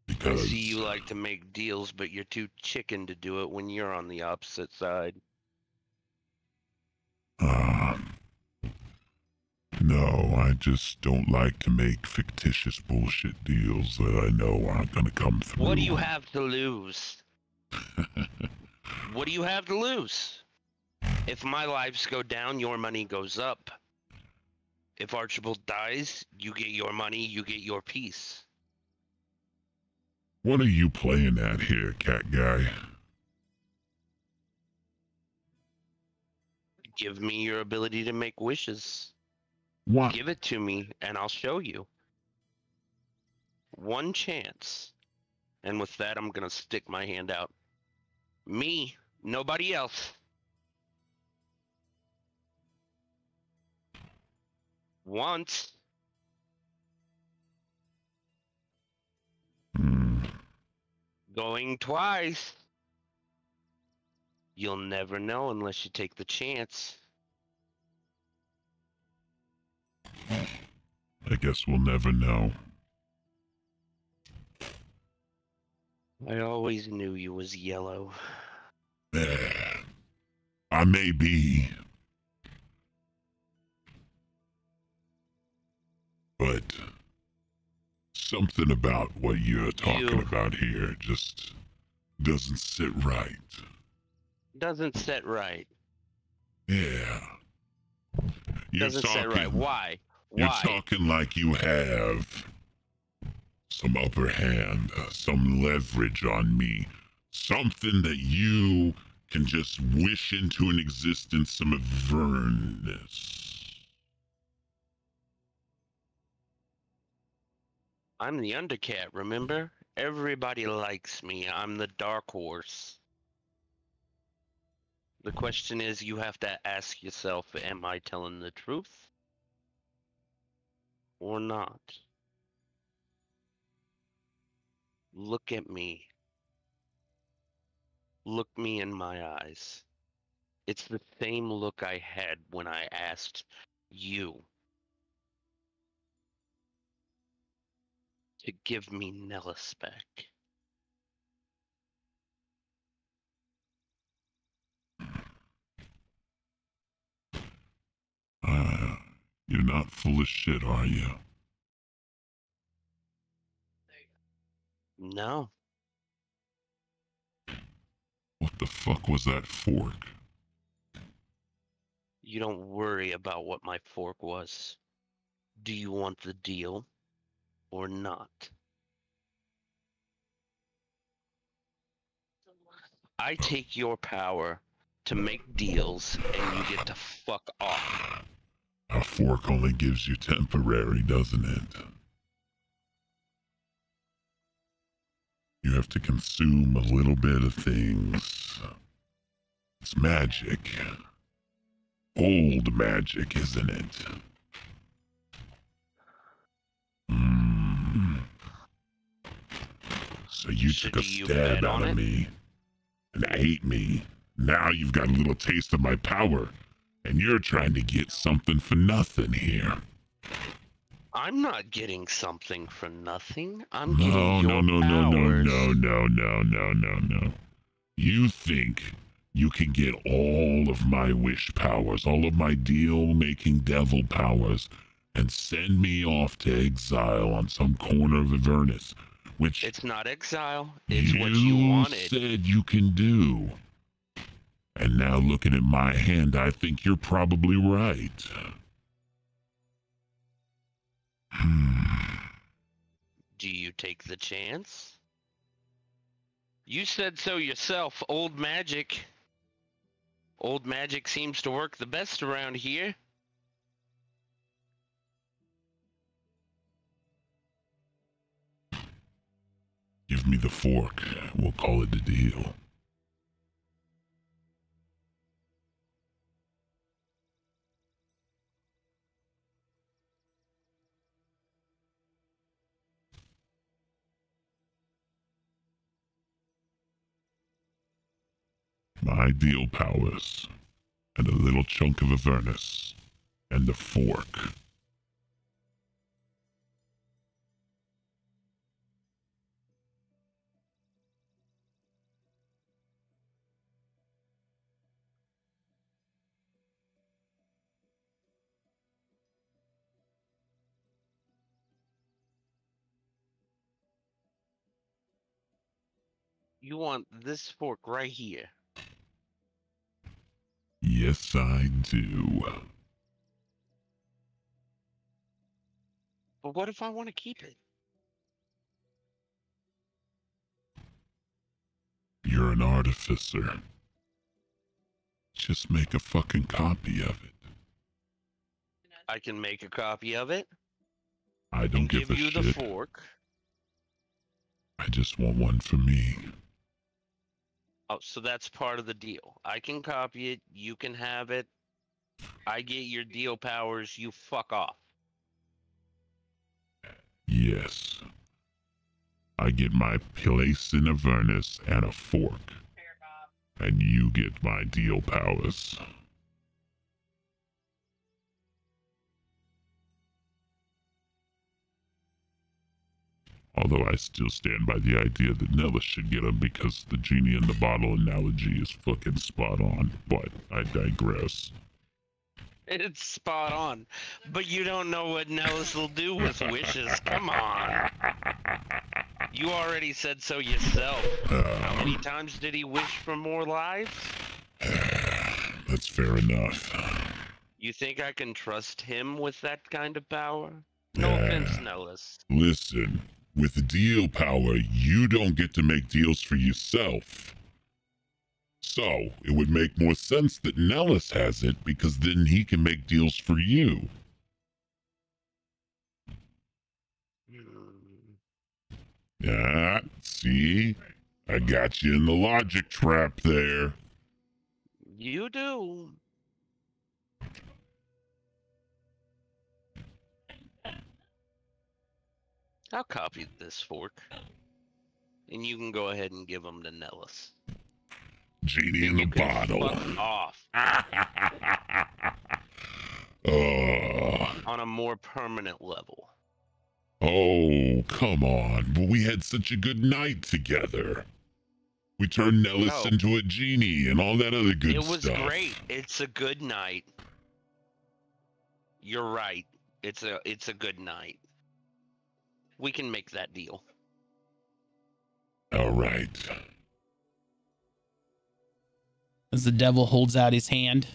Because see you like to make deals, but you're too chicken to do it when you're on the opposite side. no, I just don't like to make fictitious bullshit deals that I know aren't gonna come through. What do you have to lose? What do you have to lose? If my lives go down, your money goes up. If Archibald dies, you get your money, you get your piece. What are you playing at here, cat guy? Give me your ability to make wishes. What? Give it to me, and I'll show you. One chance. And with that, I'm gonna stick my hand out. Me, nobody else. Once. Going twice. You'll never know unless you take the chance. I guess we'll never know. I always knew you was yellow. I may be. But something about what you're talking about here just doesn't sit right. Doesn't sit right. Yeah. Doesn't sit right. Why? You're Why? talking like you have some upper hand, some leverage on me. Something that you can just wish into an existence, some Avernus. I'm the undercat, remember? Everybody likes me. I'm the dark horse. The question is, you have to ask yourself, am I telling the truth? Or not? Look at me. Look me in my eyes. It's the same look I had when I asked you to give me Nellis back. You're not full of shit, are you? No. What the fuck was that fork? You don't worry about what my fork was. Do you want the deal or not? I take your power to make deals and you get to fuck off. A fork only gives you temporary, doesn't it? You have to consume a little bit of things. It's magic. Old magic, isn't it? So you took a stab out of me and ate me. Now you've got a little taste of my power, and you're trying to get something for nothing here. I'm not getting something for nothing. I'm No, getting no, your no, no, no, powers. no, no, no, no, no, no. You think you can get all of my wish powers, all of my deal-making devil powers, and send me off to exile on some corner of Avernus, which It's not exile. It's what you wanted. said you can do. And now looking at my hand, I think you're probably right. Do you take the chance? You said so yourself, old magic. Old magic seems to work the best around here. Give me the fork. We'll call it a deal. My deal powers, and a little chunk of Avernus, and the fork. You want this fork right here. Yes, I do. But what if I want to keep it? You're an artificer. Just make a fucking copy of it. I can make a copy of it. I don't and give a you shit. the fork. I just want one for me. Oh, so that's part of the deal. I can copy it. You can have it. I get your deal powers. You fuck off. Yes. I get my place in Avernus and a fork. And you get my deal powers. Although I still stand by the idea that Nellis should get them because the genie in the bottle analogy is fucking spot on, but I digress. It's spot on. But you don't know what Nellis will do with wishes. Come on. You already said so yourself. How many times did he wish for more lives? That's fair enough. You think I can trust him with that kind of power? No offense, Nellis. Listen, with deal power, you don't get to make deals for yourself. So, it would make more sense that Nellis has it, because then he can make deals for you. See? I got you in the logic trap there. You do. I'll copy this fork. And you can go ahead and give them to Nellis. Genie in the bottle. Fuck off. On a more permanent level. Oh, come on. But we had such a good night together. We turned Nellis into a genie and all that other good stuff. It was great. It's a good night. You're right. It's a good night. We can make that deal. All right. As the devil holds out his hand.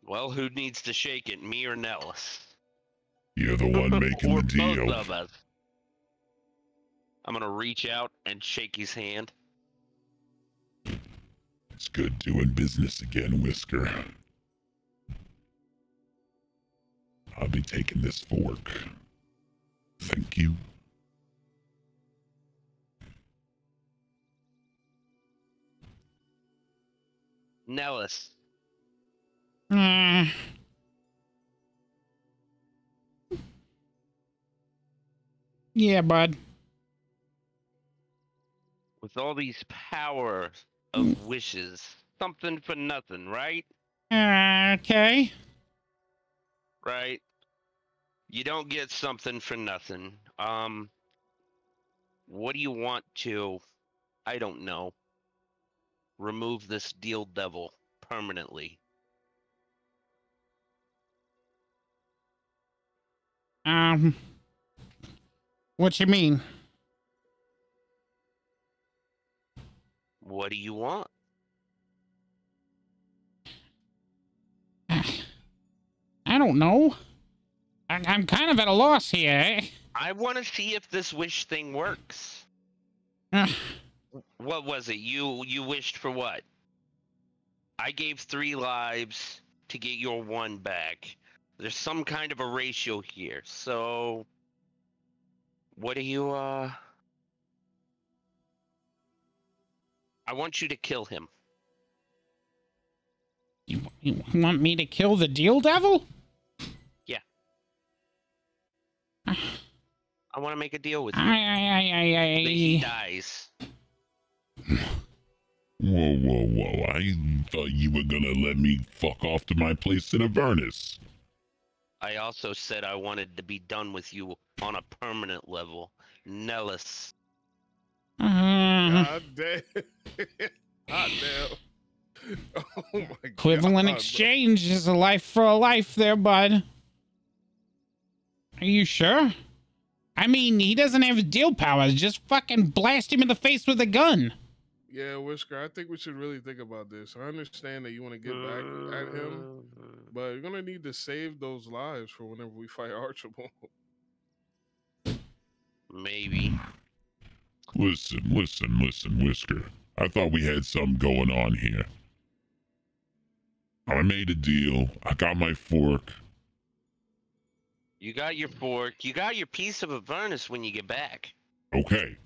Well, who needs to shake it, me or Nellis? You're the one making the deal. Both of us. I'm gonna reach out and shake his hand. It's good doing business again, Whisker. I'll be taking this fork. Thank you. Nellis. Yeah, bud. With all these powers of wishes, something for nothing, right? Okay. Right. You don't get something for nothing. What do you want to? I don't know. remove this deal devil permanently. What you mean? What do you want? I don't know. I'm kind of at a loss here. Eh? I want to see if this wish thing works. What was it? You wished for what? I gave 3 lives to get your 1 back. There's some kind of a ratio here. So, what do you, I want you to kill him. You want me to kill the deal devil? Yeah. I want to make a deal with you. That he dies. Whoa. I thought you were gonna let me fuck off to my place in Avernus. I also said I wanted to be done with you on a permanent level. Nellis. God damn. Hot damn. Oh my god. Equivalent exchange is a life for a life there, bud. Are you sure? I mean, he doesn't have deal powers. Just fucking blast him in the face with a gun. Yeah, Whisker, I think we should really think about this. I understand that you want to get back at him, but you're gonna need to save those lives for whenever we fight Archibald. Maybe. Listen, Whisker. I thought we had something going on here. I made a deal. I got my fork. You got your fork. You got your piece of Avernus when you get back. Okay.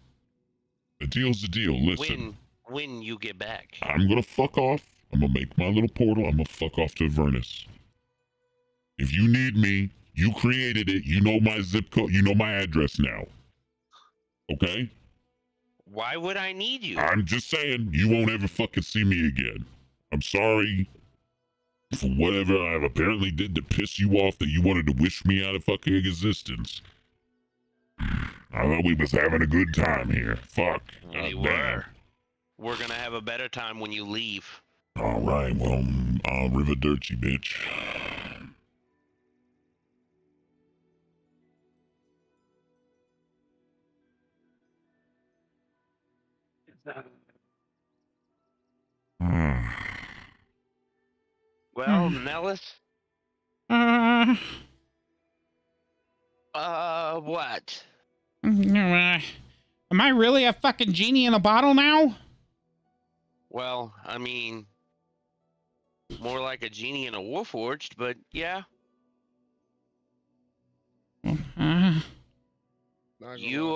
The deal's the deal. Listen. When you get back. I'm gonna fuck off. I'm gonna make my little portal. I'm gonna fuck off to Avernus. If you need me, you created it. You know my zip code. You know my address now. Okay? Why would I need you? I'm just saying, you won't ever fucking see me again. I'm sorry for whatever I apparently did to piss you off that you wanted to wish me out of fucking existence. I thought we was having a good time here. Fuck. We were. We're gonna have a better time when you leave. All right, well, Riverdirty, bitch. Well, Nellis? What? Am I really a fucking genie in a bottle now? Well, I mean, more like a genie in a warforged, but yeah. You,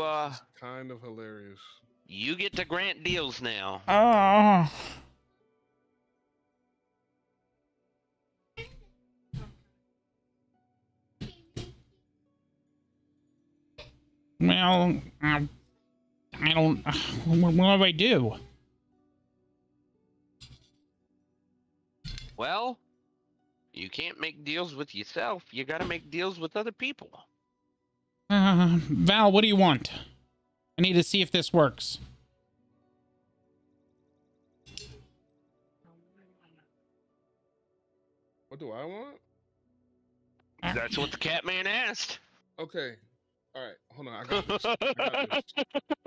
it's kind of hilarious. You get to grant deals now. Oh. Well, I don't. What do I do? Well, you can't make deals with yourself. You gotta make deals with other people. Val, what do you want? I need to see if this works. What do I want? That's what the Catman asked. Okay. All right. Hold on. I got this.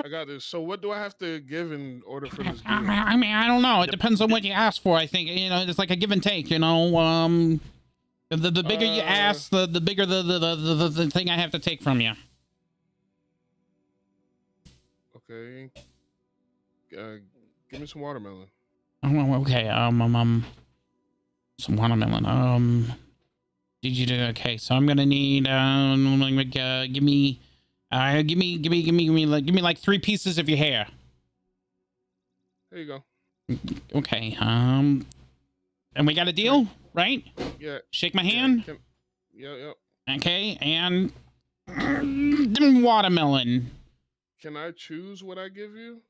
I got this. So what do I have to give in order for this deal? I mean, I don't know. It depends on what you ask for. I think, you know, it's like a give and take, you know. The bigger you ask, the bigger the thing I have to take from you. Okay. Give me some watermelon. Oh, okay. Some watermelon. Did you do okay? So I'm gonna need give me like 3 pieces of your hair. There you go. Okay. And we got a deal, right? Yeah. Shake my hand. Yep. Okay, and watermelon. Can I choose what I give you?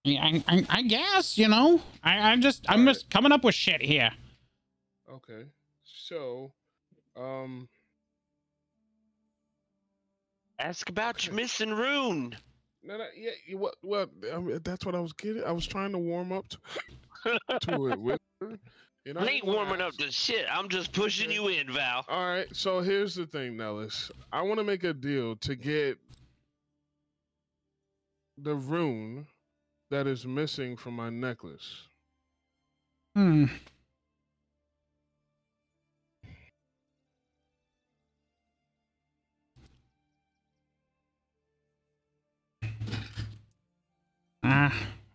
Yeah, I guess, you know. I'm just coming up with shit here. Okay. So, ask about your missing rune. No, no, yeah, what? Well, I mean, that's what I was getting. I was trying to warm up to it. You know, I I ain't didn't want warming to up ask. to shit. I'm just pushing Okay. you in, Val. All right. So here's the thing, Nellis. I want to make a deal to get the rune that is missing from my necklace. Hmm.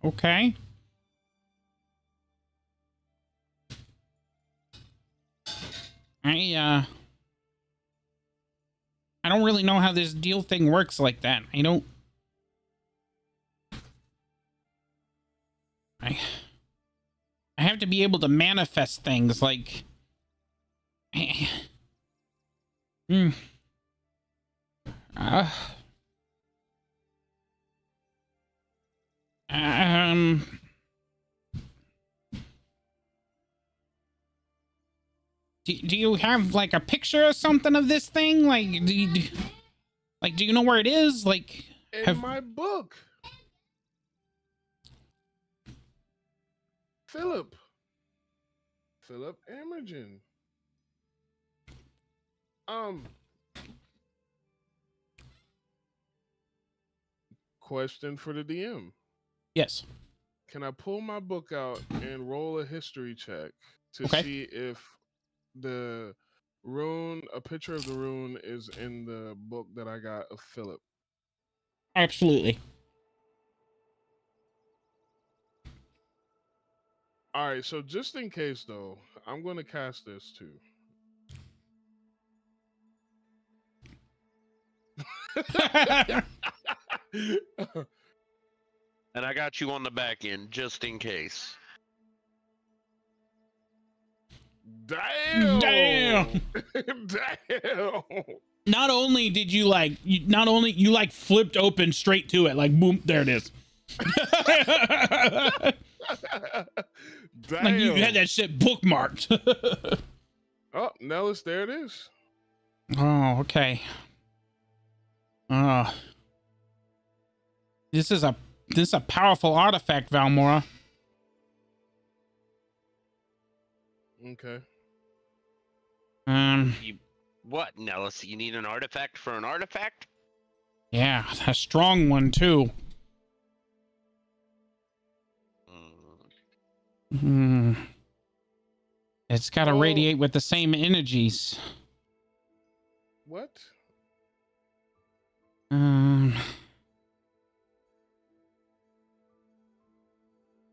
Okay. I don't really know how this deal thing works like that. I have to be able to manifest things like hmm. Uh, um do you have like a picture or something of this thing? Like do you know where it is? Like In my book. Philip Amergen. Question for the DM. Yes. Can I pull my book out and roll a history check to Okay. see if the rune, a picture of the rune, is in the book that I got of Philip? Absolutely. All right, so just in case though, I'm going to cast this too. And I got you on the back end just in case. Damn! Damn! Damn! Not only did you you flipped open straight to it, like boom, there it is. Damn! Like you had that shit bookmarked. Oh, Nellis, there it is. Oh, okay. This is a powerful artifact, Valmora. Okay. What, Nellis? You need an artifact for an artifact? Yeah, a strong one too. It's got to radiate with the same energies. What?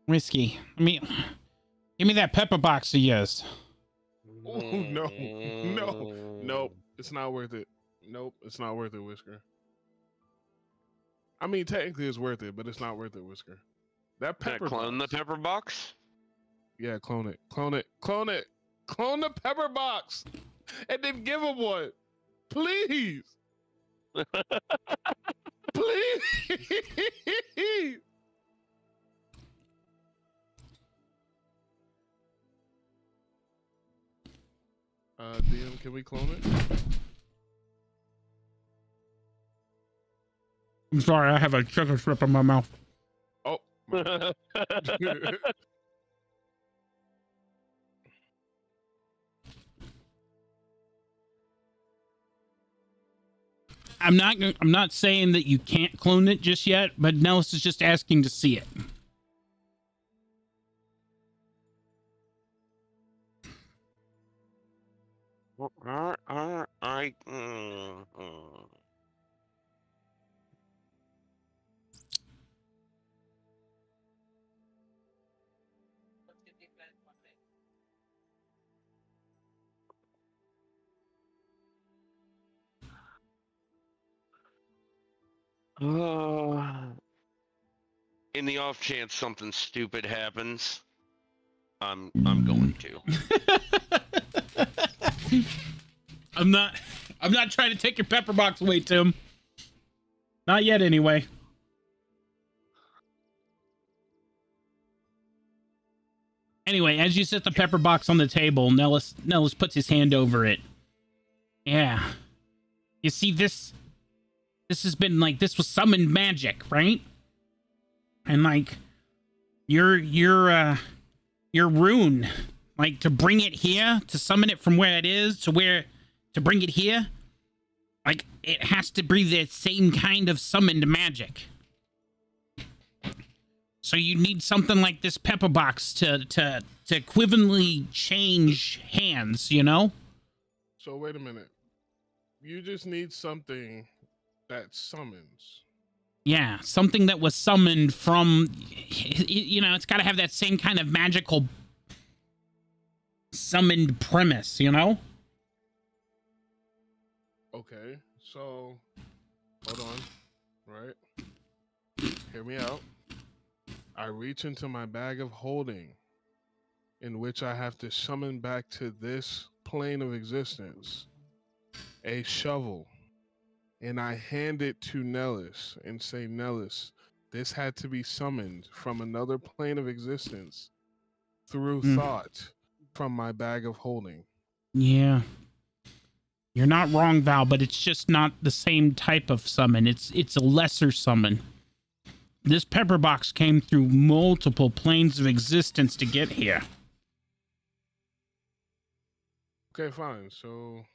Whiskey. Give me that pepper box of yours. Oh, no. Nope. It's not worth it. Nope. It's not worth it, Whisker. I mean, technically it's worth it, but it's not worth it, Whisker. That pepper clone box. the pepper box? Yeah, clone it. Clone it. Clone it. Clone the pepper box. And then give him one. Please. Please. DM, can we clone it? I'm sorry, I have a sugar strip in my mouth. Oh. I'm not saying that you can't clone it just yet, but Nellis is just asking to see it. In the off chance something stupid happens, I'm going to. I'm not trying to take your pepper box away, Tim. Not yet, anyway. Anyway, as you set the pepper box on the table, Nellis puts his hand over it. Yeah. You see this This has been like, this was summoned magic, right? And like your rune, like to bring it here, to summon it from where it is to bring it here, like it has to be the same kind of summoned magic. So you need something like this pepper box to equivalently change hands, you know? So wait a minute. You just need something that summons. Yeah, something that was summoned from, you know, it's got to have that same kind of magical summoned premise, you know? Okay, so hold on, right? Hear me out. I reach into my bag of holding, in which I have to summon back to this plane of existence a shovel, and I hand it to Nellis and say, Nellis, this had to be summoned from another plane of existence through thought from my bag of holding. Yeah. You're not wrong, Val, but it's just not the same type of summon. It's a lesser summon. This pepper box came through multiple planes of existence to get here. Okay, fine. So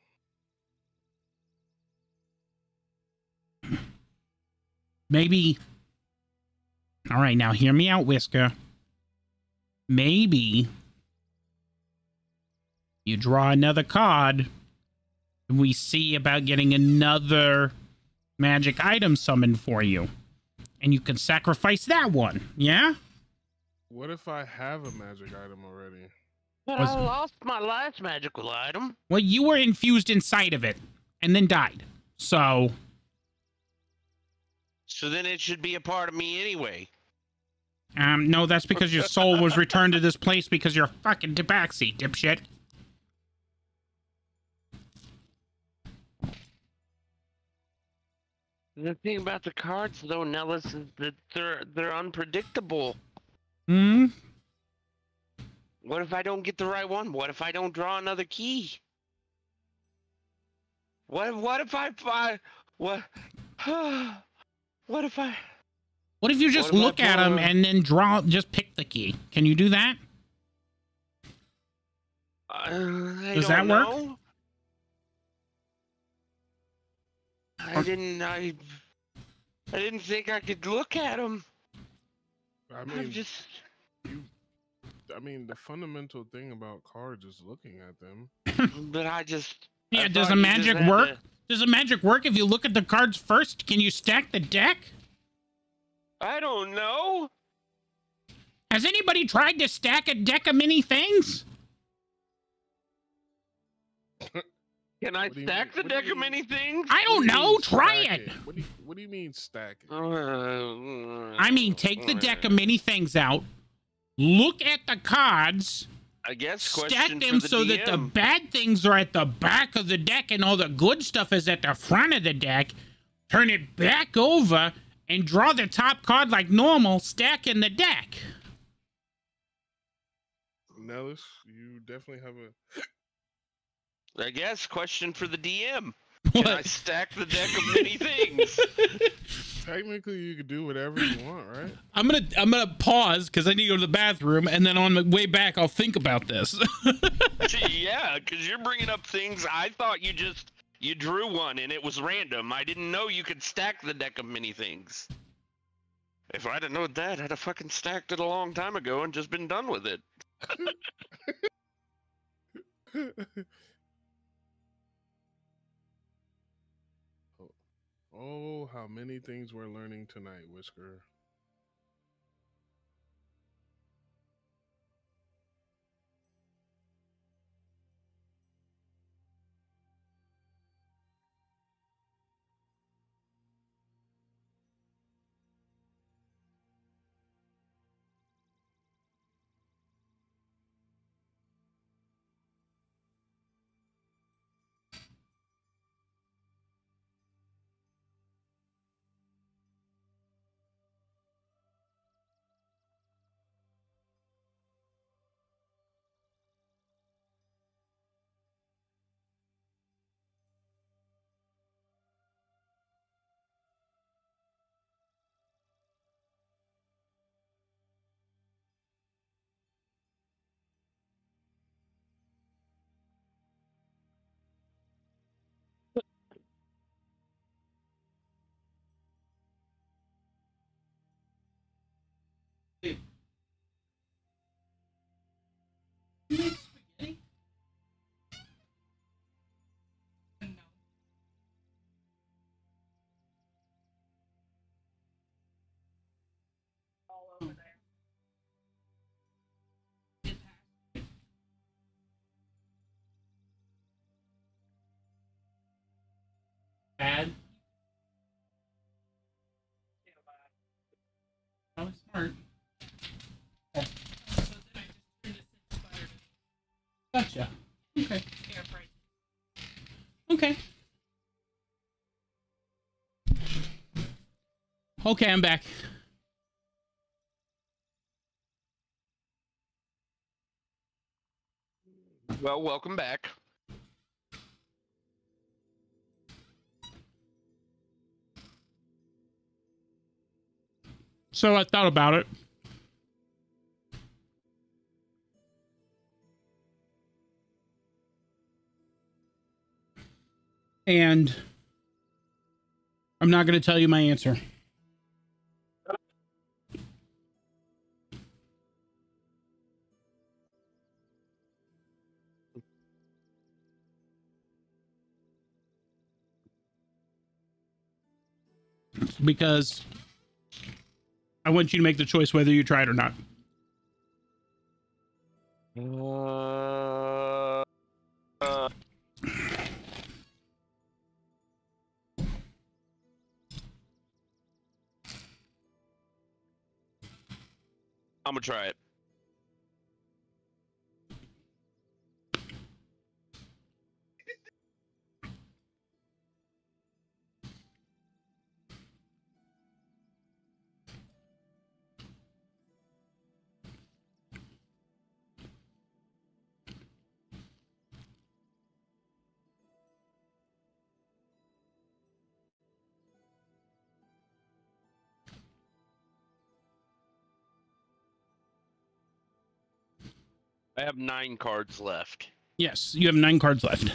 Maybe. All right, now hear me out, Whisker. Maybe you draw another card and we see about getting another magic item summoned for you. And you can sacrifice that one, yeah? what if I have a magic item already? But I lost my last magical item. Well, you were infused inside of it and then died. So then it should be a part of me anyway. no, that's because your soul was returned to this place because you're a fucking tabaxi, dipshit. The thing about the cards, though, Nellis, is that they're unpredictable. Hmm? What if I don't get the right one? What if I don't draw another key? What if what what if I What if you just What if I look at pull them a- and then just pick the key? Can you do that? Does that work? I didn't think I could look at them. I mean, the fundamental thing about cards is looking at them. But I just Yeah, I does thought a you just magic had work? to- Does a magic work if you look at the cards first? Can you stack the deck? I don't know. Has anybody tried to stack a deck of many things? Can I What do you stack mean- the what do deck you of mean- many things? I don't What do you know. mean Try stack it. What do you mean stack it? I mean, take the deck of many things out, look at the cards, I guess stack question them for the so that the DM. bad things are at the back of the deck and all the good stuff is at the front of the deck. Turn it back over and draw the top card like normal, stack in the deck. Nellis, you definitely have a. I guess question for the DM. Can I What? stack the deck of many things? Technically, you could do whatever you want, right? I'm gonna pause because I need to go to the bathroom, and then on the way back, I'll think about this. Yeah, because you're bringing up things. I thought you drew one and it was random. I didn't know you could stack the deck of many things. If I'd have known that, I'd have fucking stacked it a long time ago and just been done with it. Oh, how many things we're learning tonight, Whisker. Bad. Oh, smart. Okay. Gotcha. Okay. Okay. Okay, I'm back. Well, welcome back. So I thought about it. And I'm not going to tell you my answer. Because I want you to make the choice whether you try it or not. I'm gonna try it. I have 9 cards left. Yes, you have 9 cards left.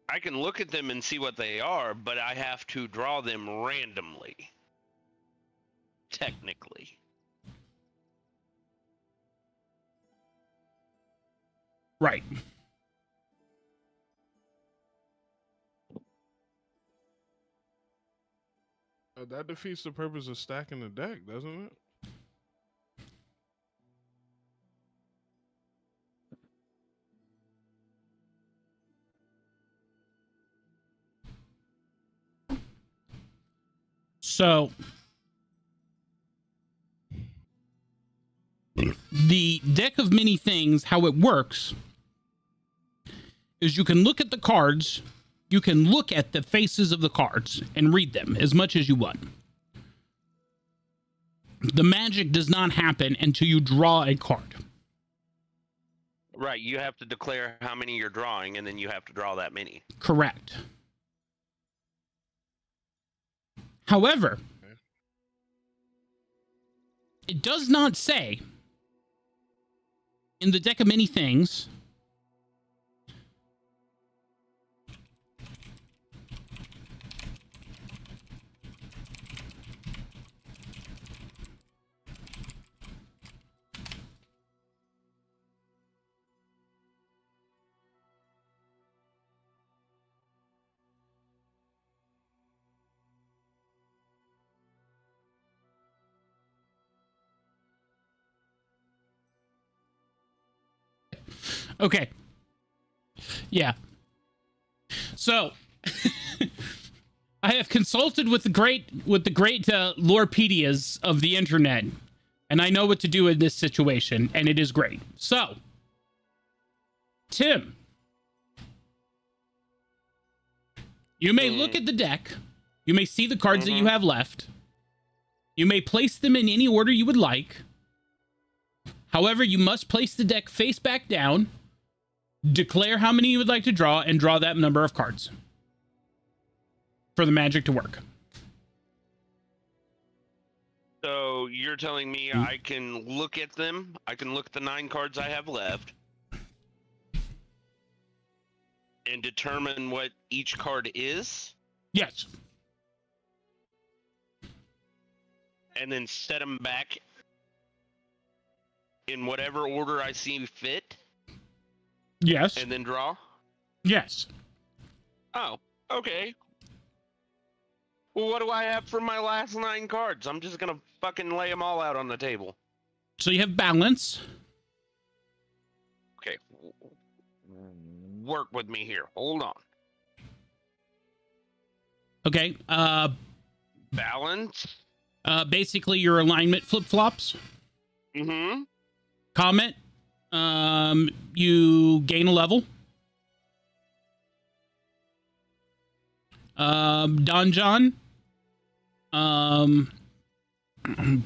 I can look at them and see what they are, but I have to draw them randomly. Technically. Right. That defeats the purpose of stacking the deck, doesn't it? So the deck of many things, how it works is you can look at the cards, you can look at the faces of the cards and read them as much as you want. The magic does not happen until you draw a card. Right, you have to declare how many you're drawing, and then you have to draw that many. Correct. However, it does not say in the deck of many things okay. Yeah. So I have consulted with the great Lorepedias of the internet, and I know what to do in this situation, and it is great. So, Tim, you may look at the deck. You may see the cards that you have left. You may place them in any order you would like. However, you must place the deck face back down, declare how many you would like to draw, and draw that number of cards for the magic to work. So you're telling me I can look at them, I can look at the 9 cards I have left, and determine what each card is? Yes. And then set them back in whatever order I see fit, Yes. and then draw? Yes. Oh, okay. Well, what do I have for my last 9 cards? I'm just gonna fucking lay them all out on the table. So you have balance. Okay. Work with me here. Hold on. Okay. Balance. Basically your alignment flip-flops. Mm-hmm. Comment. You gain a level. Donjon.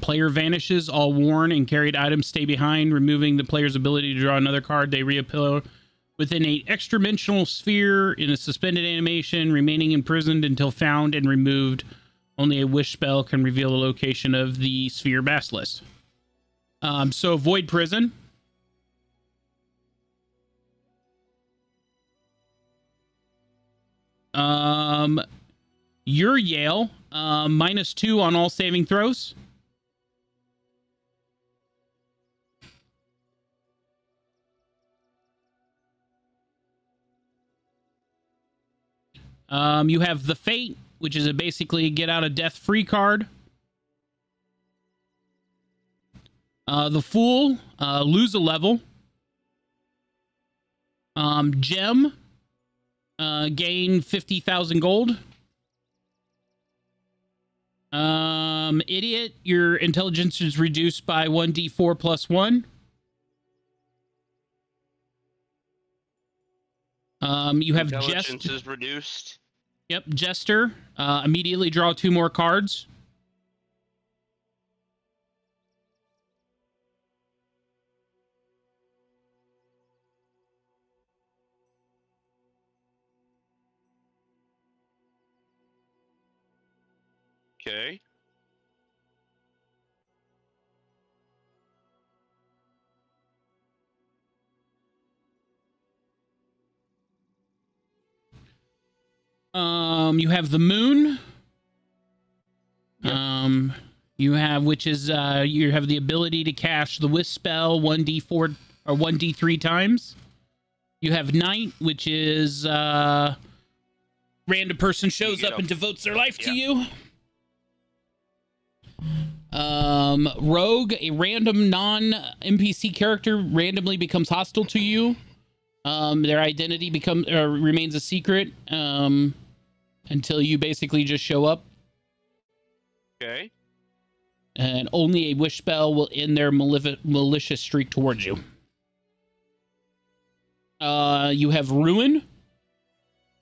Player vanishes. All worn and carried items stay behind, removing the player's ability to draw another card. They reappear within a extra-dimensional sphere in a suspended animation, remaining imprisoned until found and removed. Only a wish spell can reveal the location of the sphere basilisk. So Void Prison. Your Yale, -2 on all saving throws. You have the Fate, which is basically a get out of death free card. The Fool, lose a level. Gem, gain 50,000 gold. Idiot, your intelligence is reduced by 1d4 plus 1. You have Intelligence is reduced. Yep, Jester. Immediately draw 2 more cards. Okay. You have the Moon. Yep. You have, which is, you have the ability to cast the Wisp spell 1d4 or 1d3 times. You have Night, which is, random person shows up and devotes their life to you. Rogue, a random non-NPC character randomly becomes hostile to you. Their identity remains a secret until you basically just show up. Okay. And only a wish spell will end their malicious streak towards you. You have Ruin,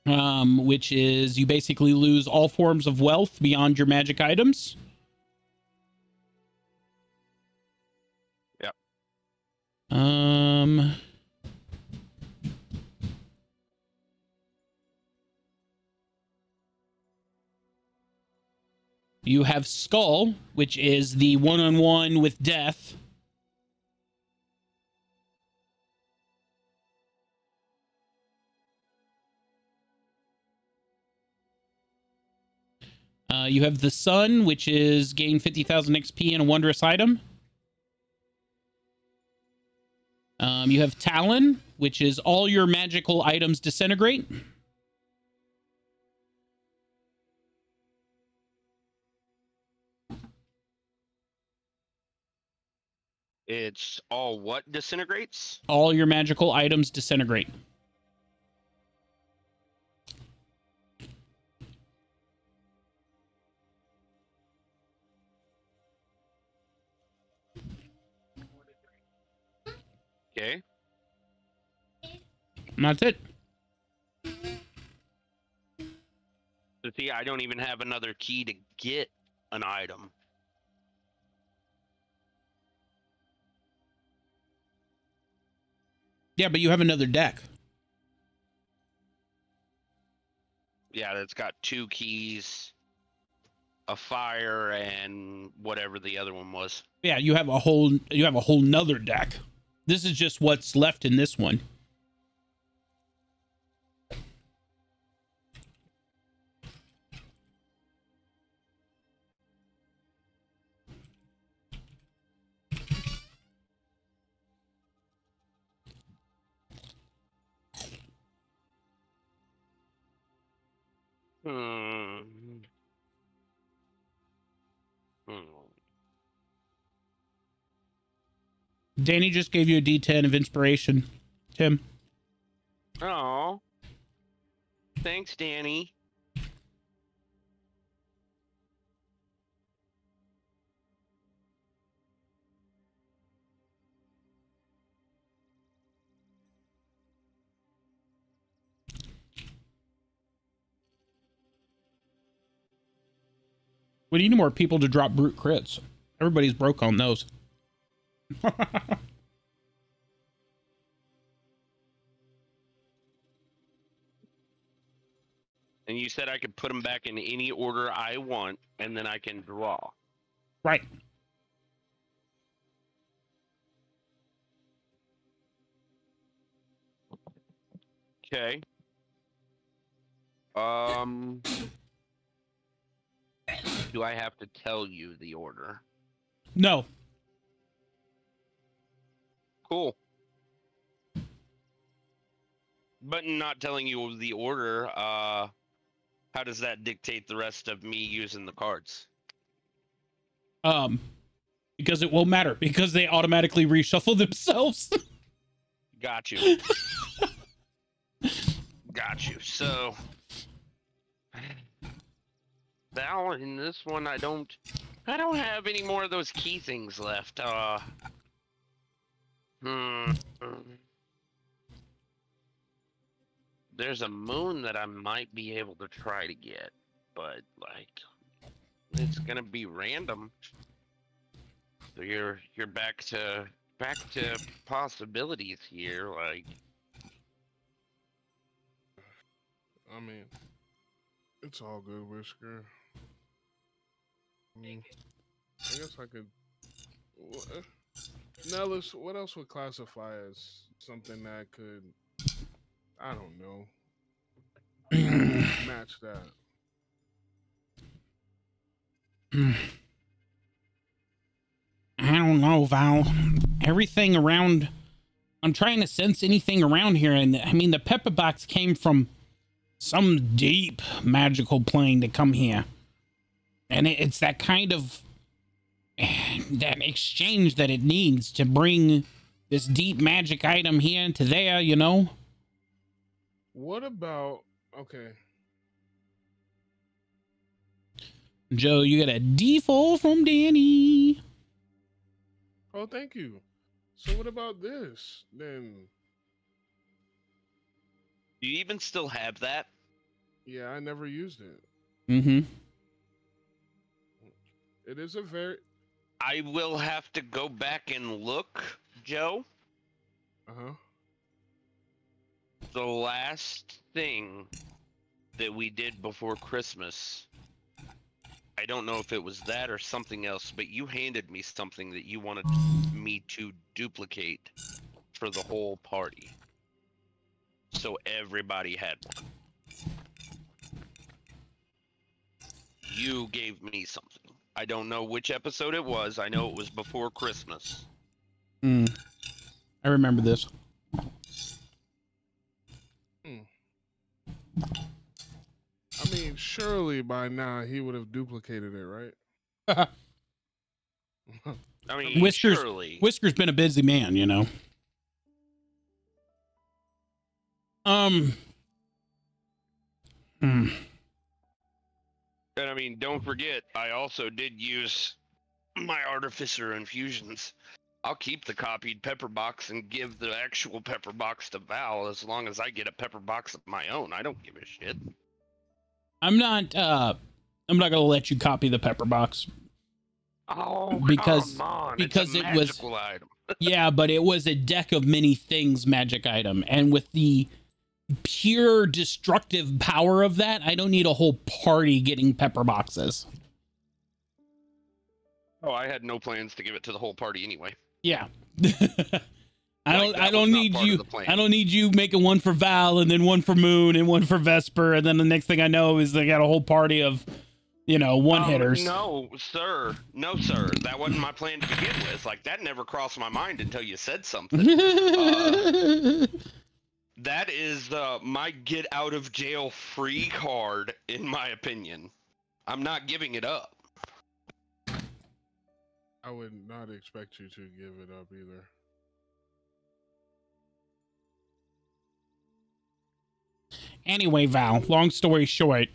which is you basically lose all forms of wealth beyond your magic items. Yep. You have Skull, which is the one-on-one with death. You have the Sun, which is gain 50,000 XP and a wondrous item. You have Talon, which is all your magical items disintegrate. It's all what disintegrates? All your magical items disintegrate. Okay. And that's it. So see, I don't even have another key to get an item. Yeah, but you have another deck. Yeah, that's got 2 keys, a fire, and whatever the other one was. Yeah, you have a whole nother deck. This is just what's left in this one. Hmm. Hmm. Danny just gave you a D10 of inspiration, Tim. Oh. Thanks, Danny. We need more people to drop brute crits. Everybody's broke on those. And you said I could put them back in any order I want, and then I can draw. Right. Okay. Do I have to tell you the order? No. Cool. But not telling you the order, how does that dictate the rest of me using the cards? Because it won't matter, because they automatically reshuffle themselves. Got you. Got you. So, Val, in this one, I don't have any more of those key things left. There's a moon that I might be able to try to get, but like, it's gonna be random. So you're back to possibilities here, like. I mean, it's all good, Whisker. I guess I could. Nellis, what else would classify as something that could, I don't know, match that? I don't know, Val. Everything around. I'm trying to sense anything around here, and I mean, the pepper box came from some deep magical plane to come here, and it's that kind of that exchange that it needs to bring this deep magic item here into there, you know. What about, okay, Joe, you got a D4 from Danny. oh, thank you. So what about this then? Do you even still have that? Yeah, I never used it. Mm-hmm. It is a very, I will have to go back and look, Joe. uh-huh. The last thing that we did before Christmas, I don't know if it was that or something else, but you handed me something that you wanted me to duplicate for the whole party. So everybody had one. You gave me something. I don't know which episode it was. I know it was before Christmas. I remember this. I mean, surely by now he would have duplicated it, right? I mean, Whisker's surely. Whisker's been a busy man, you know. And I mean, don't forget, I also did use my Artificer infusions. I'll keep the copied pepper box and give the actual pepper box to Val as long as I get a pepper box of my own. I don't give a shit. I'm not gonna let you copy the pepper box. Oh, because come on. because it's a it was magical item. yeah, but it was a deck of many things magic item, and with the pure destructive power of that, I don't need a whole party getting pepper boxes. Oh, I had no plans to give it to the whole party anyway. Yeah. Like, I don't need part of you the plan. I don't need you making one for Val and then one for Moon and one for Vesper, and then the next thing I know is they got a whole party of, you know, one hitters. No, sir. No, sir. That wasn't my plan to begin with. Like, that never crossed my mind until you said something. That is my get out of jail free card, in my opinion. I'm not giving it up. I would not expect you to give it up either. Anyway, Val, long story short,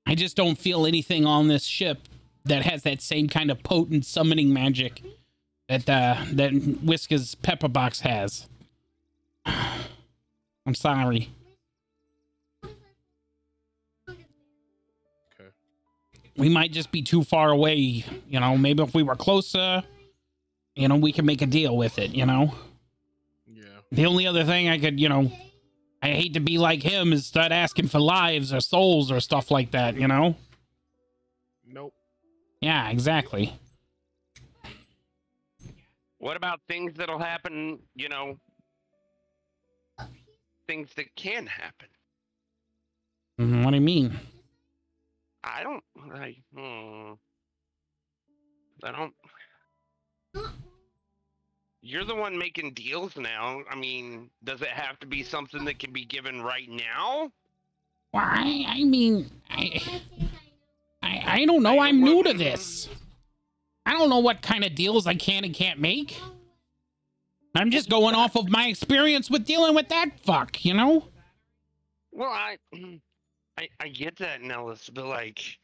I just don't feel anything on this ship that has that same kind of potent summoning magic that that Whiska's pepper box has. I'm sorry. Okay. We might just be too far away, you know. Maybe if we were closer, you know, we could make a deal with it, you know. Yeah. The only other thing I could, you know, I hate to be like him, is start asking for lives or souls or stuff like that, you know? Nope. Yeah, exactly. What about things that'll happen, you know? Things that can happen. What do you mean? I don't. You're the one making deals now. I mean, does it have to be something that can be given right now? Well, I mean, I don't know. I'm new to this. I don't know what kind of deals I can and can't make. I'm just going off of my experience with dealing with that fuck, you know? Well, I get that, Nellis, but like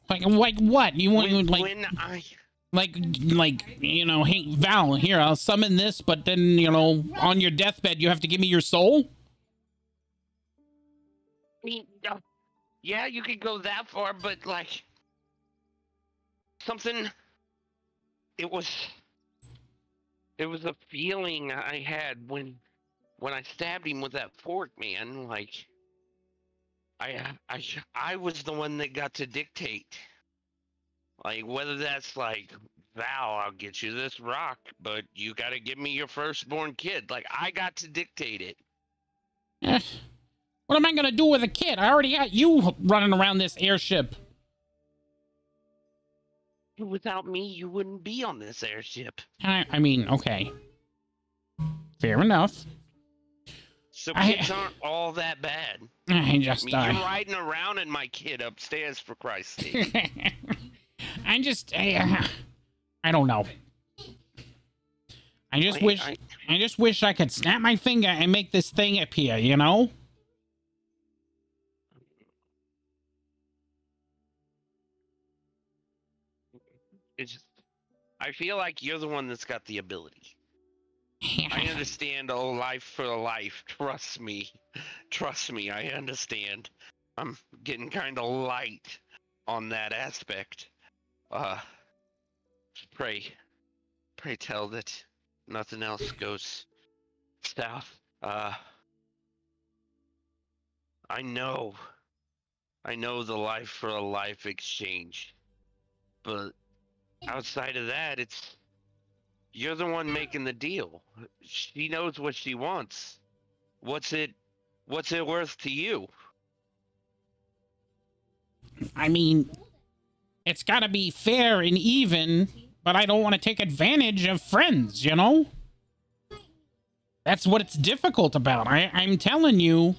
Like what? You want when I like you know, hey Val, here I'll summon this, but then you know, on your deathbed you have to give me your soul. I mean, yeah, you could go that far, but like something. It was a feeling I had when I stabbed him with that fork, man. Like I was the one that got to dictate. Like whether that's like, Val, I'll get you this rock, but you got to give me your firstborn kid. Like I got to dictate it. What am I gonna do with a kid? I already got you running around this airship. Without me, you wouldn't be on this airship. I mean, okay. Fair enough. So kids aren't all that bad. I just, you're riding around in my kid upstairs, for Christ's sake. I don't know. I just wish I could snap my finger and make this thing appear, you know? It's just, I feel like you're the one that's got the ability. I understand a life for a life. Trust me. Trust me, I understand. I'm getting kind of light on that aspect. Pray tell that nothing else goes south. I know the life for a life exchange, but outside of that, you're the one making the deal. She knows what she wants. What's it worth to you? I mean, it's gotta be fair and even, but I don't want to take advantage of friends, you know? That's what it's difficult about. I'm telling you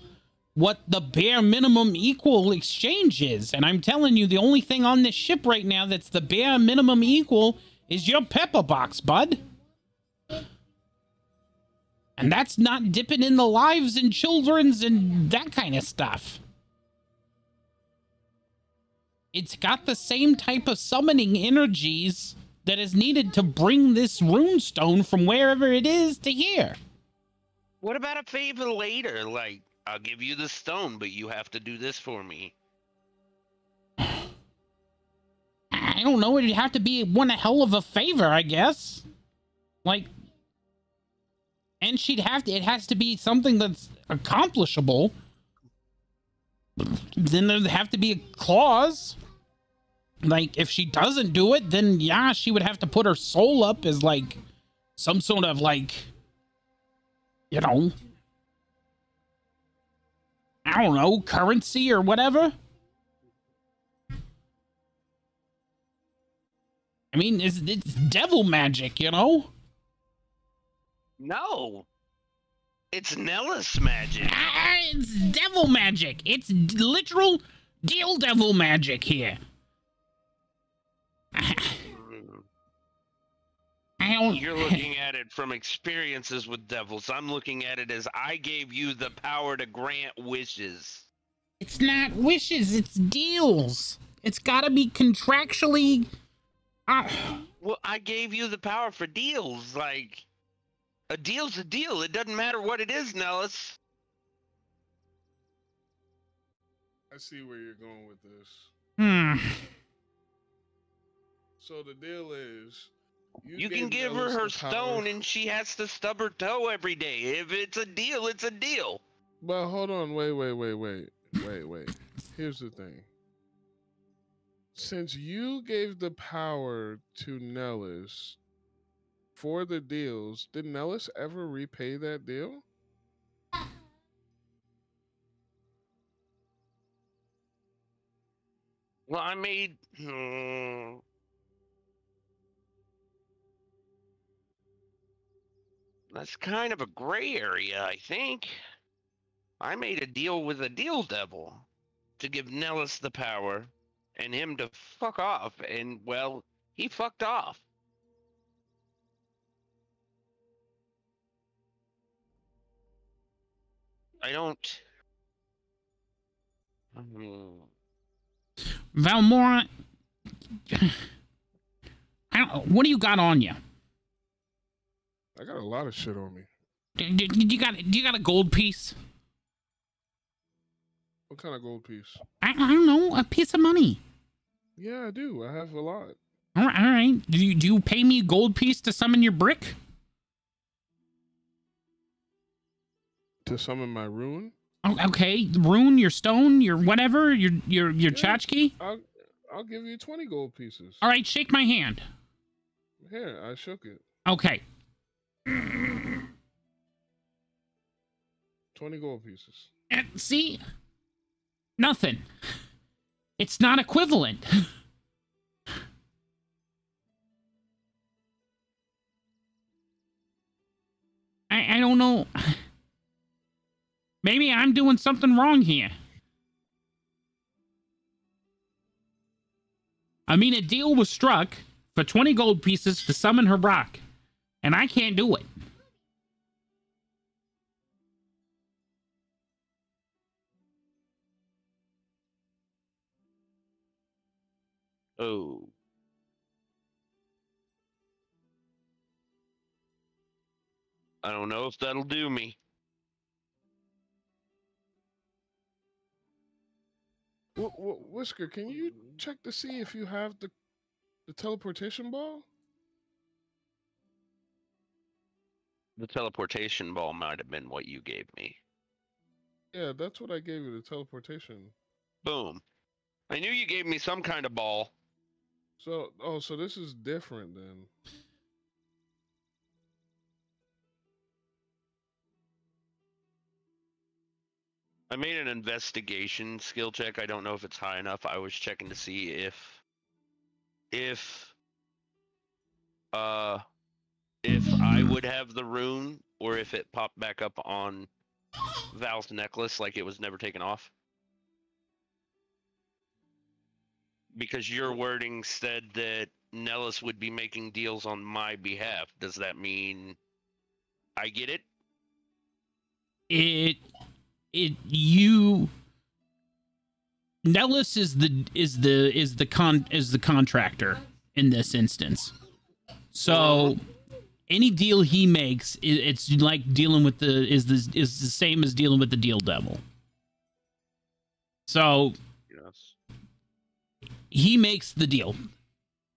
what the bare minimum equal exchange is. And I'm telling you the only thing on this ship right now that's the bare minimum equal is your pepper box, bud. And that's not dipping in the lives and children's and that kind of stuff. It's got the same type of summoning energies that is needed to bring this runestone from wherever it is to here. What about a favor later? Like, I'll give you the stone, but you have to do this for me. I don't know. It'd have to be one hell of a favor, I guess. Like, and it has to be something that's accomplishable. Then there'd have to be a clause. Like, if she doesn't do it, then yeah, she would have to put her soul up as like some sort of like, you know, I don't know, currency or whatever. I mean, it's devil magic, you know? No. It's Nellis magic. It's devil magic. It's literal deal devil magic here. I don't... You're looking at it from experiences with devils. I'm looking at it as I gave you the power to grant wishes. It's not wishes, it's deals. It's gotta be contractually... Well, I gave you the power for deals. Like, a deal's a deal. It doesn't matter what it is, Nellis. I see where you're going with this. So the deal is, You can give her her stone and she has to stub her toe every day. If it's a deal, it's a deal. But hold on, wait. Here's the thing. Since you gave the power to Nellis for the deals, did Nellis ever repay that deal? Well, I made... That's kind of a gray area, I think. I made a deal with a deal devil to give Nellis the power and him to fuck off, and, well, he fucked off. I don't... Valmora... what do you got on you? I got a lot of shit on me. Do you got a gold piece? What kind of gold piece? I don't know, a piece of money. Yeah, I do. I have a lot. All right. Do you pay me a gold piece to summon your brick? To summon my rune? Oh, okay, rune, your stone, your whatever, your tchotchke. I'll give you 20 gold pieces. All right, shake my hand. Here, I shook it. Okay. 20 gold pieces. See? Nothing. It's not equivalent. I don't know. Maybe I'm doing something wrong here. I mean, a deal was struck for 20 gold pieces to summon her rock, and I can't do it. Oh. I don't know if that'll do me. Whisker, can you check to see if you have the teleportation ball? The teleportation ball might have been what you gave me. Yeah, that's what I gave you, the teleportation. Boom. I knew you gave me some kind of ball. So this is different then. I made an investigation skill check. I don't know if it's high enough. I was checking to see if I would have the rune or if it popped back up on Val's necklace like it was never taken off. Because your wording said that Nellis would be making deals on my behalf. Does that mean I get it? Nellis is the contractor in this instance. So any deal he makes, it's like dealing with is the same as dealing with the deal devil. So Yes. he makes the deal.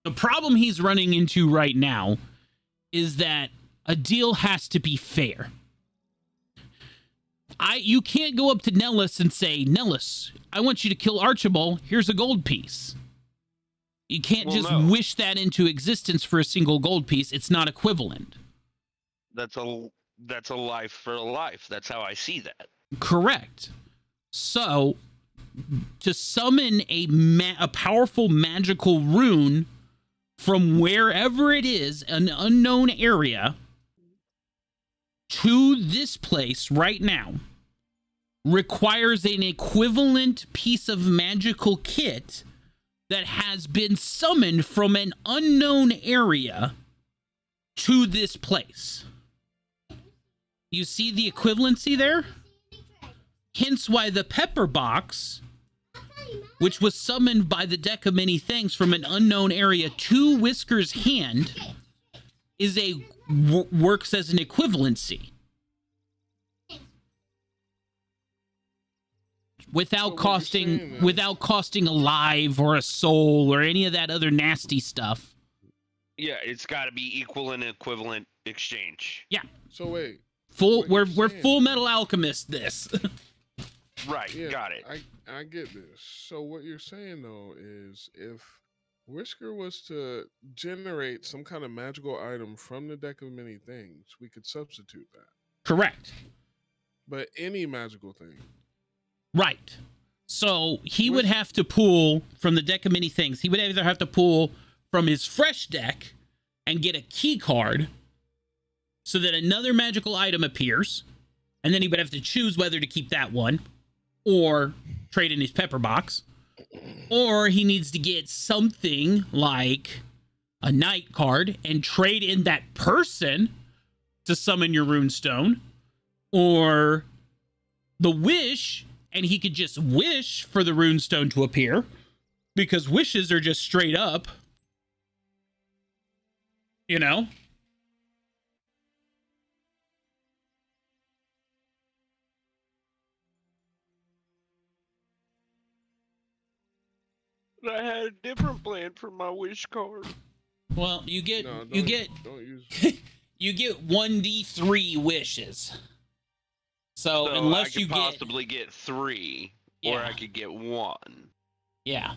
The problem he's running into right now is that a deal has to be fair. You can't go up to Nellis and say, Nellis, I want you to kill Archibald. Here's a gold piece. You can't wish that into existence for a single gold piece. It's not equivalent. That's a life for a life. That's how I see that. Correct. So, to summon a powerful magical rune from wherever it is, an unknown area, to this place right now requires an equivalent piece of magical kit that has been summoned from an unknown area to this place. You see the equivalency there? Hence why the pepper box, which was summoned by the deck of many things from an unknown area to Whisker's hand, is works as an equivalency. Without costing a life or a soul or any of that other nasty stuff. Yeah, it's got to be equal and equivalent exchange. Yeah. So wait. We're Full Metal Alchemist this. Right, Yeah, got it. I get this. So what you're saying though is if Whisker was to generate some kind of magical item from the deck of many things, we could substitute that. Correct. But any magical thing. Right. So he would have to pull from the deck of many things. He would either have to pull from his fresh deck and get a key card so that another magical item appears, and then he would have to choose whether to keep that one or trade in his pepper box, or he needs to get something like a night card and trade in that person to summon your runestone, or the wish, and he could just wish for the runestone to appear, because wishes are just straight up, you know? I had a different plan for my wish card. Well, you get No, you get you get 1d3 wishes. So unless I could you possibly get 3, or I could get 1. Yeah.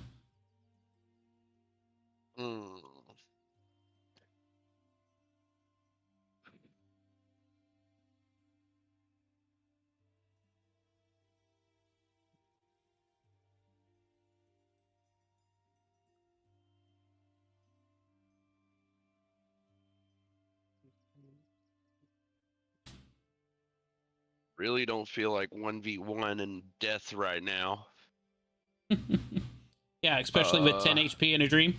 Mm. Really don't feel like 1v1 and death right now. Yeah, especially with 10 HP in a dream.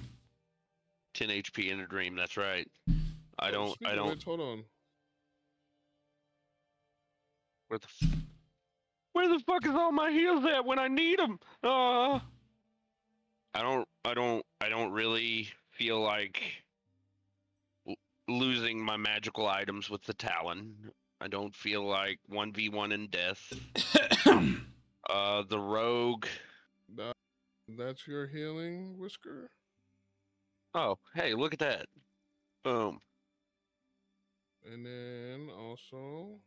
10 HP in a dream, that's right. I Oh, don't. speaking of which, hold on. Where the fuck is all my heals at when I need them? I don't really feel like losing my magical items with the Talon. I don't feel like 1v1 in death. The rogue. That's your healing, Whisker? Oh, hey, look at that. Boom. And then also...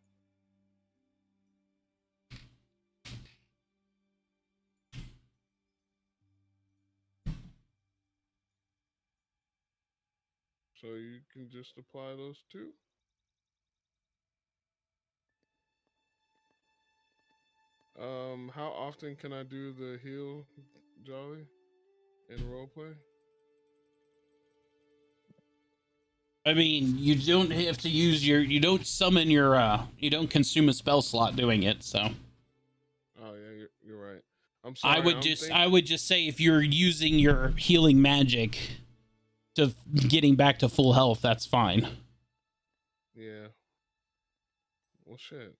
So you can just apply those two? How often can I do the heal, Jolly, in roleplay? I mean, you don't have to use you don't summon your, you don't consume a spell slot doing it, so. Oh yeah, you're right. I'm sorry. I would just say if you're using your healing magic to getting back to full health, that's fine. Yeah. Well, shit.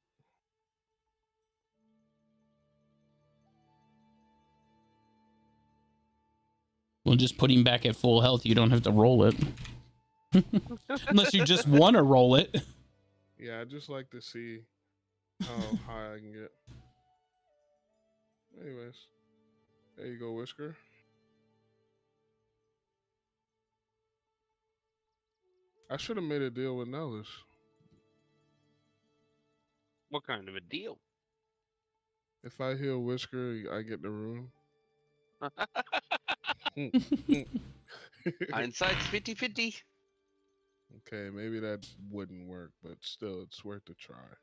Well, just putting back at full health, you don't have to roll it. Unless you just want to roll it. Yeah, I just like to see how high I can get. Anyways, there you go, Whisker. I should have made a deal with Nellis. What kind of a deal? If I heal Whisker, I get the rune. Hindsight's 50-50. Okay, maybe that wouldn't work, but still, it's worth a try.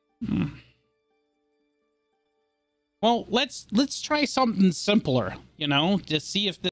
Well, let's try something simpler, you know, to see if this